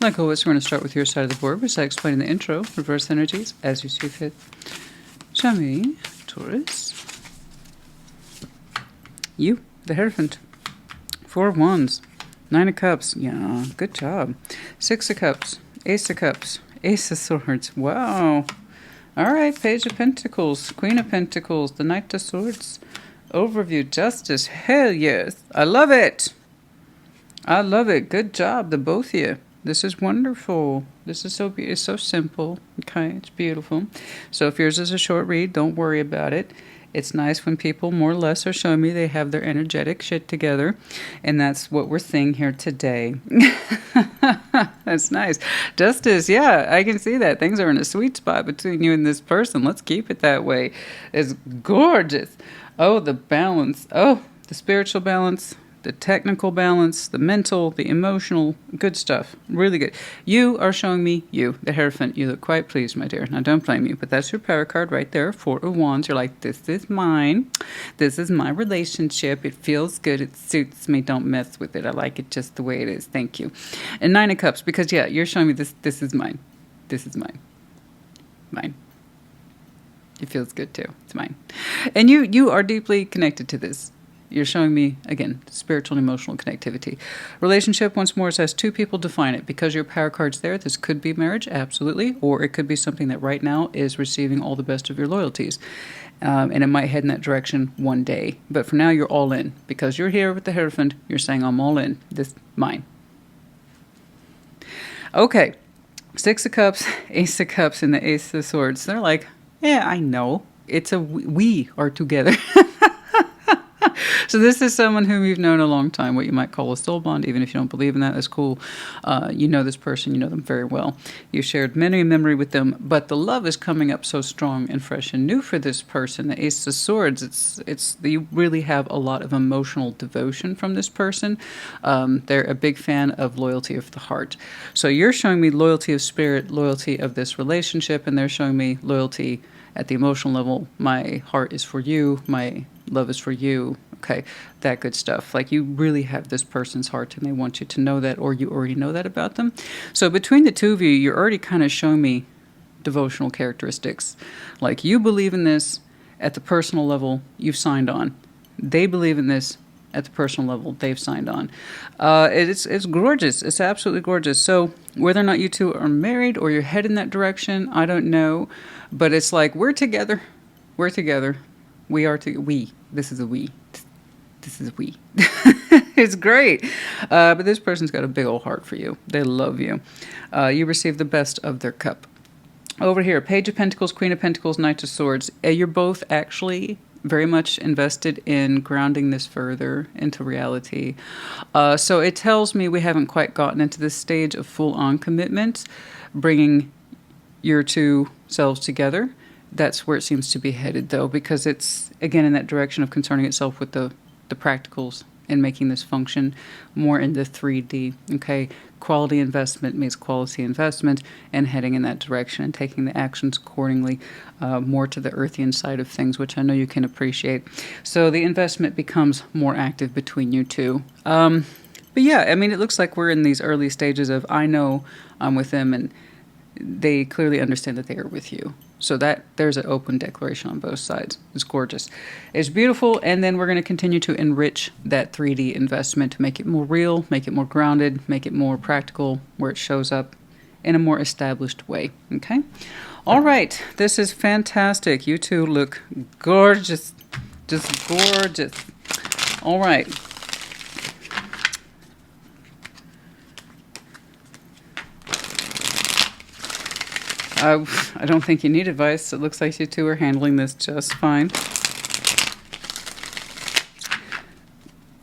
Like always, we're going to start with your side of the board, which I explained in the intro. Reverse energies, as you see fit. Show me, Taurus. You, the Hierophant. 4 of Wands. 9 of Cups. Yeah, good job. 6 of Cups. Ace of Cups. Ace of Swords. Wow. All right, Page of Pentacles. Queen of Pentacles. The Knight of Swords. Overview. Justice. Hell yes. I love it. I love it. Good job, the both of you. This is wonderful. This is so it's so simple. Okay, it's beautiful. So if yours is a short read, don't worry about it. It's nice when people more or less are showing me they have their energetic shit together. And that's what we're seeing here today. That's nice. Justice, yeah, I can see that. Things are in a sweet spot between you and this person. Let's keep it that way. It's gorgeous. Oh, the balance. Oh, the spiritual balance. The technical balance, the mental, the emotional, good stuff. Really good. You are showing me you, the Hierophant. You look quite pleased, my dear. Now, don't blame you, but that's your power card right there, 4 of Wands. You're like, this is mine. This is my relationship. It feels good. It suits me. Don't mess with it. I like it just the way it is. Thank you. And 9 of Cups, because, yeah, you're showing me this. This is mine. This is mine. Mine. It feels good, too. It's mine. And you are deeply connected to this. You're showing me, again, spiritual and emotional connectivity. Relationship, once more, says 2 people define it. Because your power card's there, this could be marriage, absolutely. Or it could be something that right now is receiving all the best of your loyalties. And it might head in that direction one day. But for now, you're all in. Because you're here with the Hierophant, you're saying, I'm all in. This, mine. Okay. 6 of Cups, Ace of Cups, and the Ace of Swords. They're like, yeah, I know. It's a we are together. So this is someone whom you've known a long time, what you might call a soul bond. Even if you don't believe in that, that's cool. You know this person, you know them very well. You shared many a memory with them, but the love is coming up so strong and fresh and new for this person. The Ace of Swords, you really have a lot of emotional devotion from this person. They're a big fan of loyalty of the heart. So you're showing me loyalty of spirit, loyalty of this relationship, and they're showing me loyalty at the emotional level. My heart is for you. My love is for you. Okay, that good stuff. Like, you really have this person's heart and they want you to know that, or you already know that about them. So between the two of you, you're already kind of showing me devotional characteristics. Like, you believe in this at the personal level, you've signed on. They believe in this at the personal level, they've signed on. It's gorgeous. It's absolutely gorgeous. So whether or not you two are married or you're heading that direction, I don't know. But it's like, we're together. We're together. We are together. We. This is a we. This is a we. It's great. But this person's got a big old heart for you. They love you. You receive the best of their cup. Over here, Page of Pentacles, Queen of Pentacles, Knight of Swords. You're both actually very much invested in grounding this further into reality. So it tells me we haven't quite gotten into this stage of full-on commitment, bringing your two selves together. That's where it seems to be headed, though, because it's, again, in that direction of concerning itself with the practicals and making this function more in the 3D. Okay, quality investment means quality investment, and heading in that direction and taking the actions accordingly, more to the earthian side of things, which I know you can appreciate. So the investment becomes more active between you two. But yeah, I mean, it looks like we're in these early stages of, I know I'm with them, and they clearly understand that they are with you. So that there's an open declaration on both sides. It's gorgeous. It's beautiful. And then we're going to continue to enrich that 3D investment to make it more real, make it more grounded, make it more practical, where it shows up in a more established way. Okay. All right. This is fantastic. You two look gorgeous. Just gorgeous. All right. I don't think you need advice. It looks like you two are handling this just fine.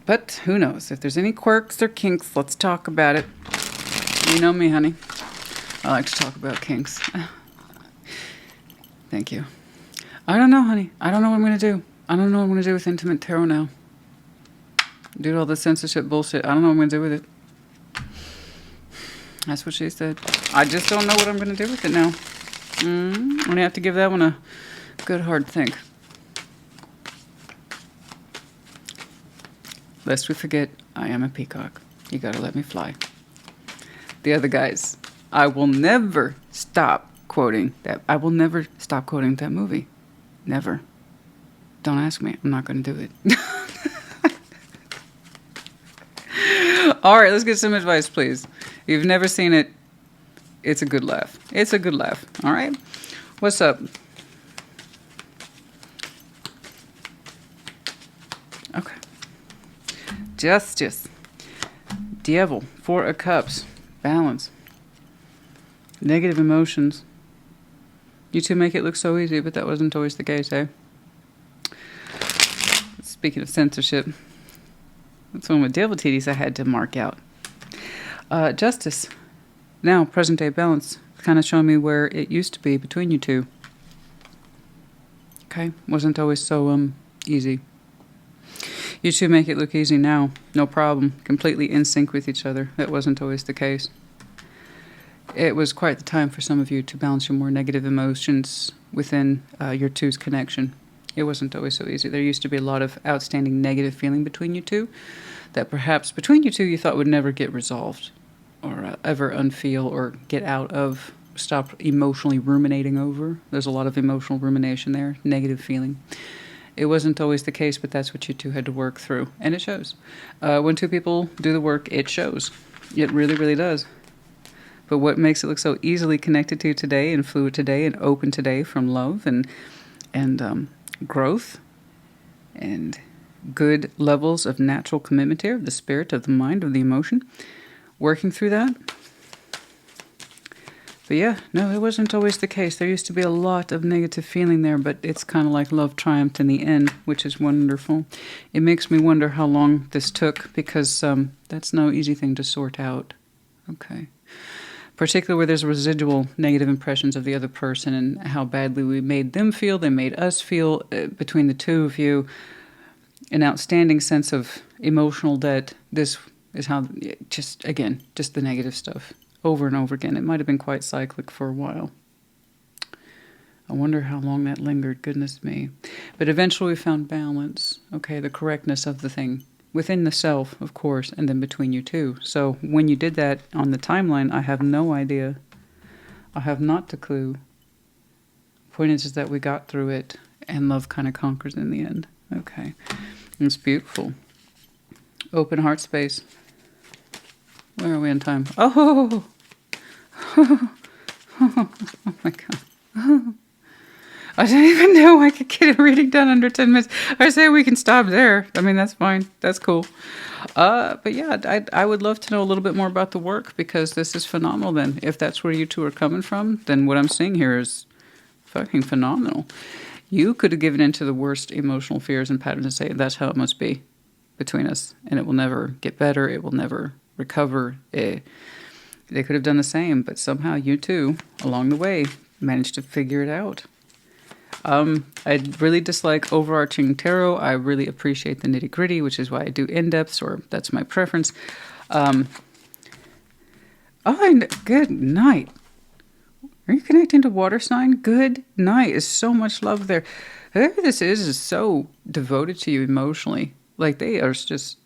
But who knows? If there's any quirks or kinks, let's talk about it. You know me, honey. I like to talk about kinks. Thank you. I don't know, honey. I don't know what I'm going to do. I don't know what I'm going to do with Intimate Tarot now. Due to all the censorship bullshit, I don't know what I'm going to do with it. That's what she said. I just don't know what I'm going to do with it now. I'm going to have to give that one a good hard think. Lest we forget, I am a peacock. You got to let me fly. The other guys, I will never stop quoting that. I will never stop quoting that movie. Never. Don't ask me. I'm not going to do it. All right, let's get some advice, please. If you've never seen it, it's a good laugh. It's a good laugh. All right? What's up? Okay. Justice. Devil. Four of Cups. Balance. Negative emotions. You two make it look so easy, but that wasn't always the case, eh? Speaking of censorship, that's one with devil titties I had to mark out. Justice. Now, present day balance. Kind of showing me where it used to be between you two. Okay? Wasn't always so easy. You two make it look easy now. No problem. Completely in sync with each other. That wasn't always the case. It was quite the time for some of you to balance your more negative emotions within your two's connection. It wasn't always so easy. There used to be a lot of outstanding negative feeling between you two that perhaps between you two you thought would never get resolved or ever unfeel or get out of, stop emotionally ruminating over. There's a lot of emotional rumination there, negative feeling. It wasn't always the case, but that's what you two had to work through. And it shows. When two people do the work, it shows. It really, really does. But what makes it look so easily connected to you today and fluid today and open today from love and growth and good levels of natural commitment here, of the spirit, of the mind, of the emotion, working through that. But yeah, no, it wasn't always the case. There used to be a lot of negative feeling there, but it's kind of like love triumphed in the end, which is wonderful. It makes me wonder how long this took, because that's no easy thing to sort out. Okay. Particularly where there's residual negative impressions of the other person and how badly we made them feel, they made us feel, between the two of you, an outstanding sense of emotional debt. This is how, just the negative stuff over and over again. It might have been quite cyclic for a while. I wonder how long that lingered, goodness me. But eventually we found balance, okay, the correctness of the thing. Within the self, of course, and then between you two. So when you did that on the timeline, I have no idea. I have not the clue point is that we got through it, and love kind of conquers in the end. Okay. It's beautiful. Open heart space. Where are we in time? Oh! Oh my God. I didn't even know I could get a reading done under 10 minutes. I say we can stop there. I mean, that's fine. That's cool. But yeah, I would love to know a little bit more about the work, because this is phenomenal then. If that's where you two are coming from, then what I'm seeing here is fucking phenomenal. You could have given into the worst emotional fears and patterns and say, that's how it must be between us. And it will never get better. It will never recover. They could have done the same, but somehow you two, along the way, managed to figure it out. I really dislike overarching tarot. I really appreciate the nitty gritty, which is why I do in-depths, or that's my preference. Oh, and good night. Are you connecting to water sign? Good night. Is so much love there. Whoever this is so devoted to you emotionally. Like, they are just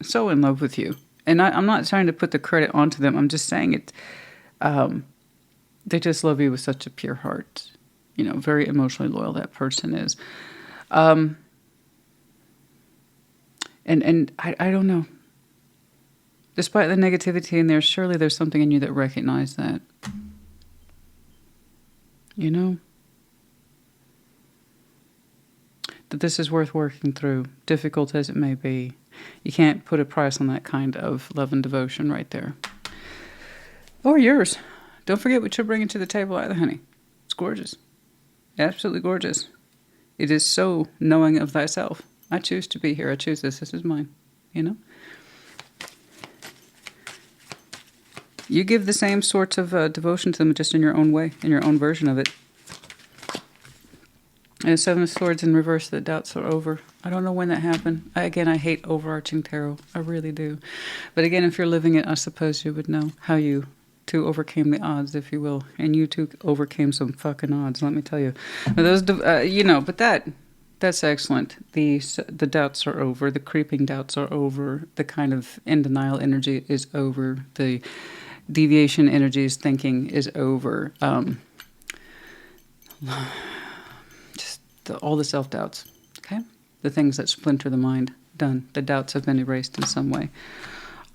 so in love with you. And I'm not trying to put the credit onto them. I'm just saying it. They just love you with such a pure heart. You know, very emotionally loyal that person is. And I don't know. Despite the negativity in there, surely there's something in you that recognizes that. You know? That this is worth working through, difficult as it may be. You can't put a price on that kind of love and devotion right there. Or yours. Don't forget what you're bringing to the table either, honey. It's gorgeous. Absolutely gorgeous. It is so knowing of thyself. I choose to be here. I choose this. This is mine. You know? You give the same sorts of devotion to them, just in your own way, in your own version of it. And 7 of Swords in reverse, the doubts are over. I don't know when that happened. Again, I hate overarching tarot. I really do. But again, if you're living it, I suppose you would know how you two overcame the odds, if you will. And you two overcame some fucking odds, let me tell you. But those, you know, but that's excellent. The doubts are over. The creeping doubts are over. The kind of in denial energy is over. The deviation energies thinking is over. All the self-doubts, okay? The things that splinter the mind, done. The doubts have been erased in some way.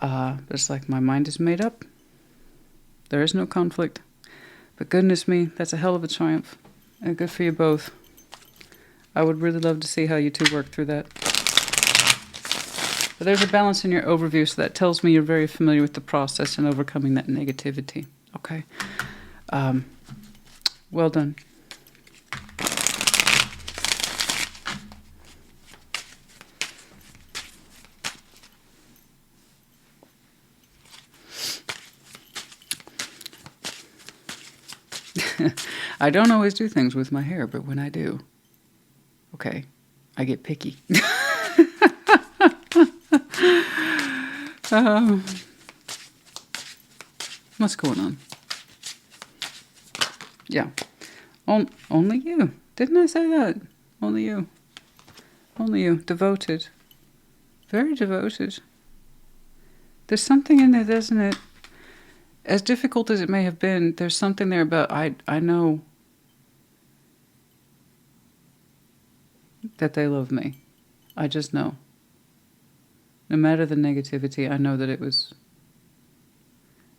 But it's like, my mind is made up. There is no conflict. But goodness me, that's a hell of a triumph. And good for you both. I would really love to see how you two work through that. But there's a balance in your overview, so that tells me you're very familiar with the process and overcoming that negativity. Okay? Well done. I don't always do things with my hair, but when I do, okay, I get picky. What's going on? Yeah. Only you. Didn't I say that? Only you. Only you. Devoted. Very devoted. There's something in there, doesn't it? As difficult as it may have been, there's something there about, I know that they love me. I just know. No matter the negativity, I know that it was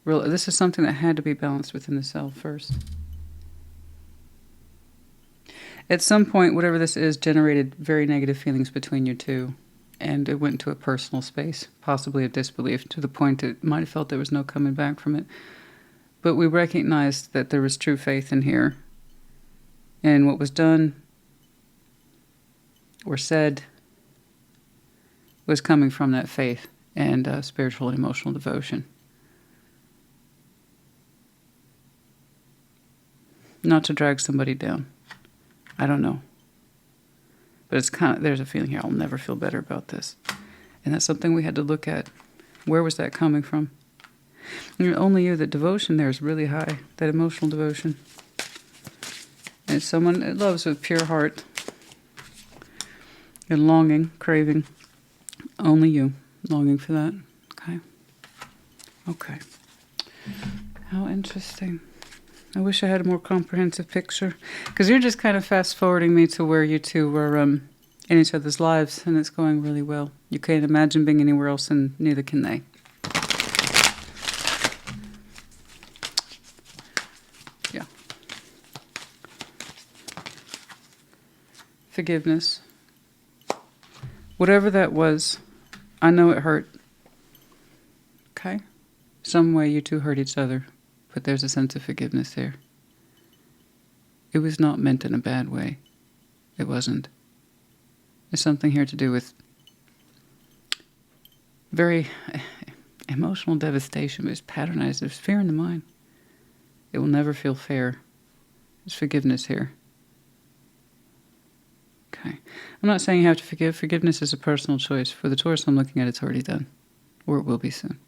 real. This is something that had to be balanced within the self first. At some point, whatever this is generated very negative feelings between you two. And it went into a personal space, possibly of disbelief, to the point it might have felt there was no coming back from it. But we recognized that there was true faith in here. And what was done or said was coming from that faith and spiritual and emotional devotion. Not to drag somebody down. I don't know. But it's kind of, there's a feeling here, I'll never feel better about this. And that's something we had to look at. Where was that coming from? And only you, the devotion there is really high. That emotional devotion. And it's someone that loves with pure heart. And longing, craving. Only you, longing for that. Okay. Okay. How interesting. I wish I had a more comprehensive picture. Because you're just kind of fast forwarding me to where you two were in each other's lives, and it's going really well. You can't imagine being anywhere else, and neither can they. Yeah. Forgiveness. Whatever that was, I know it hurt. Okay? Some way you two hurt each other, but there's a sense of forgiveness there. It was not meant in a bad way. It wasn't. There's something here to do with very emotional devastation, but it's patternized. There's fear in the mind. It will never feel fair. There's forgiveness here. Okay. I'm not saying you have to forgive. Forgiveness is a personal choice. For the Taurus I'm looking at, it's already done. Or it will be soon.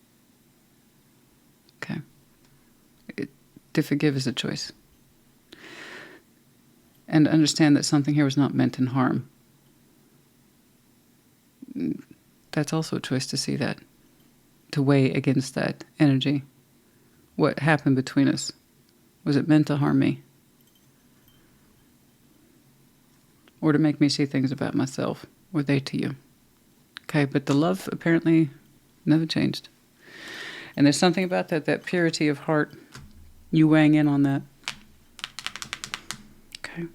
Okay. To forgive is a choice. And understand that something here was not meant in harm. That's also a choice to see that. To weigh against that energy. What happened between us? Was it meant to harm me? Or to make me see things about myself? Were they to you? Okay, but the love apparently never changed. And there's something about that purity of heart, you weighing in on that. Okay.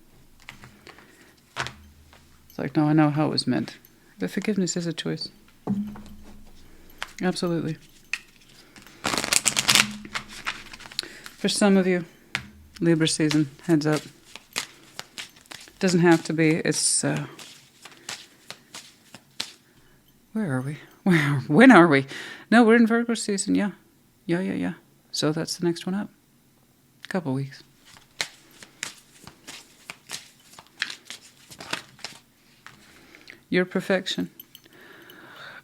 It's like, no, I know how it was meant. But forgiveness is a choice. Absolutely. For some of you, Libra season, heads up. Doesn't have to be. It's, where are we? When are we? No, we're in Virgo season, yeah. Yeah. So that's the next one up. Couple weeks. Your perfection.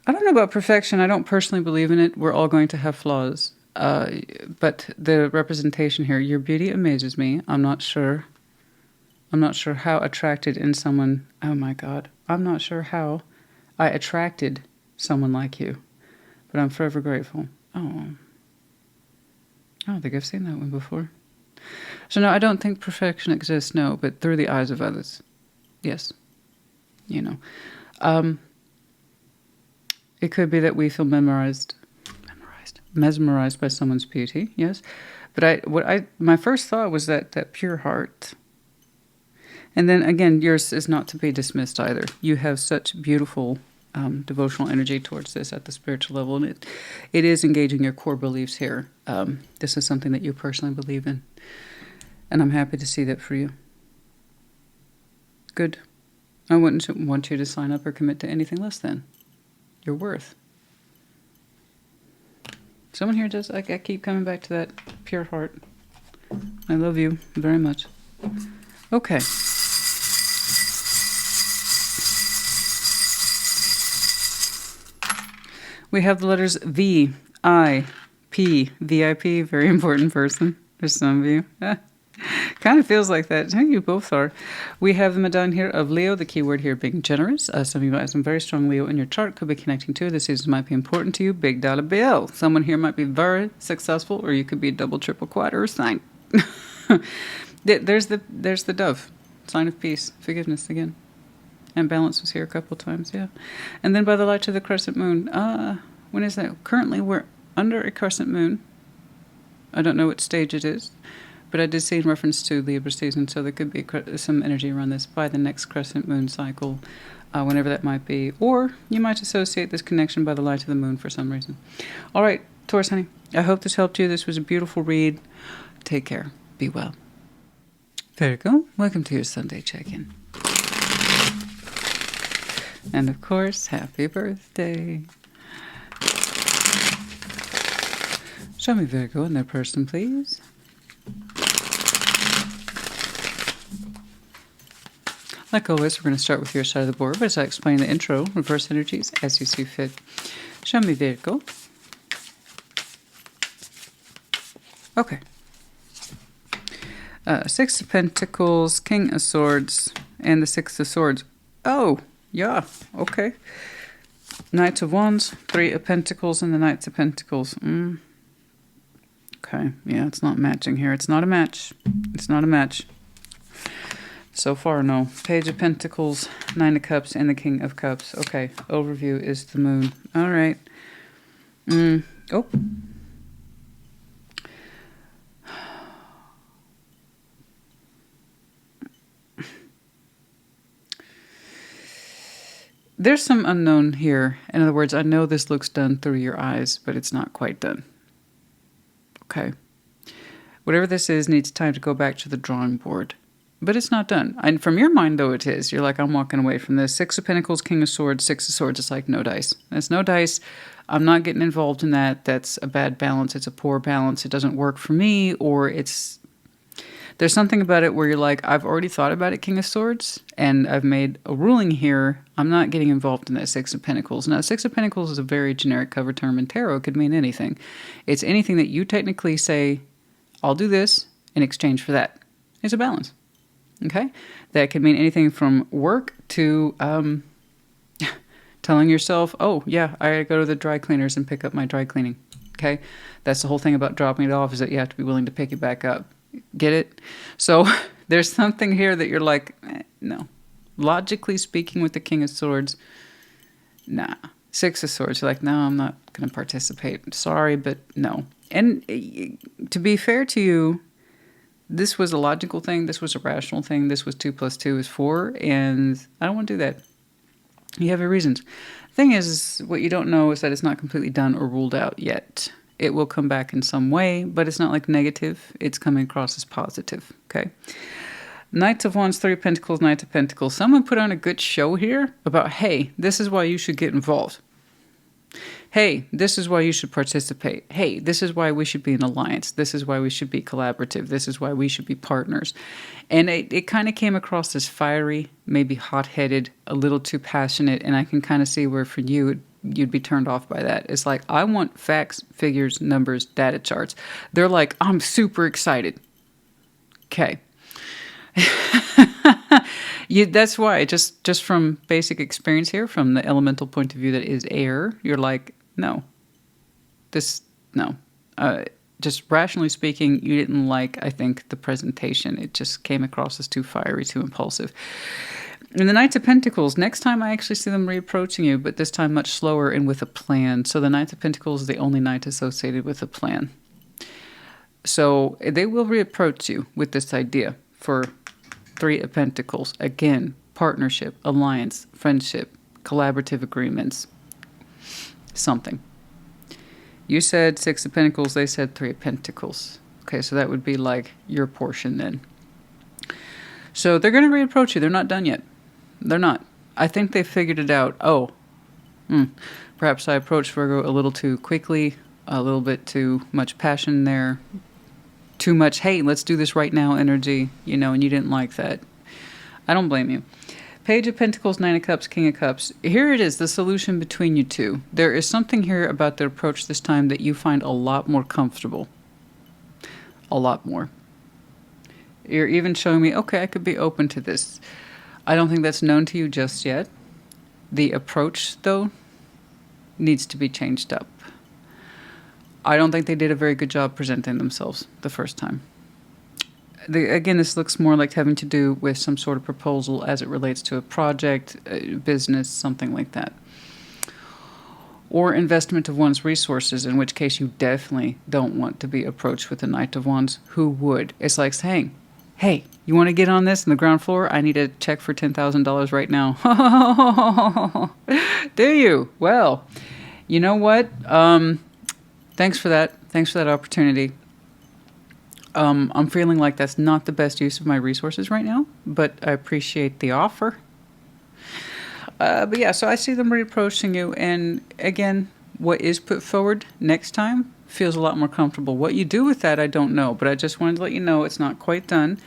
I don't know about perfection. I don't personally believe in it. We're all going to have flaws. But the representation here, your beauty amazes me. I'm not sure how attracted in someone. Oh my God. I'm not sure how I attracted someone like you. But I'm forever grateful. Oh. I don't think I've seen that one before. So no, I don't think perfection exists, no, but through the eyes of others. Yes. You know. It could be that we feel mesmerized by someone's beauty, yes. But my first thought was that pure heart. And then again, yours is not to be dismissed either. You have such beautiful devotional energy towards this at the spiritual level, and it is engaging your core beliefs here. This is something that you personally believe in, and I'm happy to see that for you. Good. I wouldn't want you to sign up or commit to anything less than your worth. Someone here does. I keep coming back to that pure heart. I love you very much. Okay. We have the letters V, I, P, VIP, very important person for some of you. Kind of feels like that. You both are. We have the Madonna here of Leo, the key word here being generous. Some of you might have some very strong Leo in your chart. Could be connecting to. This season might be important to you. Big dollar bill. Someone here might be very successful, or you could be a double, triple, quadruple sign. There's the dove. Sign of peace. Forgiveness again. And balance was here a couple times, yeah. And then by the light of the crescent moon. When is that? Currently we're under a crescent moon. I don't know what stage it is. But I did see in reference to Libra season, so there could be some energy around this by the next crescent moon cycle, whenever that might be. Or you might associate this connection by the light of the moon for some reason. All right, Taurus, honey, I hope this helped you. This was a beautiful read. Take care. Be well. Virgo, welcome to your Sunday check-in. And of course, happy birthday. Show me Virgo and their person, please. Like always, we're going to start with your side of the board, but as I explain the intro, reverse energies as you see fit. Show me Virgo. Okay. Six of Pentacles, King of Swords, and the Six of Swords. Oh, yeah, okay. Knight of Wands, Three of Pentacles, and the Knights of Pentacles. Okay. Okay, yeah, it's not matching here. It's not a match. It's not a match. So far, no. Page of Pentacles, Nine of Cups, and the King of Cups. Okay, overview is the Moon. All right. Oh. There's some unknown here. In other words, I know this looks done through your eyes, but it's not quite done. Okay. Whatever this is needs time to go back to the drawing board. But it's not done. And from your mind, though, it is. You're like, I'm walking away from this. Six of Pentacles, King of Swords, Six of Swords. It's like no dice. That's no dice. I'm not getting involved in that. That's a bad balance. It's a poor balance. It doesn't work for me. Or it's... There's something about it where you're like, I've already thought about it, King of Swords, and I've made a ruling here. I'm not getting involved in that Six of Pentacles. Now, Six of Pentacles is a very generic cover term in tarot. It could mean anything. It's anything that you technically say, I'll do this in exchange for that. It's a balance. Okay? That could mean anything from work to telling yourself, oh, yeah, I go to the dry cleaners and pick up my dry cleaning. Okay? That's the whole thing about dropping it off, is that you have to be willing to pick it back up. Get it? So there's something here that you're like, no. Logically speaking, with the King of Swords, nah. Six of Swords, you're like, no, I'm not going to participate. Sorry, but no. And to be fair to you, this was a logical thing. This was a rational thing. This was 2 + 2 is 4. And I don't want to do that. You have your reasons. The thing is, what you don't know is that it's not completely done or ruled out yet. It will come back in some way, but it's not like negative. It's coming across as positive, okay? Knight of Wands, Three of Pentacles, Knight of Pentacles. Someone put on a good show here about, hey, this is why you should get involved. Hey, this is why you should participate. Hey, this is why we should be an alliance. This is why we should be collaborative. This is why we should be partners. And it kind of came across as fiery, maybe hot-headed, a little too passionate, and I can kind of see where for you you'd be turned off by that. It's like, I want facts, figures, numbers, data charts. They're like, I'm super excited. Okay. That's why, just from basic experience here, from the elemental point of view that is air, you're like, no. No. Just rationally speaking, you didn't like, I think, the presentation. It just came across as too fiery, too impulsive. And the Knights of Pentacles, next time I actually see them reapproaching you, but this time much slower and with a plan. So the Knights of Pentacles is the only knight associated with a plan. So they will reapproach you with this idea for Three of Pentacles. Again, partnership, alliance, friendship, collaborative agreements, something. You said Six of Pentacles, they said Three of Pentacles. Okay, so that would be like your portion then. So they're going to reapproach you. They're not done yet. They're not. I think they figured it out. Oh, perhaps I approached Virgo a little too quickly, a little bit too much passion there, too much, hey, let's do this right now energy, and you didn't like that. I don't blame you. Page of Pentacles, Nine of Cups, King of Cups. Here it is, the solution between you two. There is something here about their approach this time that you find a lot more comfortable. A lot more. You're even showing me, okay, I could be open to this. I don't think that's known to you just yet. The approach, though, needs to be changed up. I don't think they did a very good job presenting themselves the first time. Again, this looks more like having to do with some sort of proposal as it relates to a project, a business, something like that. Or investment of one's resources, in which case you definitely don't want to be approached with the Knight of Wands. Who would? It's like saying, hey, you want to get on this in the ground floor? I need a check for $10,000 right now. Do you? Well, you know what? Thanks for that. Thanks for that opportunity. I'm feeling like that's not the best use of my resources right now, but I appreciate the offer. But yeah, so I see them reapproaching you, and again, what is put forward next time feels a lot more comfortable. What you do with that, I don't know, but I just wanted to let you know it's not quite done.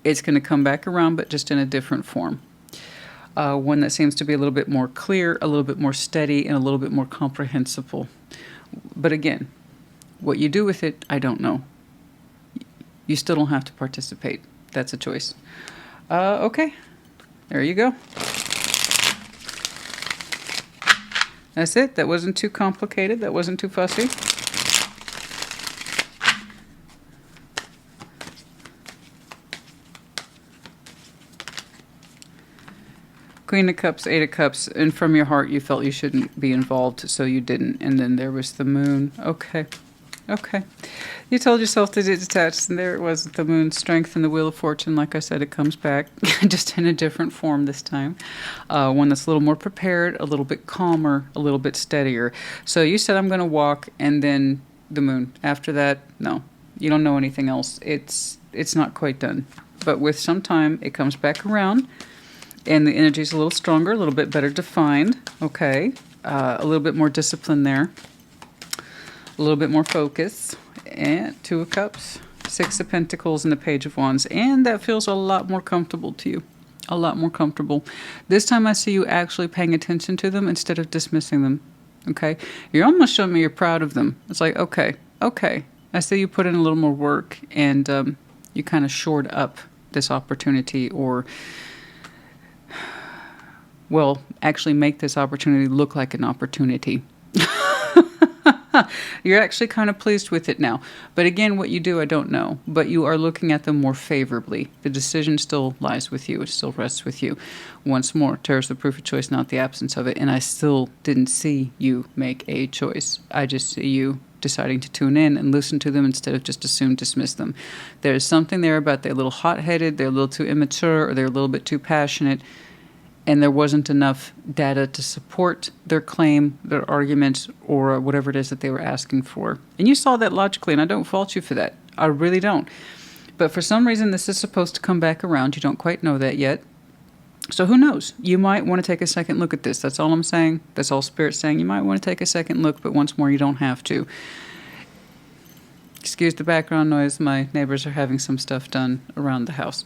It's going to come back around, but just in a different form. One that seems to be a little bit more clear, a little bit more steady, and a little bit more comprehensible. But again, what you do with it, I don't know. You still don't have to participate. That's a choice. Okay, there you go. That's it. That wasn't too complicated. That wasn't too fussy. Queen of Cups, Eight of Cups, and from your heart you felt you shouldn't be involved, so you didn't. And then there was the Moon. Okay. Okay. You told yourself to detach, and there it was, the Moon. Strength and the Wheel of Fortune. Like I said, it comes back, just in a different form this time. One that's a little more prepared, a little bit calmer, a little bit steadier. So you said, I'm going to walk, and then the Moon. After that, no. You don't know anything else. It's not quite done. But with some time, it comes back around, and the energy's a little stronger, a little bit better defined. Okay. A little bit more discipline there. A little bit more focus. And Two of Cups, Six of Pentacles, and the Page of Wands. And that feels a lot more comfortable to you. A lot more comfortable. This time I see you actually paying attention to them instead of dismissing them. Okay? You're almost showing me you're proud of them. It's like, okay, okay. I see you put in a little more work, and you kind of shored up this opportunity, or, well, actually make this opportunity look like an opportunity. You're actually kind of pleased with it now. But again, what you do, I don't know. But you are looking at them more favorably. The decision still lies with you. It still rests with you. Once more, Tarot is the proof of choice, not the absence of it. And I still didn't see you make a choice. I just see you deciding to tune in and listen to them instead of just assume, dismiss them. There's something there about they're a little hot-headed, they're a little too immature, or they're a little bit too passionate. And there wasn't enough data to support their claim, their arguments, or whatever it is that they were asking for. And you saw that logically, and I don't fault you for that. I really don't. But for some reason, this is supposed to come back around. You don't quite know that yet. So who knows? You might want to take a second look at this. That's all I'm saying. That's all Spirit's saying. You might want to take a second look, but once more, you don't have to. Excuse the background noise. My neighbors are having some stuff done around the house.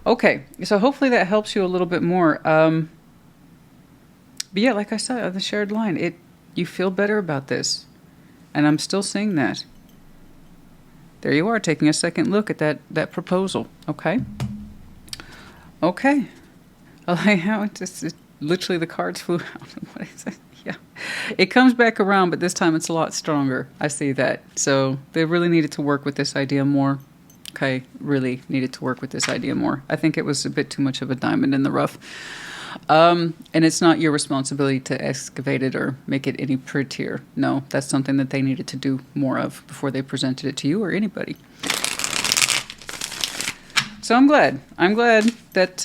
Okay, so hopefully that helps you a little bit more. But yeah, like I said, on the shared line, you feel better about this. And I'm still seeing that. There you are, taking a second look at that proposal. Okay? Okay. I like how it just, literally the cards flew out. What is it? Yeah. It comes back around, but this time it's a lot stronger. I see that. So they really needed to work with this idea more. Okay, really needed to work with this idea more. I think it was a bit too much of a diamond in the rough. And it's not your responsibility to excavate it or make it any prettier. No, that's something that they needed to do more of before they presented it to you or anybody. So I'm glad. I'm glad that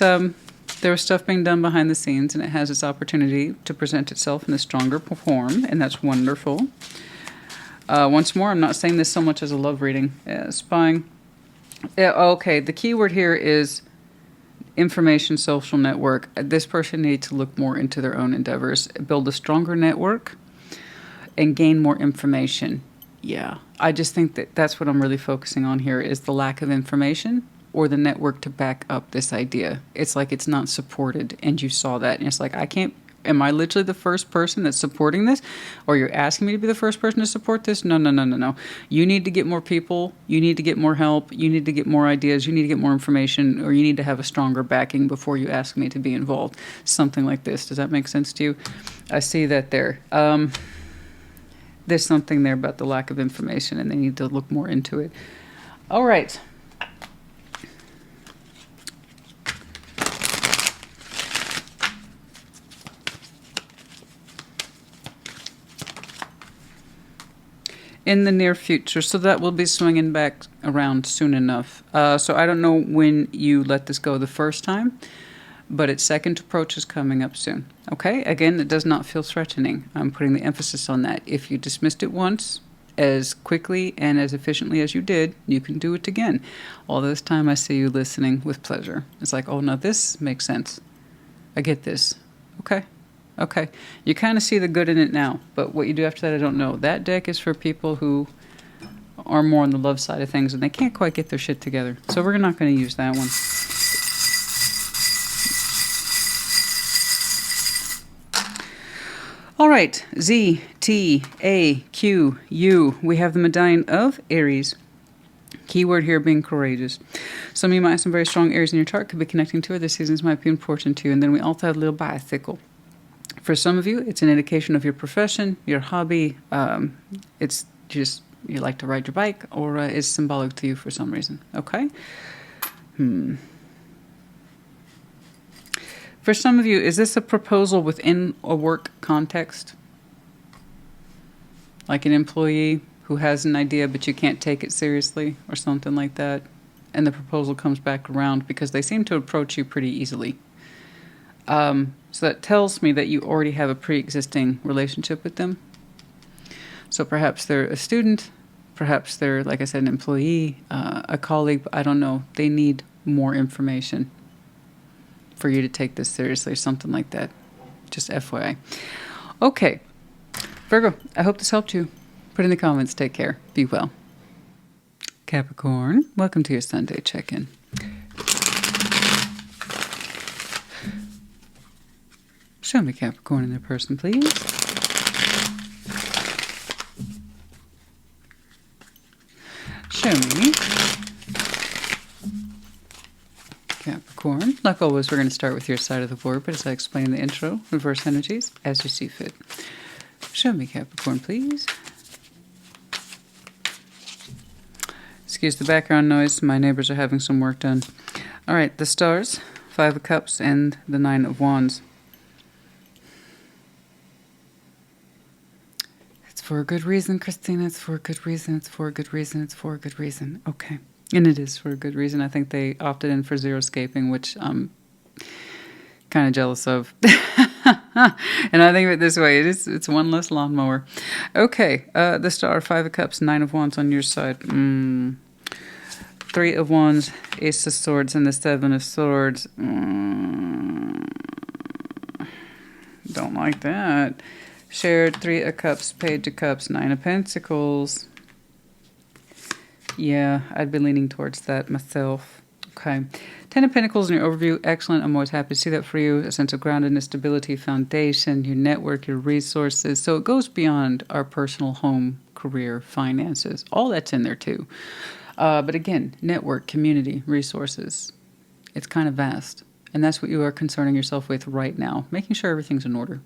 there was stuff being done behind the scenes, and it has its opportunity to present itself in a stronger form, and that's wonderful. Once more, I'm not saying this so much as a love reading. Spying. Okay, the key word here is information social network. This person needs to look more into their own endeavors, build a stronger network, and gain more information. Yeah, I just think that that's what I'm really focusing on here is the lack of information or the network to back up this idea. It's like it's not supported, and you saw that, and it's like, am I literally the first person that's supporting this? Or you're asking me to be the first person to support this? No, no, no, no, no. You need to get more people. You need to get more help. You need to get more ideas. You need to get more information, or you need to have a stronger backing before you ask me to be involved. Something like this. Does that make sense to you? I see that there. There's something there about the lack of information, and they need to look more into it. All right. In the near future, so that will be swinging back around soon enough. So I don't know when you let this go the first time, but its second approach is coming up soon. Okay? Again, it does not feel threatening. I'm putting the emphasis on that. If you dismissed it once, as quickly and as efficiently as you did, you can do it again. All this time I see you listening with pleasure. It's like, oh, no, this makes sense. I get this. Okay. Okay, you kind of see the good in it now, but what you do after that, I don't know. That deck is for people who are more on the love side of things, and they can't quite get their shit together. So we're not going to use that one. All right, Z, T, A, Q, U. We have the medallion of Aries. Keyword here being courageous. Some of you might have some very strong Aries in your chart, could be connecting to it. This season's might be important to you. And then we also have a little bicycle. For some of you, it's an indication of your profession, your hobby. It's just you like to ride your bike, or it's symbolic to you for some reason. Okay? For some of you, is this a proposal within a work context? Like an employee who has an idea but you can't take it seriously or something like that, and the proposal comes back around because they seem to approach you pretty easily. So that tells me that you already have a pre-existing relationship with them. So perhaps they're a student, perhaps they're, like I said, an employee, a colleague, I don't know. They need more information for you to take this seriously or something like that. Just FYI. Okay. Virgo, I hope this helped you. Put in the comments. Take care. Be well. Capricorn, welcome to your Sunday check-in. Show me Capricorn in their person, please. Show me Capricorn. Like always, we're going to start with your side of the board, but as I explain in the intro, reverse energies as you see fit. Show me Capricorn, please. Excuse the background noise. My neighbors are having some work done. All right, the stars, 5 of Cups, and the 9 of Wands. It's for a good reason, Christina. It's for a good reason. It's for a good reason. It's for a good reason. Okay. And it is for a good reason. I think they opted in for zero-scaping, which I'm kind of jealous of. And I think of it this way. It's one less lawnmower. Okay. The star, 5 of Cups, 9 of Wands on your side. 3 of Wands, Ace of Swords, and the 7 of Swords. Don't like that. Shared, 3 of Cups, Page of Cups, 9 of Pentacles. Yeah, I'd be leaning towards that myself. Okay. 10 of Pentacles in your overview. Excellent. I'm always happy to see that for you. A sense of groundedness, stability, foundation, your network, your resources. So it goes beyond our personal home, career, finances. All that's in there too. But again, network, community, resources. It's kind of vast. And that's what you are concerning yourself with right now. Making sure everything's in order,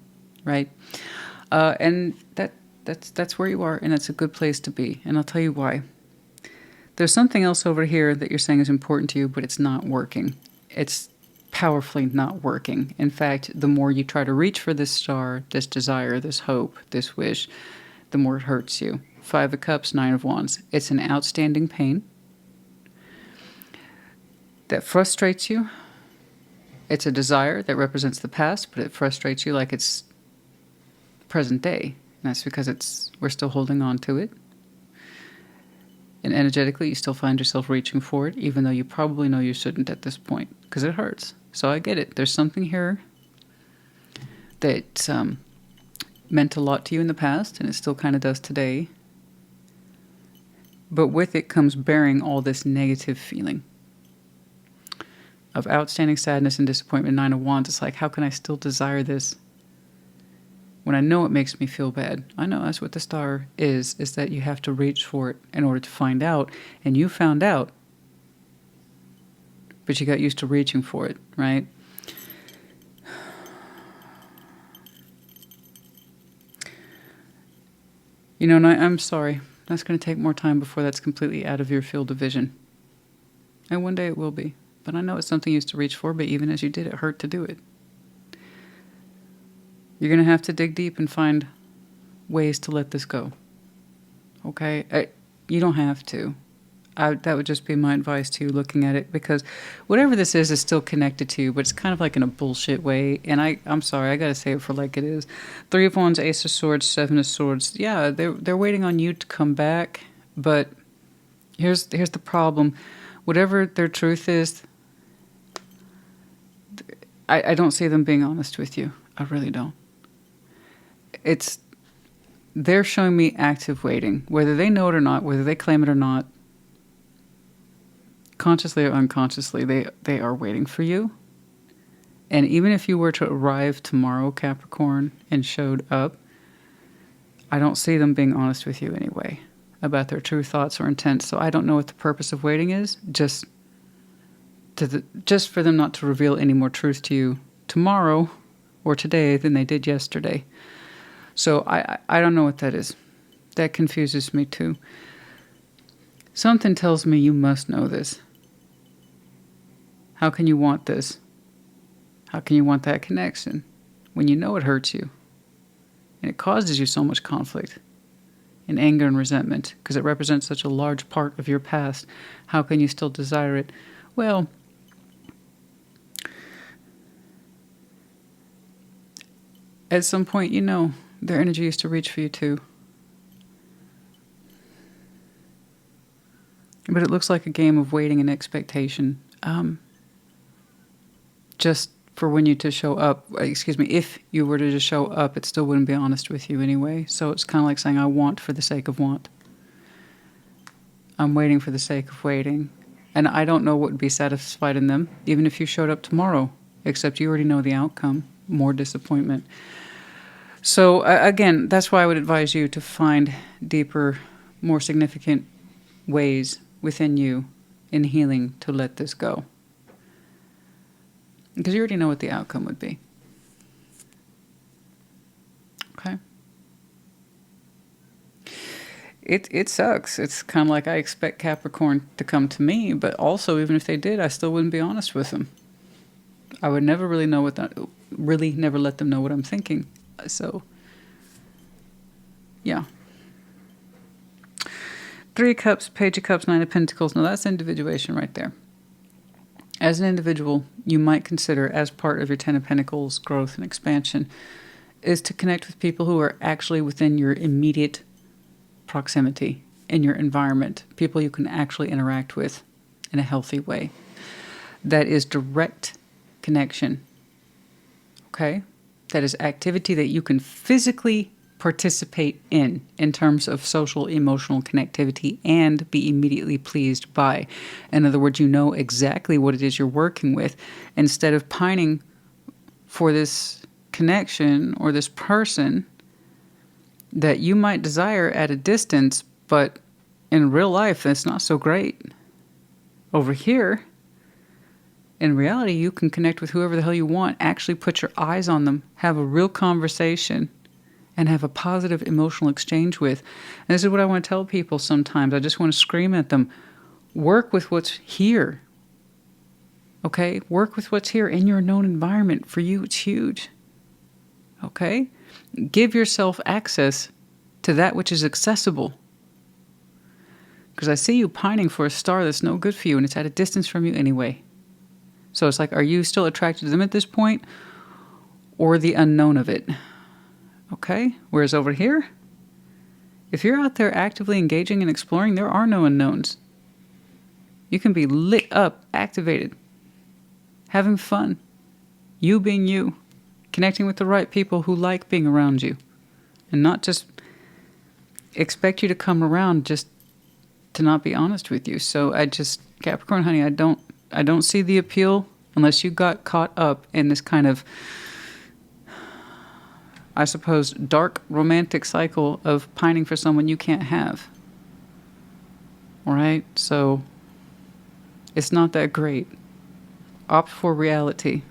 right? And that's where you are, and that's a good place to be. And I'll tell you why. There's something else over here that you're saying is important to you, but it's not working. It's powerfully not working. In fact, the more you try to reach for this star, this desire, this hope, this wish, the more it hurts you. 5 of Cups, 9 of Wands. It's an outstanding pain that frustrates you. It's a desire that represents the past, but it frustrates you like it's present day. And that's because we're still holding on to it. And energetically, you still find yourself reaching for it, even though you probably know you shouldn't at this point, because it hurts. So I get it. There's something here that meant a lot to you in the past, and it still kind of does today. But with it comes bearing all this negative feeling of outstanding sadness and disappointment. 9 of Wands, it's like, how can I still desire this when I know it makes me feel bad? I know that's what the star is that you have to reach for it in order to find out. And you found out, but you got used to reaching for it, right? You know, and I'm sorry. That's going to take more time before that's completely out of your field of vision. And one day it will be. But I know it's something you used to reach for, but even as you did, it hurt to do it. You're going to have to dig deep and find ways to let this go. Okay? You don't have to. That would just be my advice to you looking at it, because whatever this is still connected to you, but it's kind of like in a bullshit way. And I'm sorry, I got to say it for like it is. 3 of Wands, Ace of Swords, 7 of Swords. Yeah, they're waiting on you to come back, but here's the problem. Whatever their truth is, I don't see them being honest with you. I really don't. They're showing me active waiting, whether they know it or not, whether they claim it or not, consciously or unconsciously, they are waiting for you. And even if you were to arrive tomorrow, Capricorn, and showed up, I don't see them being honest with you anyway about their true thoughts or intents. So I don't know what the purpose of waiting is, just for them not to reveal any more truth to you tomorrow or today than they did yesterday. So I don't know what that is. That confuses me too. Something tells me you must know this. How can you want this How can you want that connection when you know it hurts you and it causes you so much conflict and anger and resentment because it represents such a large part of your past? How can you still desire it? Well, at some point, you know, their energy used to reach for you too. But it looks like a game of waiting and expectation. Just for when you to show up, if you were to just show up, it still wouldn't be honest with you anyway. So it's kind of like saying, I want for the sake of want. I'm waiting for the sake of waiting. And I don't know what would be satisfied in them, even if you showed up tomorrow, except you already know the outcome, more disappointment. So again, that's why I would advise you to find deeper, more significant ways within you in healing to let this go. Because you already know what the outcome would be. Okay? It sucks. It's kind of like I expect Capricorn to come to me, but also even if they did, I still wouldn't be honest with them. I would never really know never let them know what I'm thinking. So, yeah. 3 of Cups, Page of Cups, 9 of Pentacles. Now that's individuation right there. As an individual, you might consider, as part of your 10 of Pentacles growth and expansion, is to connect with people who are actually within your immediate proximity, in your environment, people you can actually interact with in a healthy way. That is direct connection. Okay? That is activity that you can physically participate in terms of social, emotional connectivity and be immediately pleased by. In other words, you know exactly what it is you're working with. Instead of pining for this connection or this person that you might desire at a distance, but in real life, that's not so great. Over here, in reality, you can connect with whoever the hell you want, actually put your eyes on them, have a real conversation, and have a positive emotional exchange with. And this is what I want to tell people sometimes. I just want to scream at them. Work with what's here. Okay? Work with what's here in your known environment. For you, it's huge. Okay? Give yourself access to that which is accessible. Because I see you pining for a star that's no good for you, and it's at a distance from you anyway. So it's like, are you still attracted to them at this point? Or the unknown of it? Okay? Whereas over here, if you're out there actively engaging and exploring, there are no unknowns. You can be lit up, activated, having fun, you being you, connecting with the right people who like being around you, and not just expect you to come around just to not be honest with you. So Capricorn, honey, I don't see the appeal unless you got caught up in this kind of, I suppose, dark romantic cycle of pining for someone you can't have. All right? So it's not that great. Opt for reality.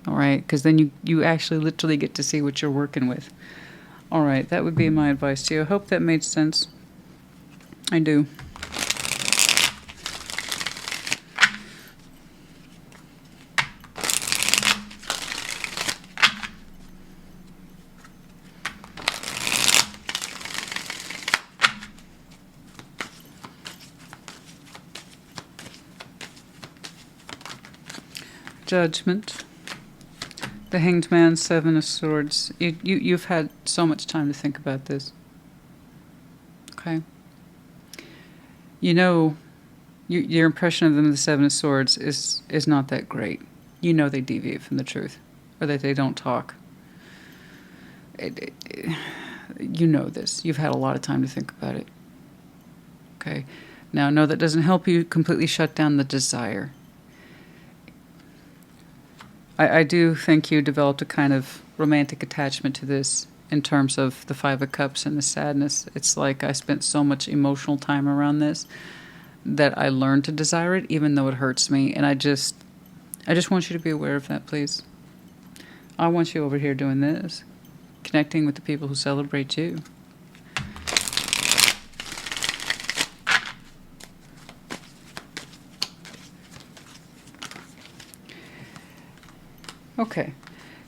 All right? Because then you actually literally get to see what you're working with. All right. That would be my advice to you. I hope that made sense. I do. Judgment. The Hanged Man, 7 of Swords. You've had so much time to think about this. Okay? You know, your impression of them, the 7 of Swords, is not that great. You know they deviate from the truth. Or that they don't talk. You know this. You've had a lot of time to think about it. Okay? Now, no, that doesn't help you completely shut down the desire. I do think you developed a kind of romantic attachment to this in terms of the 5 of Cups and the sadness. It's like I spent so much emotional time around this that I learned to desire it, even though it hurts me. And I just want you to be aware of that, please. I want you over here doing this, connecting with the people who celebrate you. Okay.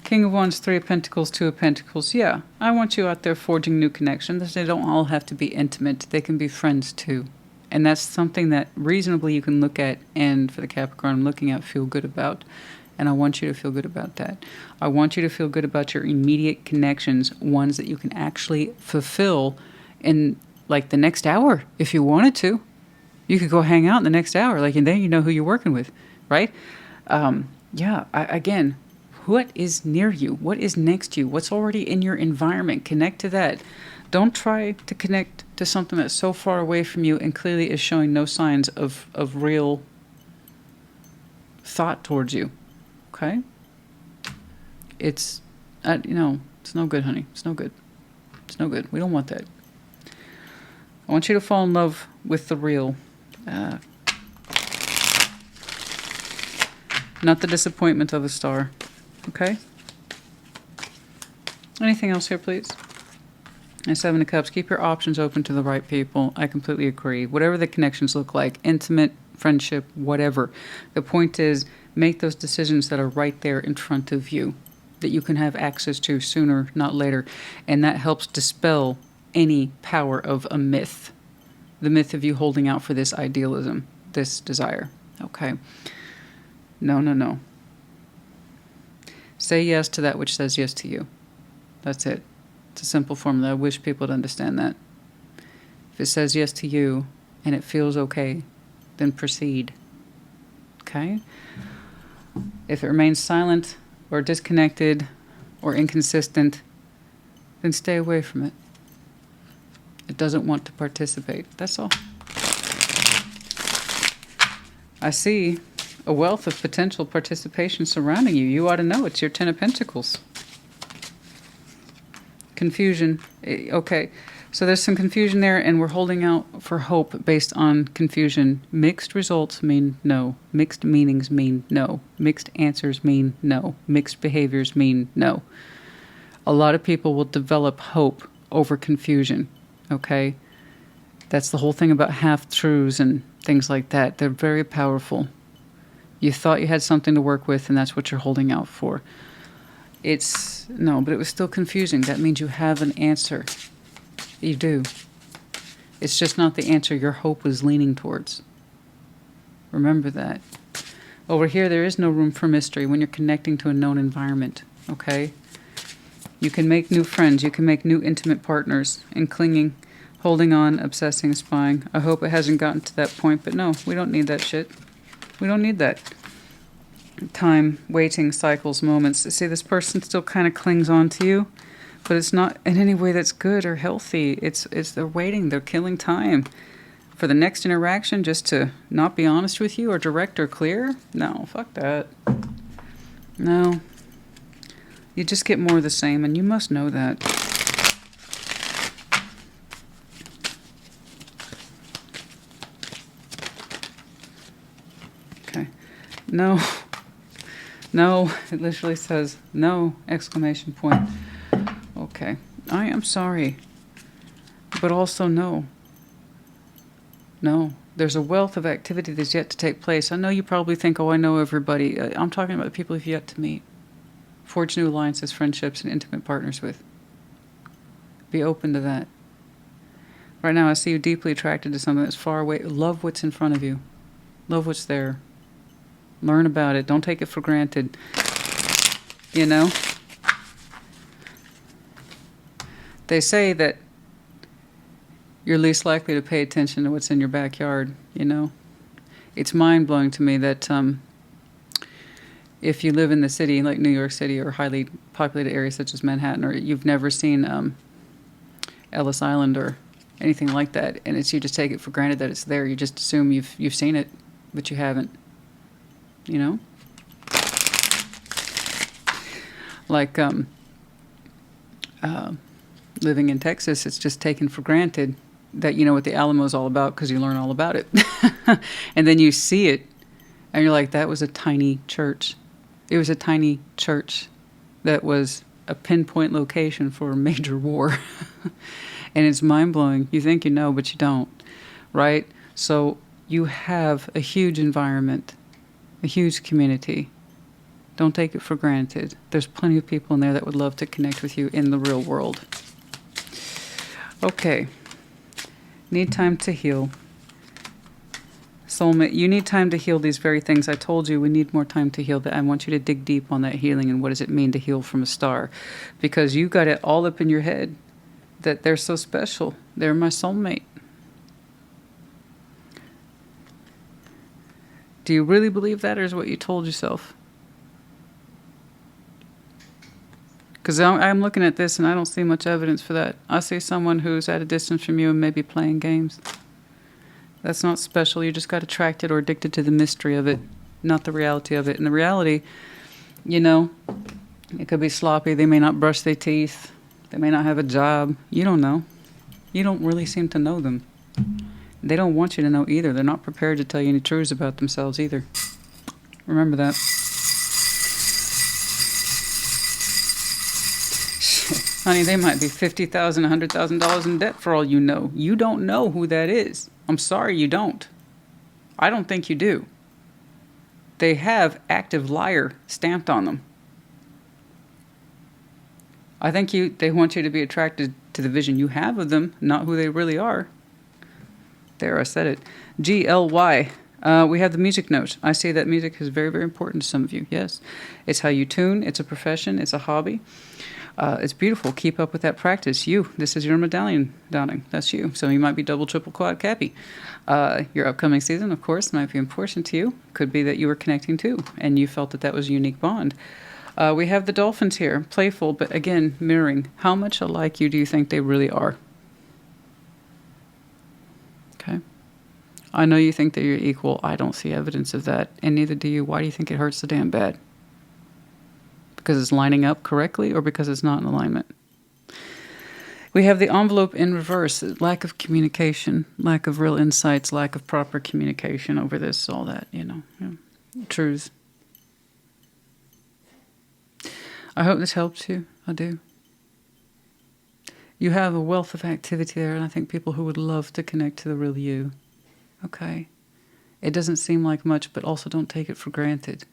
King of Wands, Three of Pentacles, Two of Pentacles. Yeah, I want you out there forging new connections. They don't all have to be intimate. They can be friends too. And that's something that reasonably you can look at, and for the Capricorn I'm looking at, feel good about. And I want you to feel good about that. I want you to feel good about your immediate connections, ones that you can actually fulfill in like the next hour if you wanted to. You could go hang out in the next hour, like, and then you know who you're working with, right? Again, what is near you? What is next to you? What's already in your environment? Connect to that. Don't try to connect to something that's so far away from you and clearly is showing no signs of real thought towards you. Okay? It's, it's no good, honey. It's no good. It's no good. We don't want that. I want you to fall in love with the real. Not the disappointment of a star. Okay? Anything else here, please? And Seven of Cups. Keep your options open to the right people. I completely agree. Whatever the connections look like, intimate, friendship, whatever. The point is, make those decisions that are right there in front of you, that you can have access to sooner, not later. And that helps dispel any power of a myth. The myth of you holding out for this idealism, this desire. Okay? No. Say yes to that which says yes to you. That's it. It's a simple formula. I wish people would understand that. If it says yes to you and it feels okay, then proceed. Okay? If it remains silent or disconnected or inconsistent, then stay away from it. It doesn't want to participate. That's all. I see a wealth of potential participation surrounding you. You ought to know it's your Ten of Pentacles. Confusion. Okay, so there's some confusion there, and we're holding out for hope based on confusion. Mixed results mean no. Mixed meanings mean no. Mixed answers mean no. Mixed behaviors mean no. A lot of people will develop hope over confusion, okay? That's the whole thing about half-truths and things like that. They're very powerful. You thought you had something to work with, and that's what you're holding out for. But it was still confusing. That means you have an answer. You do. It's just not the answer your hope was leaning towards. Remember that. Over here, there is no room for mystery when you're connecting to a known environment, okay? You can make new friends. You can make new intimate partners and clinging, holding on, obsessing, spying. I hope it hasn't gotten to that point, but no, we don't need that shit. We don't need that. Time, waiting, cycles, moments. See, this person still kind of clings on to you, but it's not in any way that's good or healthy. It's they're waiting. They're killing time for the next interaction just to not be honest with you or direct or clear. No, fuck that. No. You just get more of the same, and you must know that. Okay. No. No, it literally says no, exclamation point. Okay. I am sorry. But also no. No. There's a wealth of activity that's yet to take place. I know you probably think, oh, I know everybody. I'm talking about the people you've yet to meet. Forge new alliances, friendships, and intimate partners with. Be open to that. Right now, I see you deeply attracted to something that's far away. Love what's in front of you. Love what's there. Learn about it. Don't take it for granted. You know? They say that you're least likely to pay attention to what's in your backyard, you know? It's mind-blowing to me that if you live in the city, like New York City or highly populated areas such as Manhattan, or you've never seen Ellis Island or anything like that, and you just take it for granted that it's there. You just assume you've seen it, but you haven't. You know? Like living in Texas, it's just taken for granted that you know what the Alamo is all about because you learn all about it. And then you see it, and you're like, that was a tiny church. It was a tiny church that was a pinpoint location for a major war. And it's mind-blowing. You think you know, but you don't, right? So you have a huge environment, a huge community, Don't take it for granted. There's plenty of people in there that would love to connect with you in the real world. Okay. Need time to heal. Soulmate, you need time to heal these very things. I told you we need more time to heal that. I want you to dig deep on that healing and what does it mean to heal from a star. Because you got it all up in your head that they're so special. They're my soulmate. Do you really believe that, or is what you told yourself? Because I'm looking at this and I don't see much evidence for that. I see someone who's at a distance from you and maybe playing games. That's not special. You just got attracted or addicted to the mystery of it, not the reality of it. And the reality, you know, it could be sloppy. They may not brush their teeth. They may not have a job. You don't know. You don't really seem to know them. They don't want you to know either. They're not prepared to tell you any truths about themselves either. Remember that. Honey, they might be $50,000, $100,000 in debt for all you know. You don't know who that is. I'm sorry you don't. I don't think you do. They have active liar stamped on them. I think they want you to be attracted to the vision you have of them, not who they really are. There, I said it. GLY. We have the music note. I see that music is very, very important to some of you. Yes. It's how you tune. It's a profession. It's a hobby. It's beautiful. Keep up with that practice. This is your medallion, darling. That's you. So you might be double, triple, quad, cappy. Your upcoming season, of course, might be important to you. Could be that you were connecting too, and you felt that that was a unique bond. We have the dolphins here. Playful, but again, mirroring. How much alike you do you think they really are? Okay. I know you think that you're equal. I don't see evidence of that, and neither do you. Why do you think it hurts so damn bad? Because it's lining up correctly or because it's not in alignment? We have the envelope in reverse. Lack of communication, lack of real insights, lack of proper communication over this, all that, you know. Yeah. Truths. I hope this helps you. I do. You have a wealth of activity there, and I think people who would love to connect to the real you. Okay. It doesn't seem like much, but also don't take it for granted.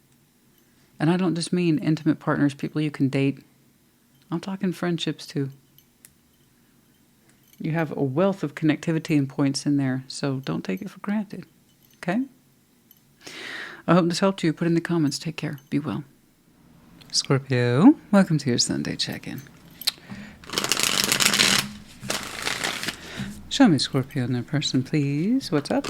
And I don't just mean intimate partners, people you can date. I'm talking friendships too. You have a wealth of connectivity and points in there, so don't take it for granted. Okay? I hope this helped you. Put in the comments. Take care. Be well. Scorpio, welcome to your Sunday check-in. Show me Scorpio in their person, please. What's up?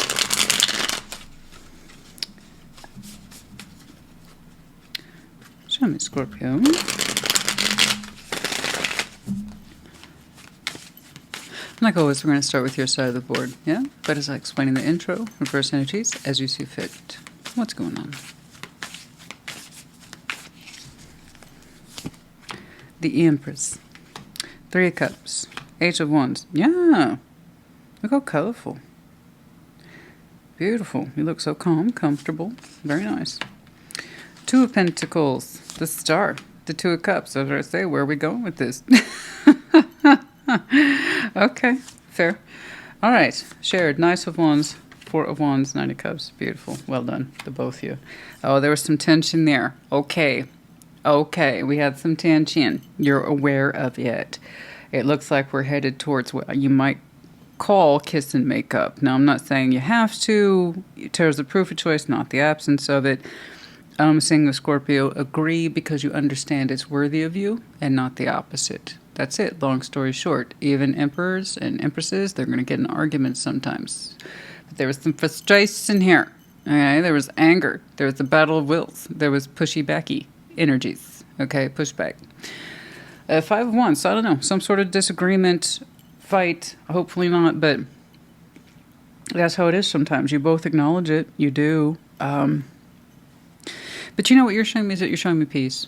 Show me Scorpio. Like always, we're going to start with your side of the board, yeah? But as I explain in the intro, reverse energies as you see fit. What's going on? The Empress. 3 of Cups. Ace of Wands. Yeah. Look how colorful. Beautiful. You look so calm, comfortable. Very nice. 2 of Pentacles. The Star. The 2 of Cups. I was going to say, where are we going with this? Okay. Fair. All right. Shared. Nice of Wands. 4 of Wands. 9 of Cups. Beautiful. Well done. The both of you. Oh, there was some tension there. Okay. Okay, we had some tension. You're aware of it. It looks like we're headed towards what you might call kiss and make up. Now, I'm not saying you have to. Tarot's the proof of choice, not the absence of it. I'm saying the Scorpio, agree because you understand it's worthy of you and not the opposite. That's it. Long story short. Even emperors and empresses, they're going to get in arguments sometimes. But there was some frustration here. Okay, there was anger. There was the battle of wills. There was pushy-backy energies. Okay, pushback. 5 of Wands. So I don't know. Some sort of disagreement, fight. Hopefully not, but that's how it is sometimes. You both acknowledge it. You do. But you know what you're showing me is that you're showing me peace.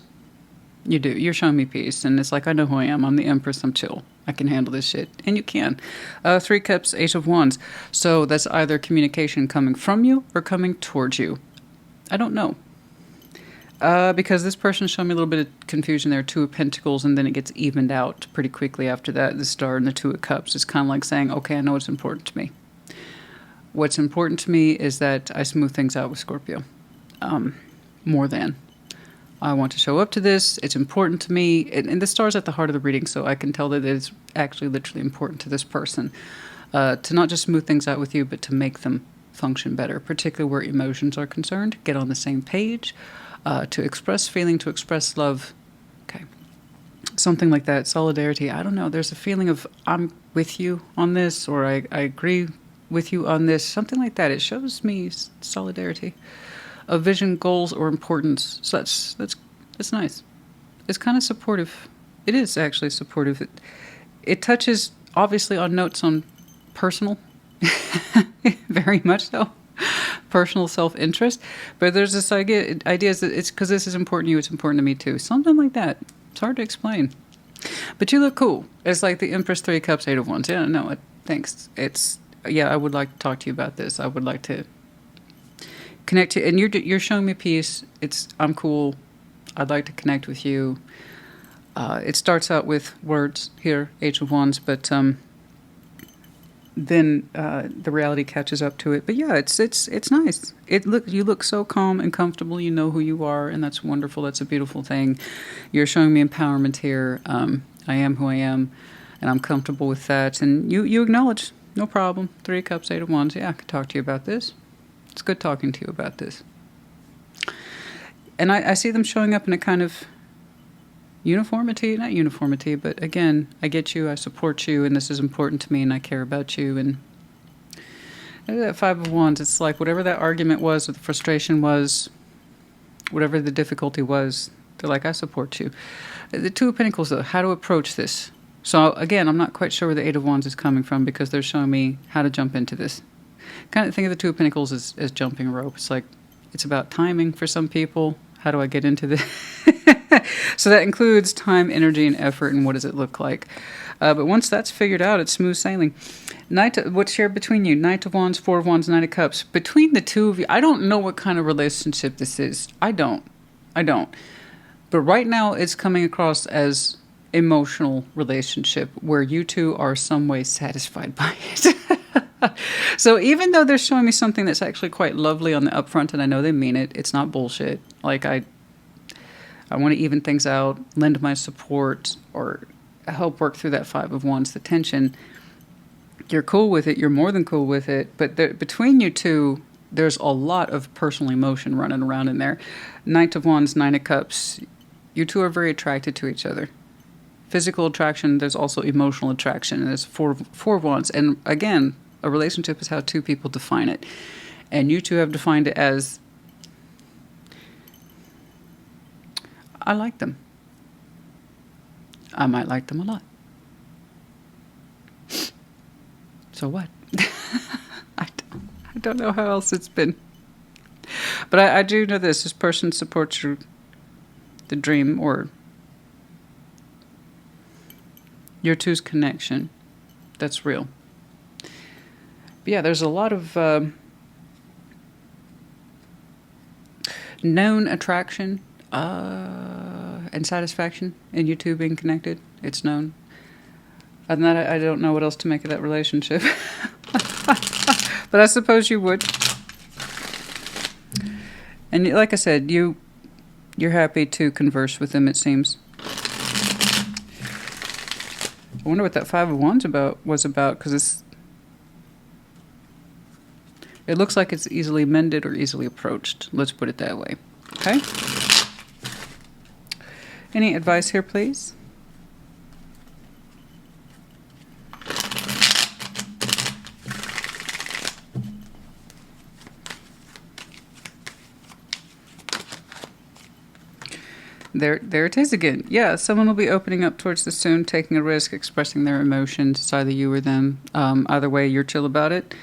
You do. You're showing me peace. And it's like, I know who I am. I'm the Empress. I'm chill. I can handle this shit. And you can. 3 Cups, Ace of Wands. So that's either communication coming from you or coming towards you. I don't know. Because this person showed me a little bit of confusion there. 2 of Pentacles, and then it gets evened out pretty quickly after that. The Star and the 2 of Cups. It's kind of like saying, okay, I know what's important to me. What's important to me is that I smooth things out with Scorpio. More than. I want to show up to this. It's important to me. And the star's at the heart of the reading, so I can tell that it's actually literally important to this person. To not just smooth things out with you, but to make them function better, particularly where emotions are concerned. Get on the same page, to express feeling, to express love. Okay. Something like that. Solidarity. I don't know. There's a feeling of I'm with you on this, or I agree with you on this. Something like that. It shows me solidarity. A vision, goals, or importance. So that's nice. It's kind of supportive. It is actually supportive. It touches obviously on notes on personal, very much so, personal self-interest. But there's this idea that it's because this is important to you, it's important to me too. Something like that. It's hard to explain. But you look cool. It's like the Empress, 3 of Cups, 8 of Wands. Yeah, no, thanks. Yeah, I would like to talk to you about this. I would like to connect to, and you're showing me peace. I'm cool. I'd like to connect with you. It starts out with words here, H of Wands, but then the reality catches up to it. But yeah, it's nice. You look so calm and comfortable. You know who you are, and that's wonderful. That's a beautiful thing. You're showing me empowerment here. I am who I am, and I'm comfortable with that. And you acknowledge, no problem. 3 of Cups, 8 of Wands. Yeah, I could talk to you about this. It's good talking to you about this. And I see them showing up in a kind of uniformity, not uniformity, but again, I get you, I support you, and this is important to me, and I care about you. And that 5 of Wands, it's like whatever that argument was, or the frustration was, whatever the difficulty was, they're like, I support you. The 2 of Pentacles, though, how to approach this. So again, I'm not quite sure where the 8 of Wands is coming from, because they're showing me how to jump into this. Kind of think of the 2 of Pentacles as jumping rope. It's like, it's about timing for some people. How do I get into this? So that includes time, energy, and effort, and what does it look like? But once that's figured out, it's smooth sailing. What's shared between you? Knight of Wands, 4 of Wands, 9 of Cups. Between the 2 of you, I don't know what kind of relationship this is. I don't. But right now, it's coming across as emotional relationship where you two are some way satisfied by it. So even though they're showing me something that's actually quite lovely on the upfront, and I know they mean it, it's not bullshit. Like I want to even things out, lend my support, or help work through that 5 of Wands, the tension. You're cool with it. You're more than cool with it. But between you two, there's a lot of personal emotion running around in there. Knight of Wands, 9 of Cups. You two are very attracted to each other. Physical attraction, there's also emotional attraction. And there's 4 of Wands. And again, a relationship is how 2 people define it. And you two have defined it as, I like them. I might like them a lot. So what? I don't know how else it's been. But I do know this person supports the dream, or your two's connection. That's real. But yeah, there's a lot of known attraction and satisfaction in you two being connected. It's known. Other than that, I don't know what else to make of that relationship. But I suppose you would. And like I said, you're happy to converse with them, it seems. I wonder what that 5 of Wands was about, because it looks like it's easily mended or easily approached. Let's put it that way. Okay? Any advice here, please? There it is again. Yeah, someone will be opening up towards this soon, taking a risk, expressing their emotions. It's either you or them. Either way, you're chill about it.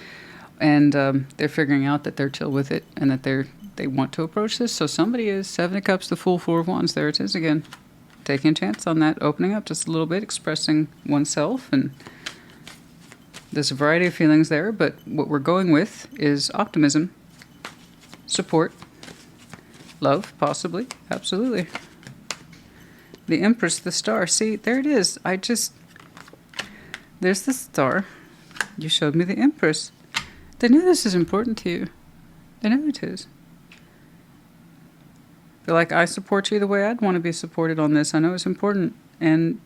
And they're figuring out that they're chill with it and that they want to approach this. So somebody is 7 of Cups, the Fool, 4 of Wands. There it is again. Taking a chance on that, opening up just a little bit, expressing oneself. And there's a variety of feelings there, but what we're going with is optimism, support, love, possibly, absolutely. The Empress, the star. See, there it is. There's the star. You showed me the Empress. They know this is important to you. They know it is. They're like, I support you the way I'd want to be supported on this. I know it's important. And,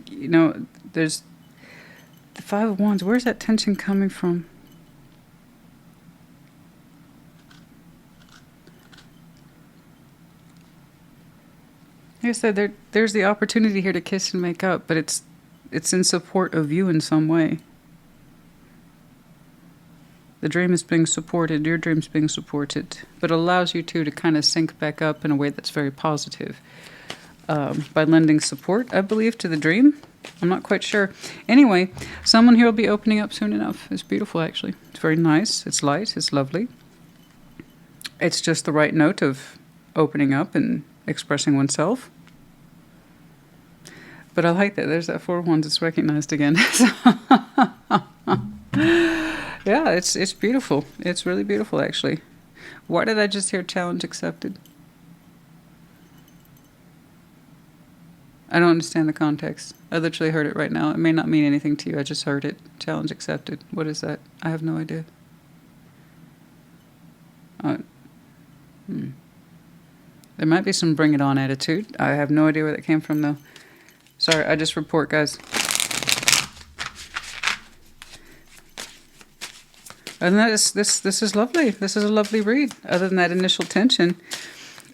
you know, there's the Five of Wands. Where's that tension coming from? Like I said, there's the opportunity here to kiss and make up, but it's in support of you in some way. The dream is being supported, your dream's being supported, but allows you two to kind of sync back up in a way that's very positive. By lending support, I believe, to the dream. I'm not quite sure. Anyway, someone here will be opening up soon enough. It's beautiful, actually. It's very nice. It's light. It's lovely. It's just the right note of opening up and expressing oneself. But I like that. There's that Four of Wands. It's recognized again. Yeah, it's beautiful. It's really beautiful, actually. Why did I just hear challenge accepted? I don't understand the context. I literally heard it right now. It may not mean anything to you. I just heard it. Challenge accepted. What is that? I have no idea. There might be some bring it on attitude. I have no idea where that came from, though. Sorry, I just report, guys. And this is lovely. This is a lovely read. Other than that initial tension,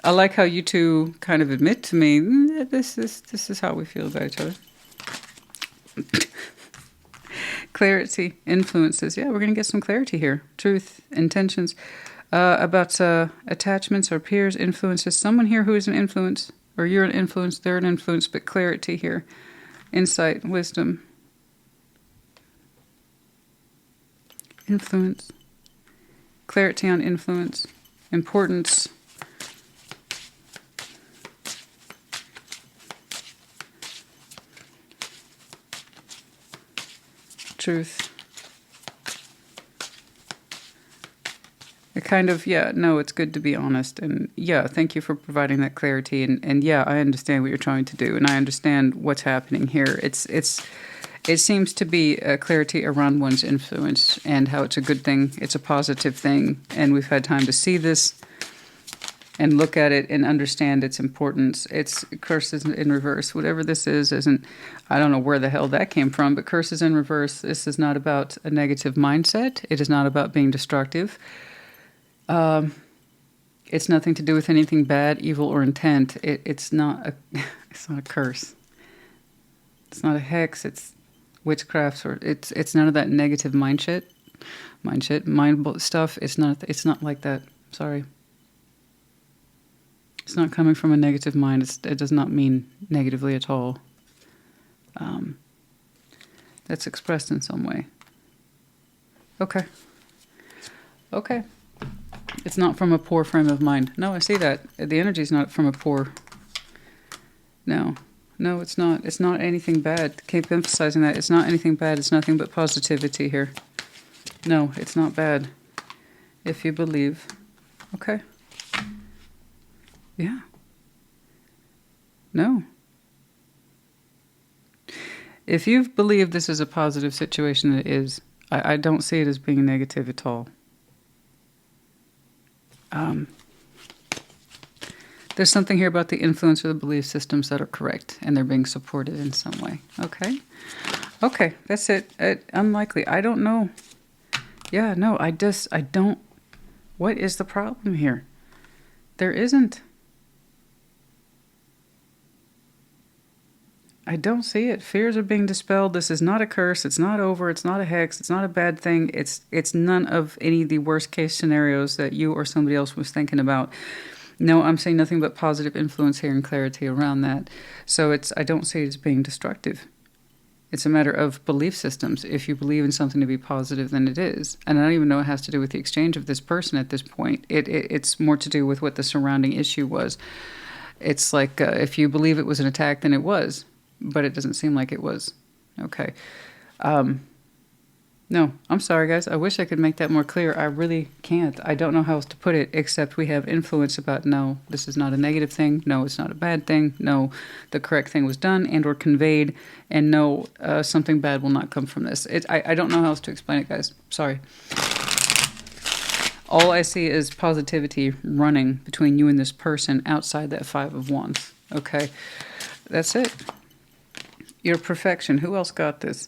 I like how you two kind of admit to me, this is how we feel about each other. Clarity, influences. Yeah, we're going to get some clarity here. Truth, intentions. About attachments or peers, influences. Someone here who is an influence, or you're an influence, they're an influence, but clarity here. Insight, wisdom. Influence. Clarity on influence. Importance. Truth. A kind of, yeah, no, it's good to be honest. And yeah, thank you for providing that clarity. And yeah, I understand what you're trying to do. And I understand what's happening here. It seems to be a clarity around one's influence and how it's a good thing. It's a positive thing. And we've had time to see this and look at it and understand its importance. It's curses in reverse. Whatever this is, isn't, I don't know where the hell that came from, but curses in reverse. This is not about a negative mindset. It is not about being destructive. It's nothing to do with anything bad, evil, or intent. It's not a curse. It's not a hex. It's witchcraft, or it's none of that negative mind stuff. It's not like that. Sorry. It's not coming from a negative mind. It does not mean negatively at all. That's expressed in some way. Okay. Okay. It's not from a poor frame of mind. No, I see that. The energy is not from a poor... No, it's not. It's not anything bad. Keep emphasizing that. It's not anything bad. It's nothing but positivity here. No, it's not bad. If you believe. Okay. Yeah. No. If you believe this is a positive situation, it is. I don't see it as being negative at all. There's something here about the influence or the belief systems that are correct, and they're being supported in some way. Okay? Okay, that's it. Unlikely. I don't know. Yeah, no, I don't. What is the problem here? There isn't. I don't see it. Fears are being dispelled. This is not a curse. It's not over. It's not a hex. It's not a bad thing. It's none of any of the worst case scenarios that you or somebody else was thinking about. No, I'm saying nothing but positive influence here and clarity around that. So I don't see it as being destructive. It's a matter of belief systems. If you believe in something to be positive, then it is. And I don't even know it has to do with the exchange of this person at this point. It's more to do with what the surrounding issue was. It's like if you believe it was an attack, then it was. But it doesn't seem like it was. Okay. No, I'm sorry, guys. I wish I could make that more clear. I really can't. I don't know how else to put it, except we have influence about, no, this is not a negative thing. No, it's not a bad thing. No, the correct thing was done and or conveyed. And no, something bad will not come from this. I don't know how else to explain it, guys. Sorry. All I see is positivity running between you and this person outside that Five of Wands. Okay, that's it. Your perfection. Who else got this?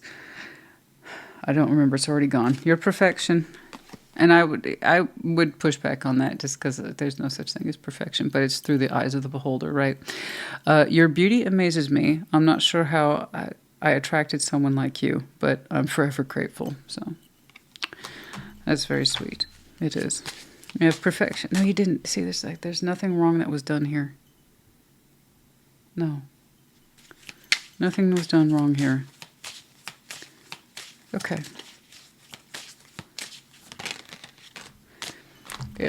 I don't remember. It's already gone. Your perfection. And I would push back on that just because there's no such thing as perfection, but it's through the eyes of the beholder, right? Your beauty amazes me. I'm not sure how I attracted someone like you, but I'm forever grateful. So that's very sweet. It is. You have perfection. No, you didn't. See, there's nothing wrong that was done here. No. Nothing was done wrong here. Okay.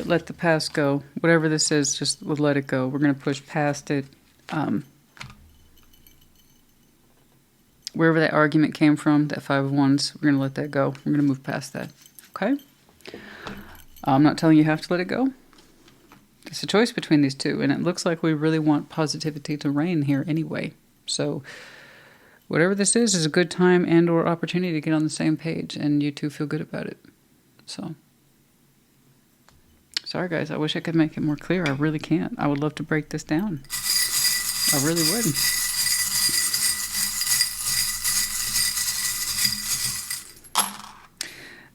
Let the past go. Whatever this is, just we'll let it go. We're going to push past it. Wherever that argument came from, that Five of Wands, we're going to let that go. We're going to move past that. Okay? I'm not telling you have to let it go. It's a choice between these two, and it looks like we really want positivity to reign here anyway. So whatever this is a good time and or opportunity to get on the same page, and you two feel good about it. So... sorry, guys. I wish I could make it more clear. I really can't. I would love to break this down. I really would.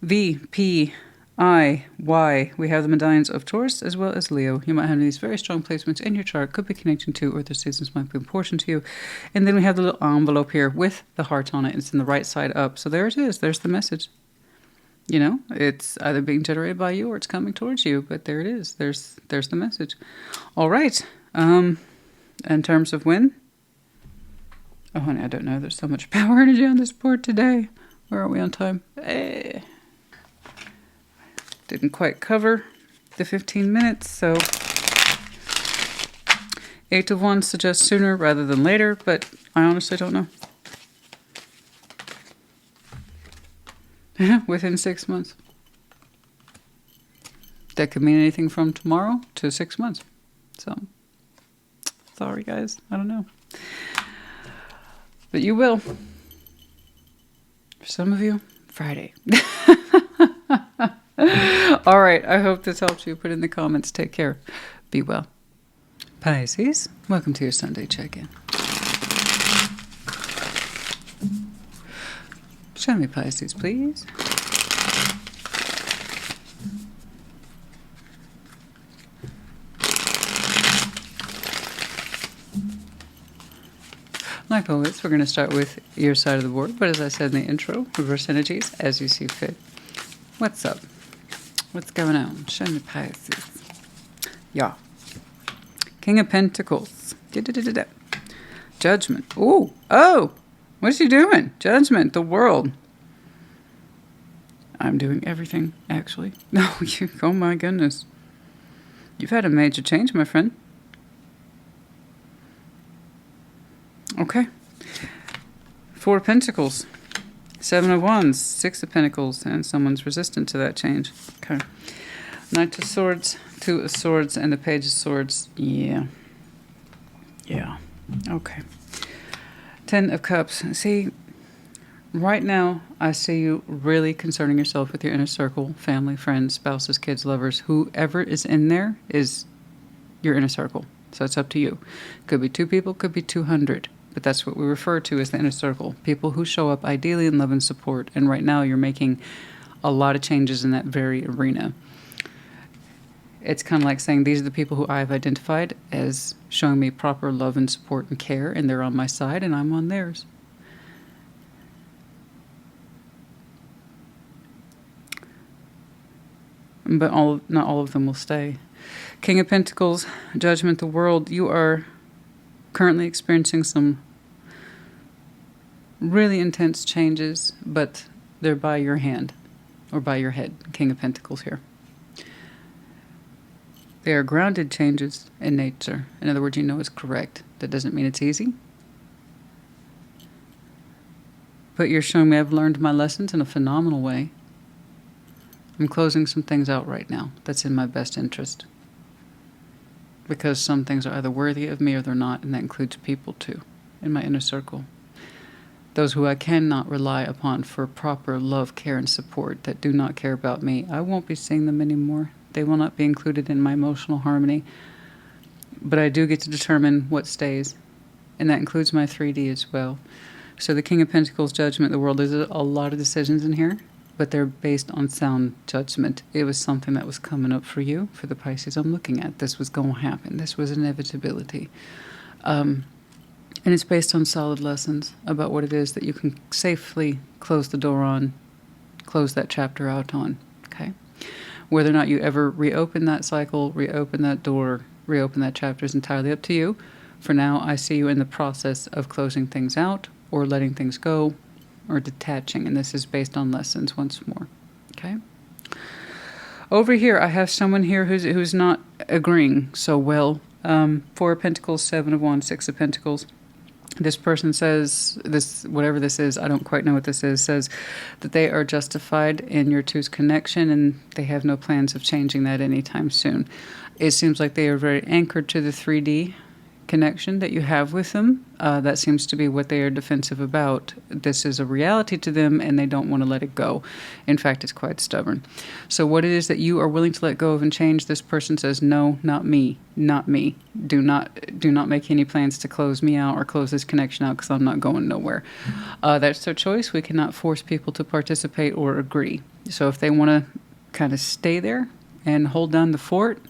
V, P, I, Y. We have the medallions of Taurus as well as Leo. You might have these very strong placements in your chart. Could be connecting to, or the seasons might be important to you. And then we have the little envelope here with the heart on it. It's in the right side up. So there it is. There's the message. You know, it's either being generated by you or it's coming towards you, but there it is. There's the message. All right. In terms of when? Oh, honey, I don't know. There's so much power energy on this board today. Where are we on time? Didn't quite cover the 15 minutes, so Eight of Wands suggests sooner rather than later, but I honestly don't know. Within 6 months. That could mean anything from tomorrow to 6 months. So, sorry guys, I don't know. But you will. For some of you, Friday. All right, I hope this helps you. Put in the comments. Take care. Be well. Pisces, welcome to your Sunday check-in. Show me Pisces, please. Like always, we're going to start with your side of the board, but as I said in the intro, reverse energies as you see fit. What's up? What's going on? Show me Pisces. Yeah. King of Pentacles. Judgment. Ooh. Oh! What's he doing? Judgment. The world. I'm doing everything, actually. No, you. Oh my goodness. You've had a major change, my friend. Okay. Four of Pentacles. Seven of Wands. Six of Pentacles. And someone's resistant to that change. Okay. Knight of Swords. Two of Swords. And the Page of Swords. Yeah. Yeah. Okay. Ten of Cups. See, right now, I see you really concerning yourself with your inner circle, family, friends, spouses, kids, lovers. Whoever is in there is your inner circle. So it's up to you. Could be 2 people, could be 200. But that's what we refer to as the inner circle. People who show up ideally in love and support. And right now, you're making a lot of changes in that very arena. It's kind of like saying these are the people who I've identified as showing me proper love and support and care, and they're on my side and I'm on theirs. But not all of them will stay. King of Pentacles, Judgment, the world. You are currently experiencing some really intense changes, but they're by your hand or by your head. King of Pentacles here. They are grounded changes in nature. In other words, you know it's correct. That doesn't mean it's easy. But you're showing me I've learned my lessons in a phenomenal way. I'm closing some things out right now that's in my best interest. Because some things are either worthy of me or they're not, and that includes people too, in my inner circle. Those who I cannot rely upon for proper love, care, and support that do not care about me, I won't be seeing them anymore. They will not be included in my emotional harmony. But I do get to determine what stays. And that includes my 3D as well. So the King of Pentacles, Judgment, the World, there's a lot of decisions in here, but they're based on sound judgment. It was something that was coming up for you, for the Pisces I'm looking at. This was going to happen. This was inevitability. And it's based on solid lessons about what it is that you can safely close the door on, close that chapter out on, okay? Whether or not you ever reopen that cycle, reopen that door, reopen that chapter is entirely up to you. For now, I see you in the process of closing things out or letting things go or detaching, and this is based on lessons once more, okay? Over here, I have someone here who's not agreeing so well. 4 of Pentacles, 7 of Wands, 6 of Pentacles. This person says, this, whatever this is, I don't quite know what this is, says that they are justified in your two's connection and they have no plans of changing that anytime soon. It seems like they are very anchored to the 3D connection that you have with them. That seems to be what they are defensive about. This is a reality to them and they don't want to let it go. In fact, it's quite stubborn. So what it is that you are willing to let go of and change, this person says, no, not me, not me. Do not make any plans to close me out or close this connection out because I'm not going nowhere. That's their choice. We cannot force people to participate or agree. So if they want to kind of stay there and hold down the fort,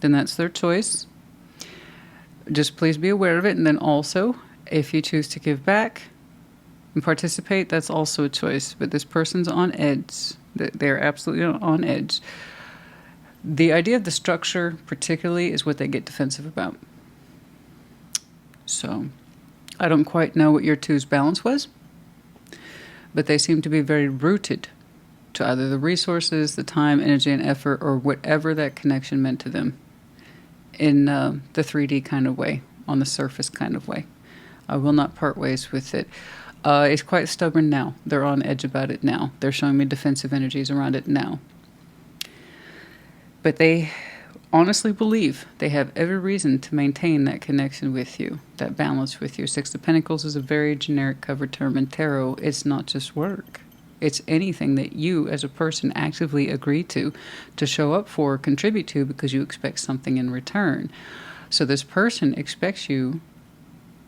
then that's their choice. Just please be aware of it. And then also, if you choose to give back and participate, that's also a choice. But this person's on edge. They're absolutely on edge. The idea of the structure, particularly, is what they get defensive about. So, I don't quite know what your two's balance was, but they seem to be very rooted to either the resources, the time, energy, and effort, or whatever that connection meant to them. In the 3D kind of way, on the surface kind of way. I will not part ways with it. It's quite stubborn now. They're on edge about it now. They're showing me defensive energies around it now. But they honestly believe they have every reason to maintain that connection with you, that balance with you. 6 of Pentacles is a very generic cover term in tarot. It's not just work. It's anything that you as a person actively agree to show up for, contribute to, because you expect something in return. So this person expects you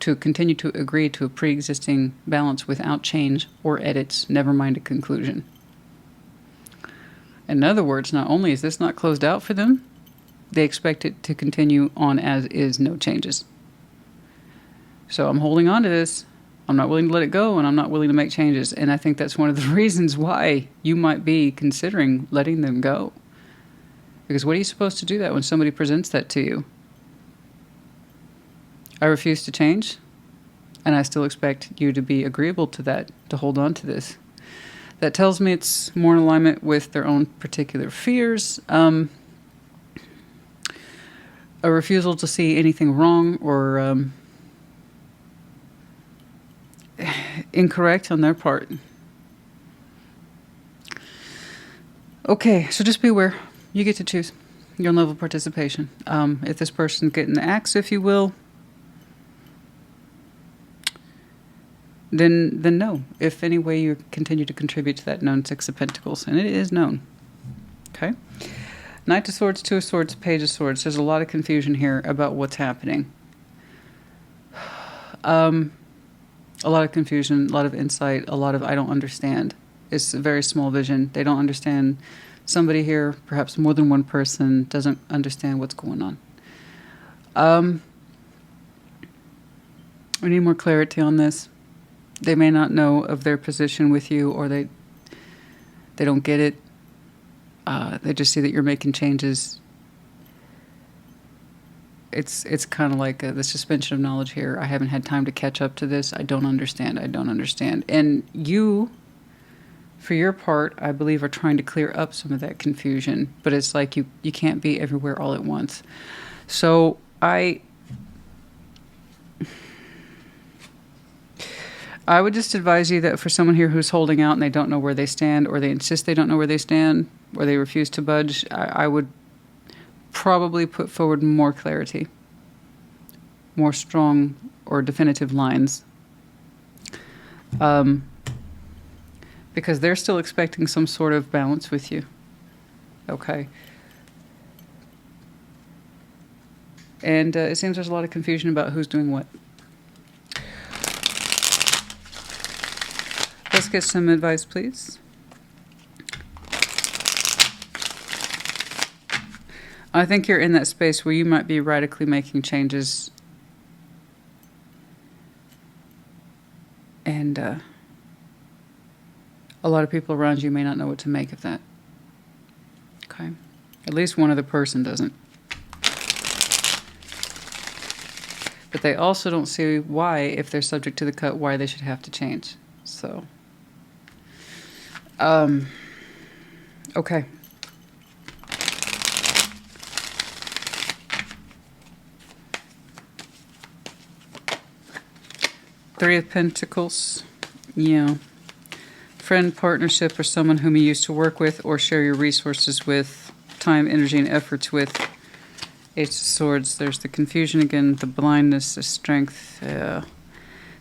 to continue to agree to a pre-existing balance without change or edits, never mind a conclusion. In other words, not only is this not closed out for them, they expect it to continue on as is, no changes. So I'm holding on to this. I'm not willing to let it go, and I'm not willing to make changes. And I think that's one of the reasons why you might be considering letting them go. Because what are you supposed to do that when somebody presents that to you? I refuse to change, and I still expect you to be agreeable to that, to hold on to this. That tells me it's more in alignment with their own particular fears. A refusal to see anything wrong or incorrect on their part. Okay, so just be aware. You get to choose your level of participation. If this person's getting the axe, if you will, then no. If any way you continue to contribute to that known 6 of Pentacles, and it is known. Okay? Knight of Swords, 2 of Swords, Page of Swords. There's a lot of confusion here about what's happening. A lot of confusion, a lot of insight, a lot of I don't understand. It's a very small vision. They don't understand. Somebody here, perhaps more than one person, doesn't understand what's going on. We need more clarity on this. They may not know of their position with you, or they don't get it. They just see that you're making changes. It's kind of like the suspension of knowledge here. I haven't had time to catch up to this. I don't understand. I don't understand. And you, for your part, I believe, are trying to clear up some of that confusion. But it's like you can't be everywhere all at once. So I would just advise you that for someone here who's holding out and they don't know where they stand, or they insist they don't know where they stand, or they refuse to budge, I would probably put forward more clarity, more strong or definitive lines, because they're still expecting some sort of balance with you. Okay, And it seems there's a lot of confusion about who's doing what. Let's get some advice, please. I think you're in that space where you might be radically making changes. And a lot of people around you may not know what to make of that. Okay? At least one other person doesn't. But they also don't see why, if they're subject to the cut, why they should have to change. So, okay. Three of Pentacles. Yeah. Friend, partnership, or someone whom you used to work with or share your resources with, time, energy, and efforts with. Ace of Swords. There's the confusion again, the blindness, the strength.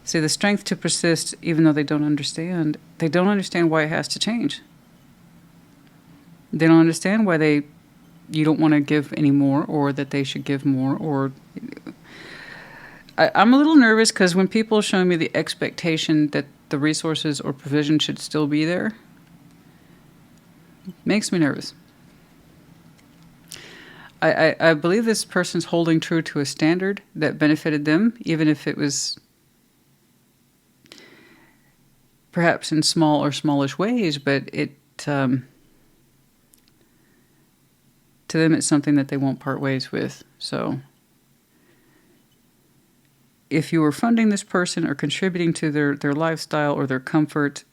See, the strength to persist even though they don't understand. They don't understand why it has to change. They don't understand why you don't want to give any more, or that they should give more, or... I'm a little nervous because when people show me the expectation that the resources or provision should still be there, it makes me nervous. I believe this person's holding true to a standard that benefited them, even if it was perhaps in small or smallish ways, but to them it's something that they won't part ways with. So if you were funding this person or contributing to their lifestyle or their comfort,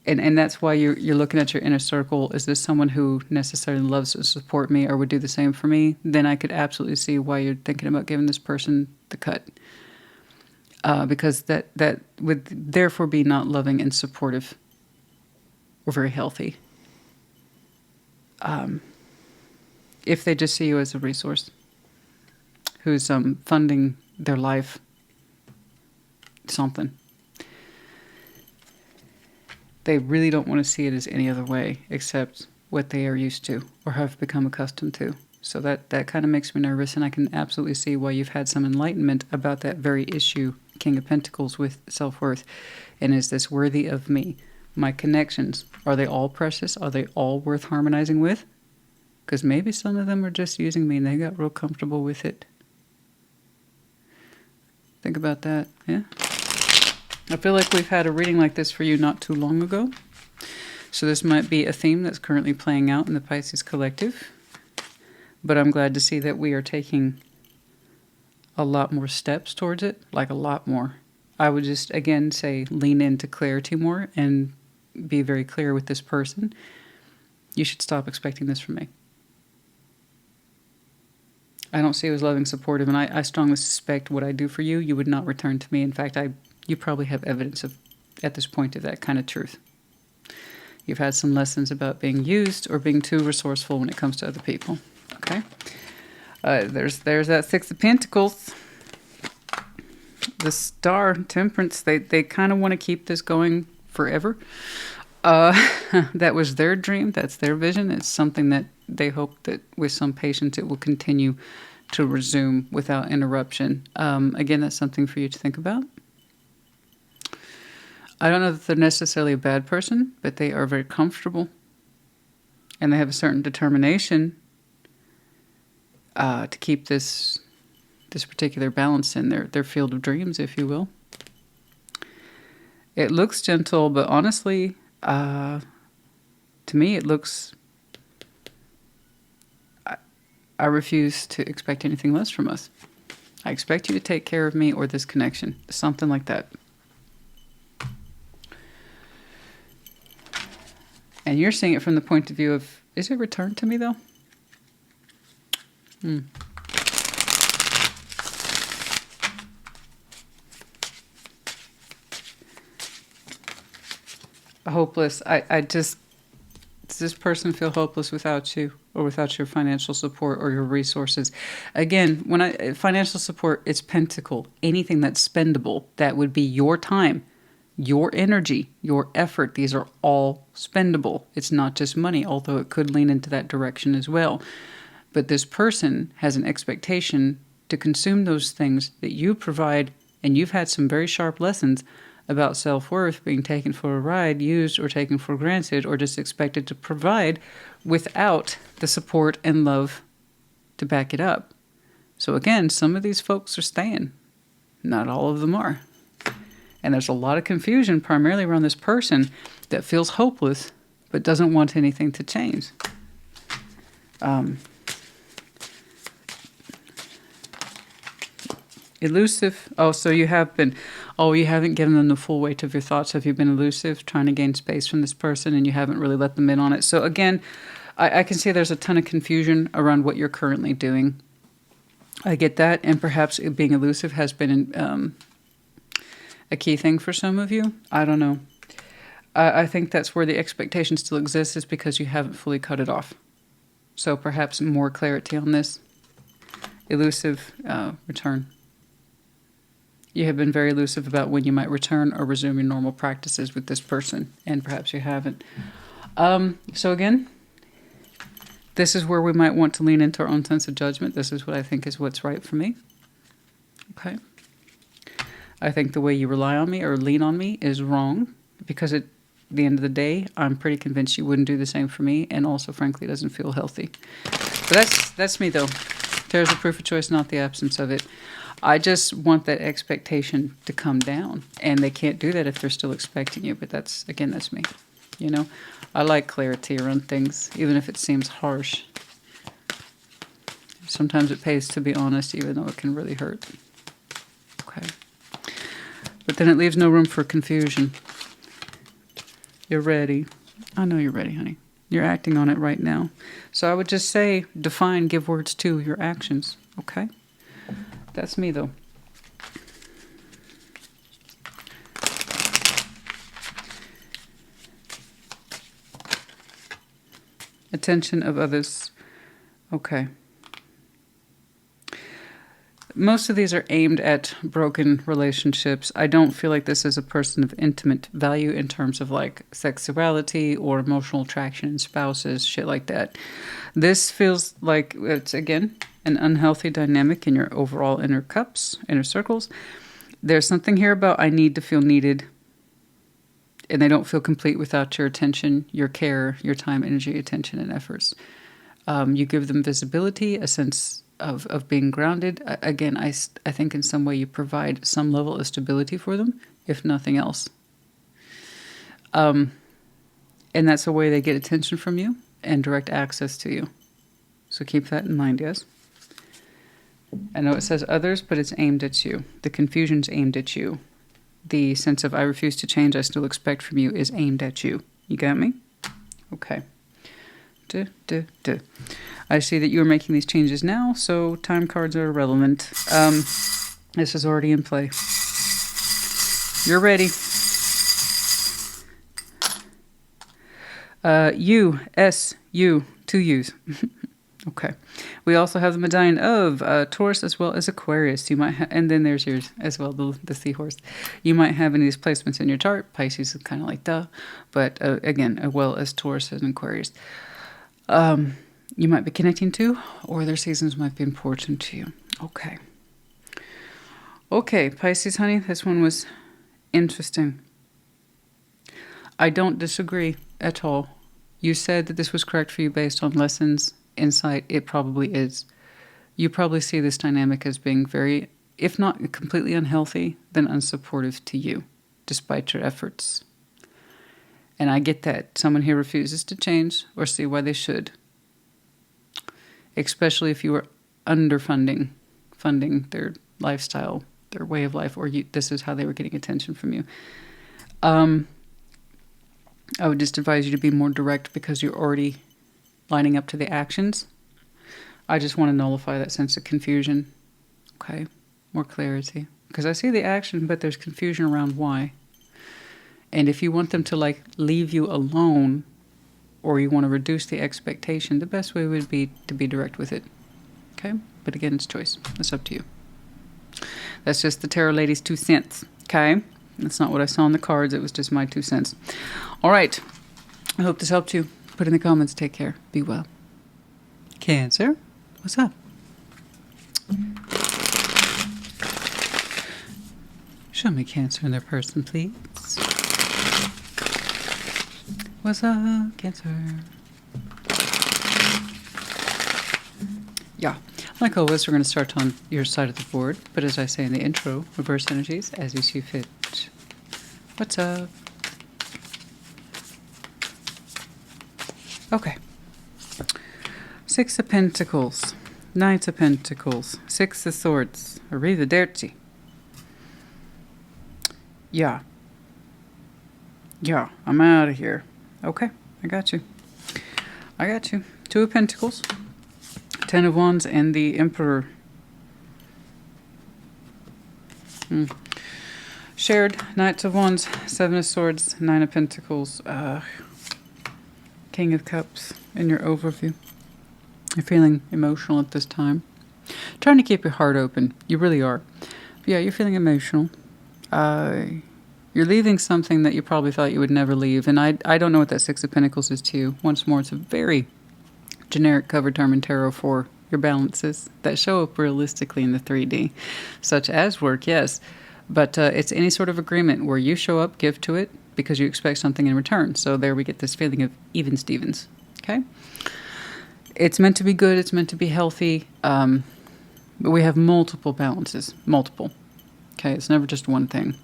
and that's why you're looking at your inner circle, is this someone who necessarily loves to support me or would do the same for me? Then I could absolutely see why you're thinking about giving this person the cut. Because that would therefore be not loving and supportive or very healthy. If they just see you as a resource who's funding their life something. They really don't want to see it as any other way except what they are used to or have become accustomed to. So that kind of makes me nervous, and I can absolutely see why you've had some enlightenment about that very issue, King of Pentacles, with self-worth. And is this worthy of me? My connections, are they all precious? Are they all worth harmonizing with? Because maybe some of them are just using me and they got real comfortable with it. Think about that, yeah? I feel like we've had a reading like this for you not too long ago. So this might be a theme that's currently playing out in the Pisces collective. But I'm glad to see that we are taking a lot more steps towards it, like a lot more. I would just, again, say lean into clarity more and be very clear with this person. You should stop expecting this from me. I don't see you as loving, supportive, and I strongly suspect what I do for you, you would not return to me. In fact, you probably have evidence of, at this point, of that kind of truth. You've had some lessons about being used or being too resourceful when it comes to other people. Okay? There's that Six of Pentacles. The Star, Temperance, they kind of want to keep this going forever. That was their dream. That's their vision. It's something that they hope that with some patience it will continue to resume without interruption. Again, that's something for you to think about. I don't know that they're necessarily a bad person, but they are very comfortable. And they have a certain determination to keep this particular balance in their field of dreams, if you will. It looks gentle, but honestly, to me, it looks... I refuse to expect anything less from us. I expect you to take care of me or this connection. Something like that. And you're seeing it from the point of view of, is it returned to me, though? Hopeless. Does this person feel hopeless without you or without your financial support or your resources? Again, financial support, it's pentacle. Anything that's spendable, that would be your time, your energy, your effort. These are all spendable. It's not just money, although it could lean into that direction as well. But this person has an expectation to consume those things that you provide, and you've had some very sharp lessons about self-worth being taken for a ride, used, or taken for granted, or just expected to provide without the support and love to back it up. So again, some of these folks are staying. Not all of them are. And there's a lot of confusion primarily around this person that feels hopeless but doesn't want anything to change. Elusive. Oh, so you have been. Oh, you haven't given them the full weight of your thoughts. Have you been elusive, trying to gain space from this person, and you haven't really let them in on it? So again, I can see there's a ton of confusion around what you're currently doing. I get that, and perhaps being elusive has been a key thing for some of you. I don't know. I think that's where the expectation still exists, is because you haven't fully cut it off. So perhaps more clarity on this. Elusive return. You have been very elusive about when you might return or resume your normal practices with this person, and perhaps you haven't. So again, this is where we might want to lean into our own sense of judgment. This is what I think is what's right for me. Okay. I think the way you rely on me or lean on me is wrong, because at the end of the day, I'm pretty convinced you wouldn't do the same for me, and also, frankly, it doesn't feel healthy. But that's me, though. There's a proof of choice, not the absence of it. I just want that expectation to come down, and they can't do that if they're still expecting you. But that's me. You know, I like clarity around things, even if it seems harsh. Sometimes it pays to be honest, even though it can really hurt. Okay. But then it leaves no room for confusion. You're ready. I know you're ready, honey. You're acting on it right now. So I would just say, define, give words to your actions. Okay? That's me, though. Attention of others. Okay. Most of these are aimed at broken relationships. I don't feel like this is a person of intimate value in terms of like sexuality or emotional attraction in spouses, shit like that. This feels like it's, again, an unhealthy dynamic in your overall inner cups, inner circles. There's something here about I need to feel needed, and they don't feel complete without your attention, your care, your time, energy, attention, and efforts. You give them visibility, a sense of being grounded. Again, I think in some way you provide some level of stability for them, if nothing else. And that's a way they get attention from you and direct access to you. So keep that in mind, yes? I know it says others, but it's aimed at you. The confusion's aimed at you. The sense of I refuse to change, I still expect from you is aimed at you. You got me? Okay. I see that you are making these changes now, so time cards are irrelevant. This is already in play. You're ready. U, 2 U's. Okay. We also have the medallion of Taurus as well as Aquarius. You might and then there's yours as well, the seahorse. You might have any of these placements in your chart. Pisces is kind of like duh, but again, as well as Taurus and Aquarius. You might be connecting to, or their seasons might be important to you. Okay. Okay, Pisces, honey, this one was interesting. I don't disagree at all. You said that this was correct for you based on lessons, insight. It probably is. You probably see this dynamic as being very, if not completely unhealthy, then unsupportive to you, despite your efforts. And I get that. Someone here refuses to change or see why they should. Especially if you were funding their lifestyle, their way of life, or this is how they were getting attention from you. I would just advise you to be more direct because you're already lining up to the actions. I just want to nullify that sense of confusion. Okay, more clarity. Because I see the action, but there's confusion around why. And if you want them to like leave you alone, or you want to reduce the expectation, the best way would be to be direct with it. Okay? But again, it's choice. It's up to you. That's just the tarot lady's 2 cents. Okay? That's not what I saw on the cards. It was just my 2 cents. All right. I hope this helped you. Put in the comments. Take care. Be well. Cancer. What's up? Show me Cancer in their person, please. What's up, Cancer? Yeah, like always, we're going to start on your side of the board. But as I say in the intro, reverse energies as you see fit. What's up? Okay. Six of Pentacles, Knight of Pentacles, Six of Swords, Arrivederci. Yeah. Yeah, I'm out of here. Okay, I got you. I got you. Two of Pentacles, Ten of Wands, and the Emperor. Shared, Knight of Wands, Seven of Swords, Nine of Pentacles, King of Cups in your overview. You're feeling emotional at this time. Trying to keep your heart open. You really are. But yeah, you're feeling emotional. You're leaving something that you probably thought you would never leave. And I don't know what that Six of Pentacles is to you. Once more, it's a very generic cover term in tarot for your balances that show up realistically in the 3D. Such as work, yes. But it's any sort of agreement where you show up, give to it, because you expect something in return. So there we get this feeling of even Stevens. Okay? It's meant to be good. It's meant to be healthy. But we have multiple balances. Multiple. Okay? It's never just one thing.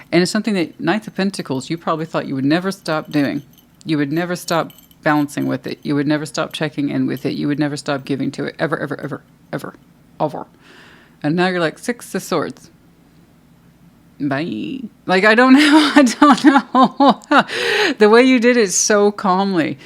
And it's something that Knight of Pentacles, you probably thought you would never stop doing. You would never stop balancing with it. You would never stop checking in with it. You would never stop giving to it. Ever, ever, ever, ever, ever. And now you're like, Six of Swords. Bye. Like, I don't know. I don't know. The way you did it so calmly.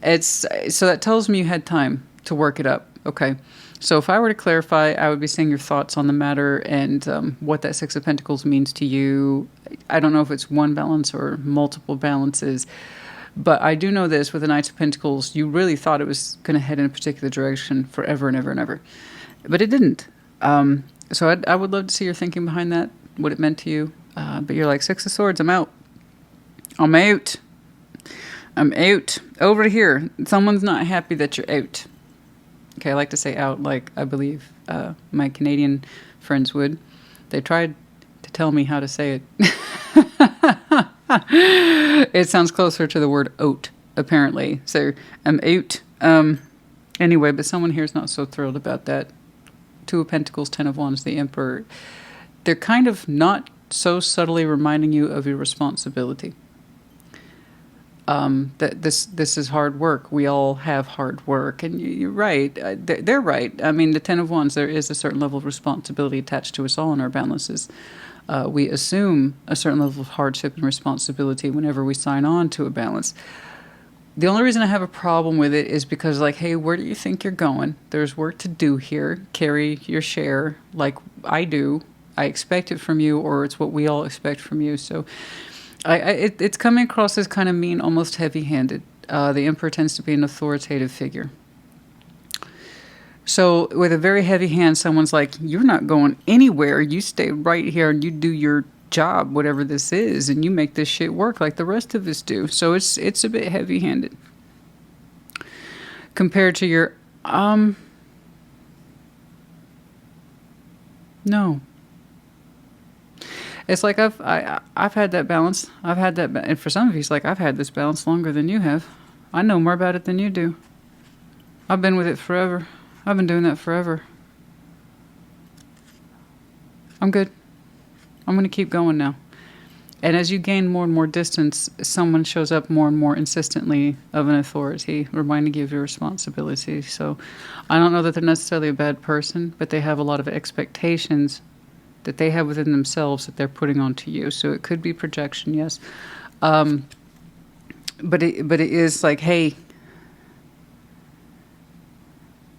So that tells me you had time to work it up. Okay. So if I were to clarify, I would be saying your thoughts on the matter and what that Six of Pentacles means to you. I don't know if it's one balance or multiple balances, but I do know this with the Knight of Pentacles, you really thought it was going to head in a particular direction forever and ever and ever. But it didn't. So I would love to see your thinking behind that, what it meant to you. But you're like, Six of Swords, I'm out. I'm out. I'm out. Over here. Someone's not happy that you're out. Okay, I like to say out like I believe my Canadian friends would. They tried to tell me how to say it. It sounds closer to the word oat, apparently. So I'm out. Anyway, but someone here is not so thrilled about that. Two of Pentacles, Ten of Wands, the Emperor. They're kind of not so subtly reminding you of your responsibility. That this is hard work. We all have hard work, and you're right. They're right. I mean, the Ten of Wands, there is a certain level of responsibility attached to us all in our balances. We assume a certain level of hardship and responsibility whenever we sign on to a balance. The only reason I have a problem with it is because, like, hey, where do you think you're going? There's work to do here. Carry your share, like I do. I expect it from you, or it's what we all expect from you. So it's coming across as kind of mean, almost heavy-handed. The Emperor tends to be an authoritative figure. So with a very heavy hand, someone's like, you're not going anywhere. You stay right here and you do your job, whatever this is, and you make this shit work like the rest of us do. So it's a bit heavy-handed. Compared to your, no. It's like I've had that balance. I've had that, and for some of you, it's like I've had this balance longer than you have. I know more about it than you do. I've been with it forever. I've been doing that forever. I'm good. I'm going to keep going now. And as you gain more and more distance, someone shows up more and more insistently of an authority, reminding you of your responsibility. So I don't know that they're necessarily a bad person, but they have a lot of expectations that they have within themselves that they're putting onto you. So it could be projection, yes. But it is like, hey,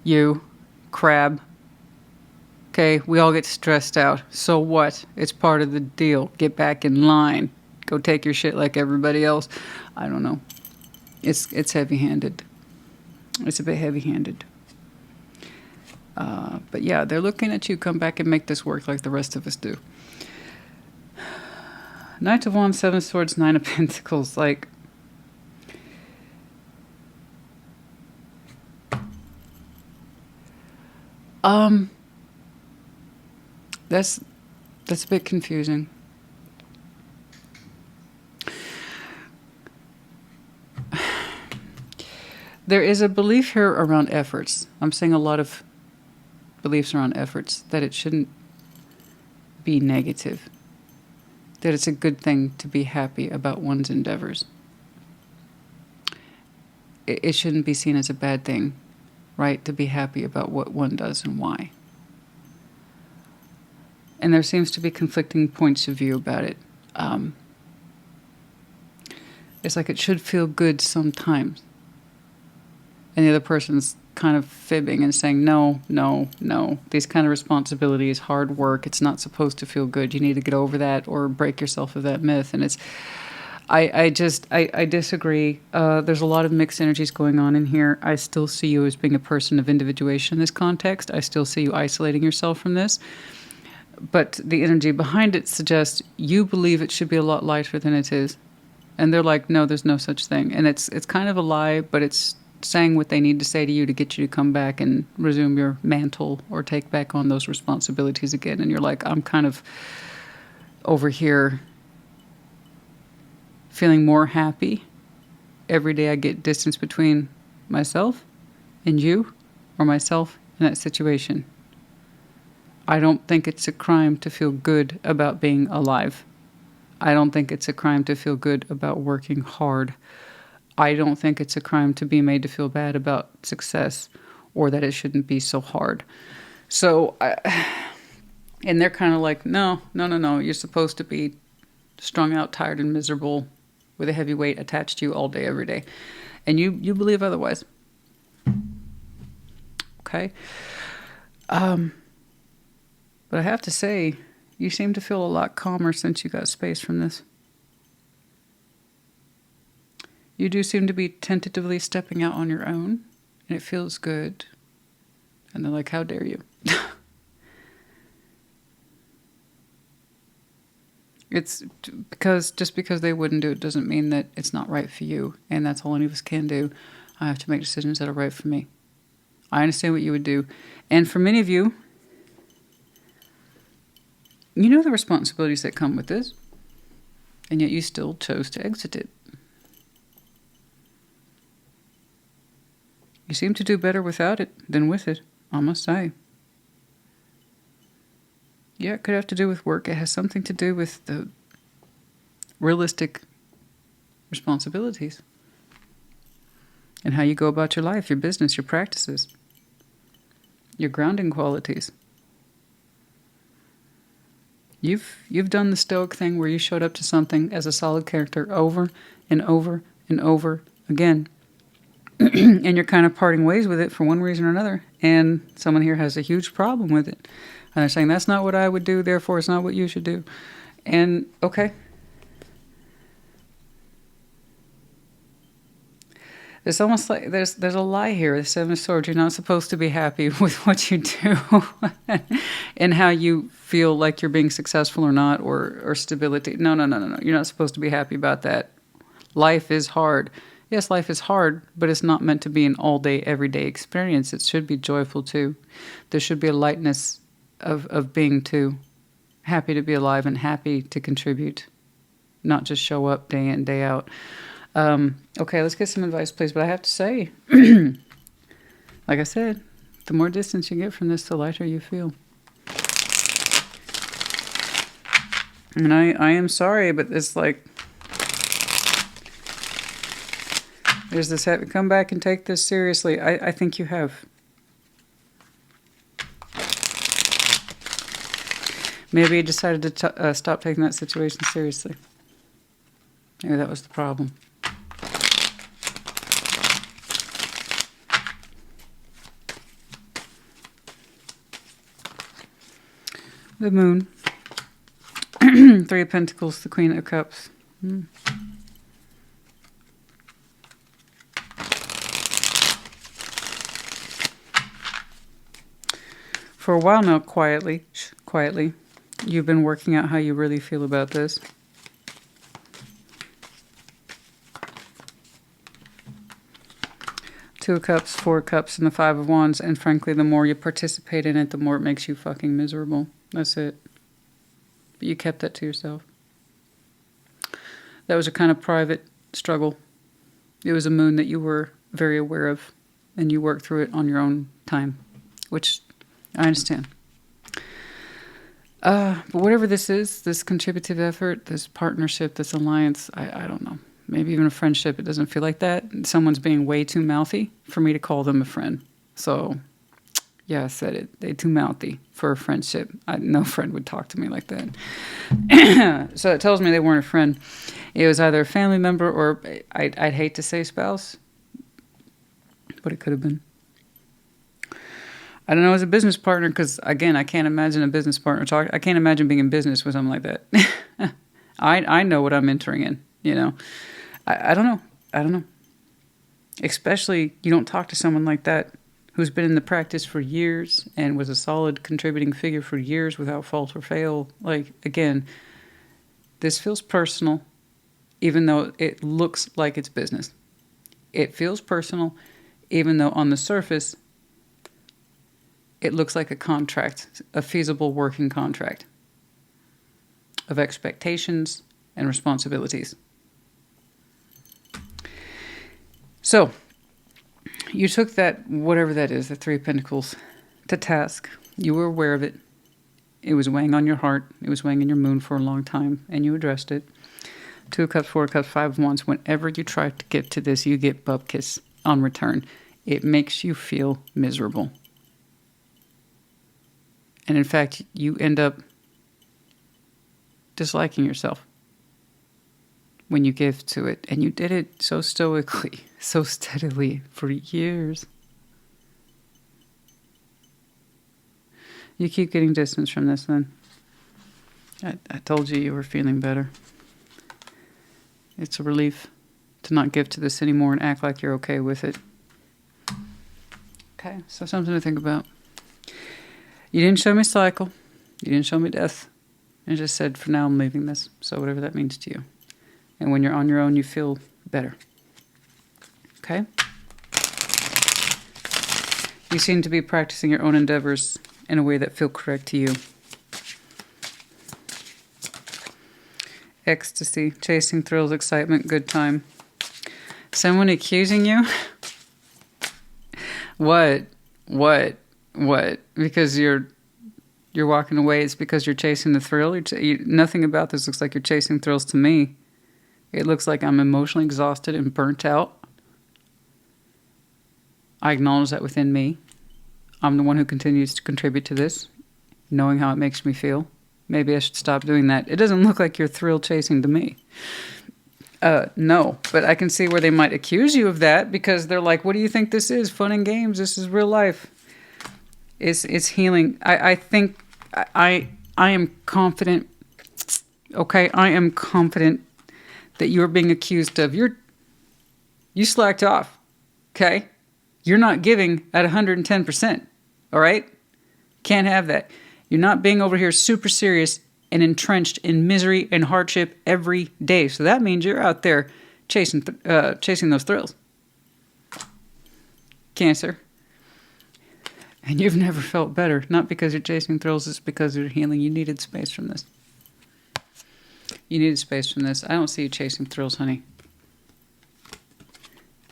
you, crab. Okay, we all get stressed out. So what? It's part of the deal. Get back in line. Go take your shit like everybody else. I don't know. It's heavy-handed. It's a bit heavy-handed. But yeah, they're looking at you. Come back and make this work like the rest of us do. Knight of Wands, Seven of Swords, Nine of Pentacles. Like, That's a bit confusing. There is a belief here around efforts. I'm seeing a lot of beliefs around efforts, that it shouldn't be negative, that it's a good thing to be happy about one's endeavors. It shouldn't be seen as a bad thing, right, to be happy about what one does and why. And there seems to be conflicting points of view about it. It's like it should feel good sometimes. And the other person's kind of fibbing and saying, no, no, no. These kind of responsibilities, hard work, it's not supposed to feel good. You need to get over that or break yourself of that myth. And it's, I disagree. There's a lot of mixed energies going on in here. I still see you as being a person of individuation in this context. I still see you isolating yourself from this. But the energy behind it suggests you believe it should be a lot lighter than it is. And they're like, no, there's no such thing. And it's kind of a lie, but it's saying what they need to say to you to get you to come back and resume your mantle or take back on those responsibilities again. And you're like, I'm kind of over here feeling more happy. Every day I get distance between myself and you, or myself in that situation. I don't think it's a crime to feel good about being alive. I don't think it's a crime to feel good about working hard. I don't think it's a crime to be made to feel bad about success, or that it shouldn't be so hard. So, and they're kind of like, no, you're supposed to be strung out, tired, and miserable with a heavy weight attached to you all day, every day. And you believe otherwise. Okay? But I have to say, you seem to feel a lot calmer since you got space from this. You do seem to be tentatively stepping out on your own, and it feels good. And they're like, how dare you? It's because just because they wouldn't do it doesn't mean that it's not right for you. And that's all any of us can do. I have to make decisions that are right for me. I understand what you would do. And for many of you, you know the responsibilities that come with this. And yet you still chose to exit it. You seem to do better without it than with it, I must say. Yeah, it could have to do with work. It has something to do with the realistic responsibilities and how you go about your life, your business, your practices, your grounding qualities. You've done the stoic thing where you showed up to something as a solid character over and over and over again. And you're kind of parting ways with it for one reason or another. And someone here has a huge problem with it. And they're saying, that's not what I would do, therefore it's not what you should do. And, okay. It's almost like there's a lie here. The Seven of Swords. You're not supposed to be happy with what you do and how you feel like you're being successful or not, or stability. No. You're not supposed to be happy about that. Life is hard. Yes, life is hard, but it's not meant to be an all-day, everyday experience. It should be joyful, too. There should be a lightness of being, too. Happy to be alive and happy to contribute, not just show up day in, day out. Okay, let's get some advice, please. But I have to say, like I said, the more distance you get from this, the lighter you feel. And I am sorry, but it's like, there's this, come back and take this seriously. I think you have. Maybe you decided to stop taking that situation seriously. Maybe that was the problem. The Moon. Three of Pentacles, the Queen of Cups. For a while now, quietly, you've been working out how you really feel about this. Two of Cups, Four of Cups, and the Five of Wands. And frankly, the more you participate in it, the more it makes you fucking miserable. That's it. But you kept that to yourself. That was a kind of private struggle. It was a moon that you were very aware of, and you worked through it on your own time, which I understand. But whatever this is, this contributive effort, this partnership, this alliance, I don't know. Maybe even a friendship, it doesn't feel like that. Someone's being way too mouthy for me to call them a friend. So, yeah, I said it. They're too mouthy for a friendship. No friend would talk to me like that. So it tells me they weren't a friend. It was either a family member or, I'd hate to say spouse, but it could have been. I don't know, as a business partner, because, again, I can't imagine a business partner talk. I can't imagine being in business with something like that. I know what I'm entering in, you know. I don't know. I don't know. Especially, you don't talk to someone like that who's been in the practice for years and was a solid contributing figure for years without fault or fail. Like, again, this feels personal, even though it looks like it's business. It feels personal, even though on the surface, it looks like a contract, a feasible working contract of expectations and responsibilities. So, you took that, whatever that is, the Three of Pentacles, to task. You were aware of it. It was weighing on your heart. It was weighing in your moon for a long time, and you addressed it. Two of Cups, Four of Cups, Five of Wands. Whenever you try to get to this, you get bupkis on return. It makes you feel miserable. And in fact, you end up disliking yourself when you give to it. And you did it so stoically, so steadily for years. You keep getting distance from this then. I told you you were feeling better. It's a relief to not give to this anymore and act like you're okay with it. Okay, so something to think about. You didn't show me cycle. You didn't show me death. I just said, for now, I'm leaving this. So whatever that means to you. And when you're on your own, you feel better. Okay? You seem to be practicing your own endeavors in a way that feel correct to you. Ecstasy, chasing thrills, excitement, good time. Someone accusing you? What? Because you're walking away, it's because you're chasing the thrill? Nothing about this looks like you're chasing thrills to me. It looks like I'm emotionally exhausted and burnt out. I acknowledge that within me. I'm the one who continues to contribute to this, knowing how it makes me feel. Maybe I should stop doing that. It doesn't look like you're thrill chasing to me. No, but I can see where they might accuse you of that because they're like, what do you think this is? Fun and games. This is real life. It's healing. I think I am confident. Okay, I am confident that you're being accused of. You slacked off. Okay? You're not giving at 110%. All right? Can't have that. You're not being over here super serious and entrenched in misery and hardship every day. So that means you're out there chasing those thrills. Cancer. And you've never felt better. Not because you're chasing thrills, it's because you're healing. You needed space from this. You needed space from this. I don't see you chasing thrills, honey.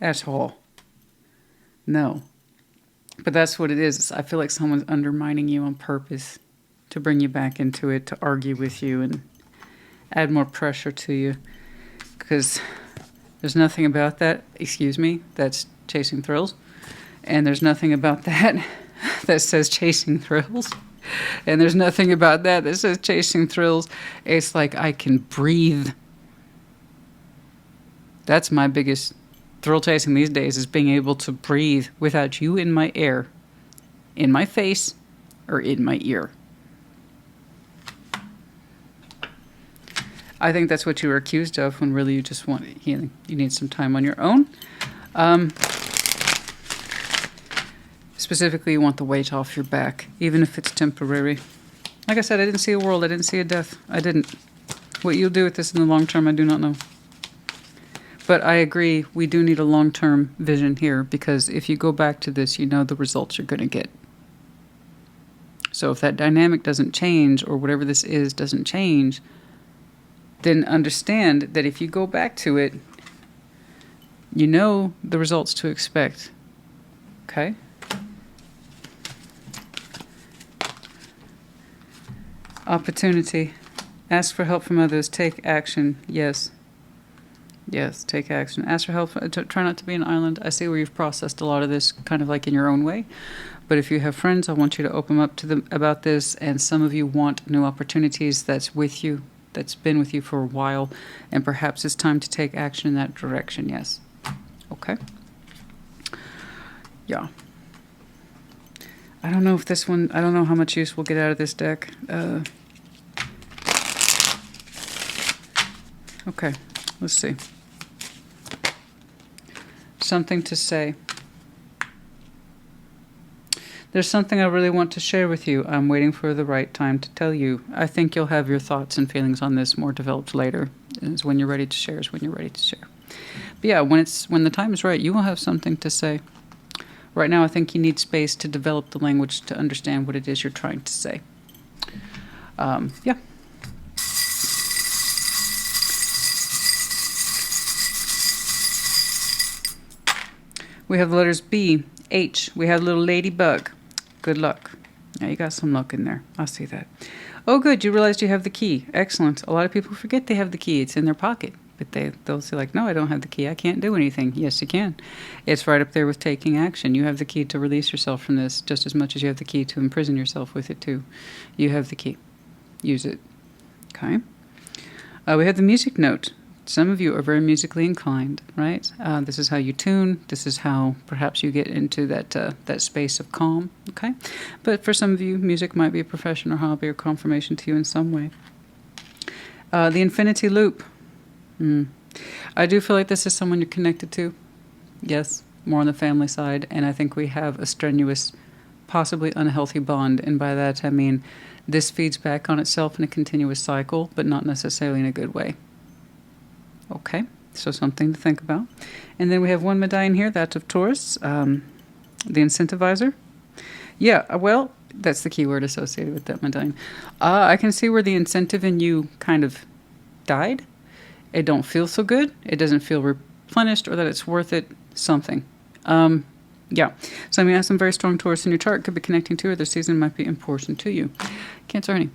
At all. No. But that's what it is. I feel like someone's undermining you on purpose to bring you back into it, to argue with you and add more pressure to you. Because there's nothing about that, that's chasing thrills. And there's nothing about that that says chasing thrills. And there's nothing about that says chasing thrills. It's like I can breathe. That's my biggest thrill chasing these days, is being able to breathe without you in my air, in my face, or in my ear. I think that's what you were accused of when really you just want healing. You need some time on your own. Specifically, you want the weight off your back, even if it's temporary. Like I said, I didn't see a world. I didn't see a death. I didn't. What you'll do with this in the long term, I do not know. But I agree, we do need a long-term vision here, because if you go back to this, you know the results you're going to get. So if that dynamic doesn't change, or whatever this is doesn't change, then understand that if you go back to it, you know the results to expect. Okay? Opportunity. Ask for help from others. Take action. Yes. Yes, take action. Ask for help. Try not to be an island. I see where you've processed a lot of this kind of like in your own way. But if you have friends, I want you to open up to them about this. And some of you want new opportunities. That's with you. That's been with you for a while. And perhaps it's time to take action in that direction. Yes. Okay. Yeah. I don't know if this one, I don't know how much use we'll get out of this deck. Okay. Let's see. Something to say. There's something I really want to share with you. I'm waiting for the right time to tell you. I think you'll have your thoughts and feelings on this more developed later. Is when you're ready to share is when you're ready to share. But yeah, when the time is right, you will have something to say. Right now, I think you need space to develop the language to understand what it is you're trying to say. Yeah. We have the letters B, H. We have a little ladybug. Good luck. Yeah, you got some luck in there. I see that. Oh, good. You realized you have the key. Excellent. A lot of people forget they have the key. It's in their pocket. But they'll say like, no, I don't have the key. I can't do anything. Yes, you can. It's right up there with taking action. You have the key to release yourself from this just as much as you have the key to imprison yourself with it too. You have the key. Use it. Okay. We have the music note. Some of you are very musically inclined, right? This is how you tune. This is how perhaps you get into that space of calm, okay? But for some of you, music might be a profession or hobby or confirmation to you in some way. The infinity loop. I do feel like this is someone you're connected to. Yes, more on the family side. And I think we have a strenuous, possibly unhealthy bond. And by that, I mean this feeds back on itself in a continuous cycle, but not necessarily in a good way. Okay, so something to think about. And then we have one medallion here, that's of Taurus, the incentivizer. Yeah, well, that's the keyword associated with that medallion. I can see where the incentive in you kind of died. It don't feel so good. It doesn't feel replenished or that it's worth it. Something. Yeah. So I mean, you have some very strong Taurus in your chart. Could be connecting to, or the season might be important to you. Cancer, honey.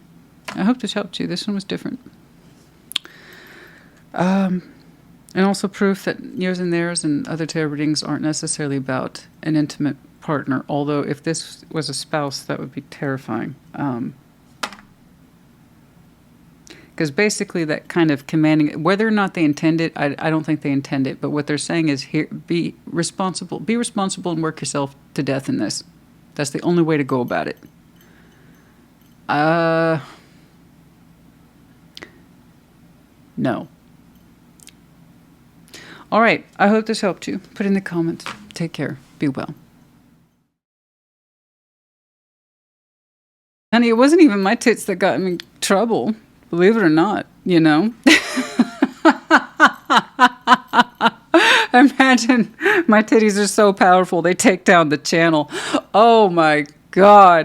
I hope this helped you. This one was different. And also proof that yours and theirs and other tarot readings aren't necessarily about an intimate partner. Although if this was a spouse, that would be terrifying. Because basically that kind of commanding, whether or not they intend it, I don't think they intend it. But what they're saying is, here, be responsible and work yourself to death in this. That's the only way to go about it. No. All right. I hope this helped you. Put in the comments. Take care. Be well. Honey, it wasn't even my tits that got me in trouble. Believe it or not, you know. Imagine my titties are so powerful they take down the channel. Oh my God.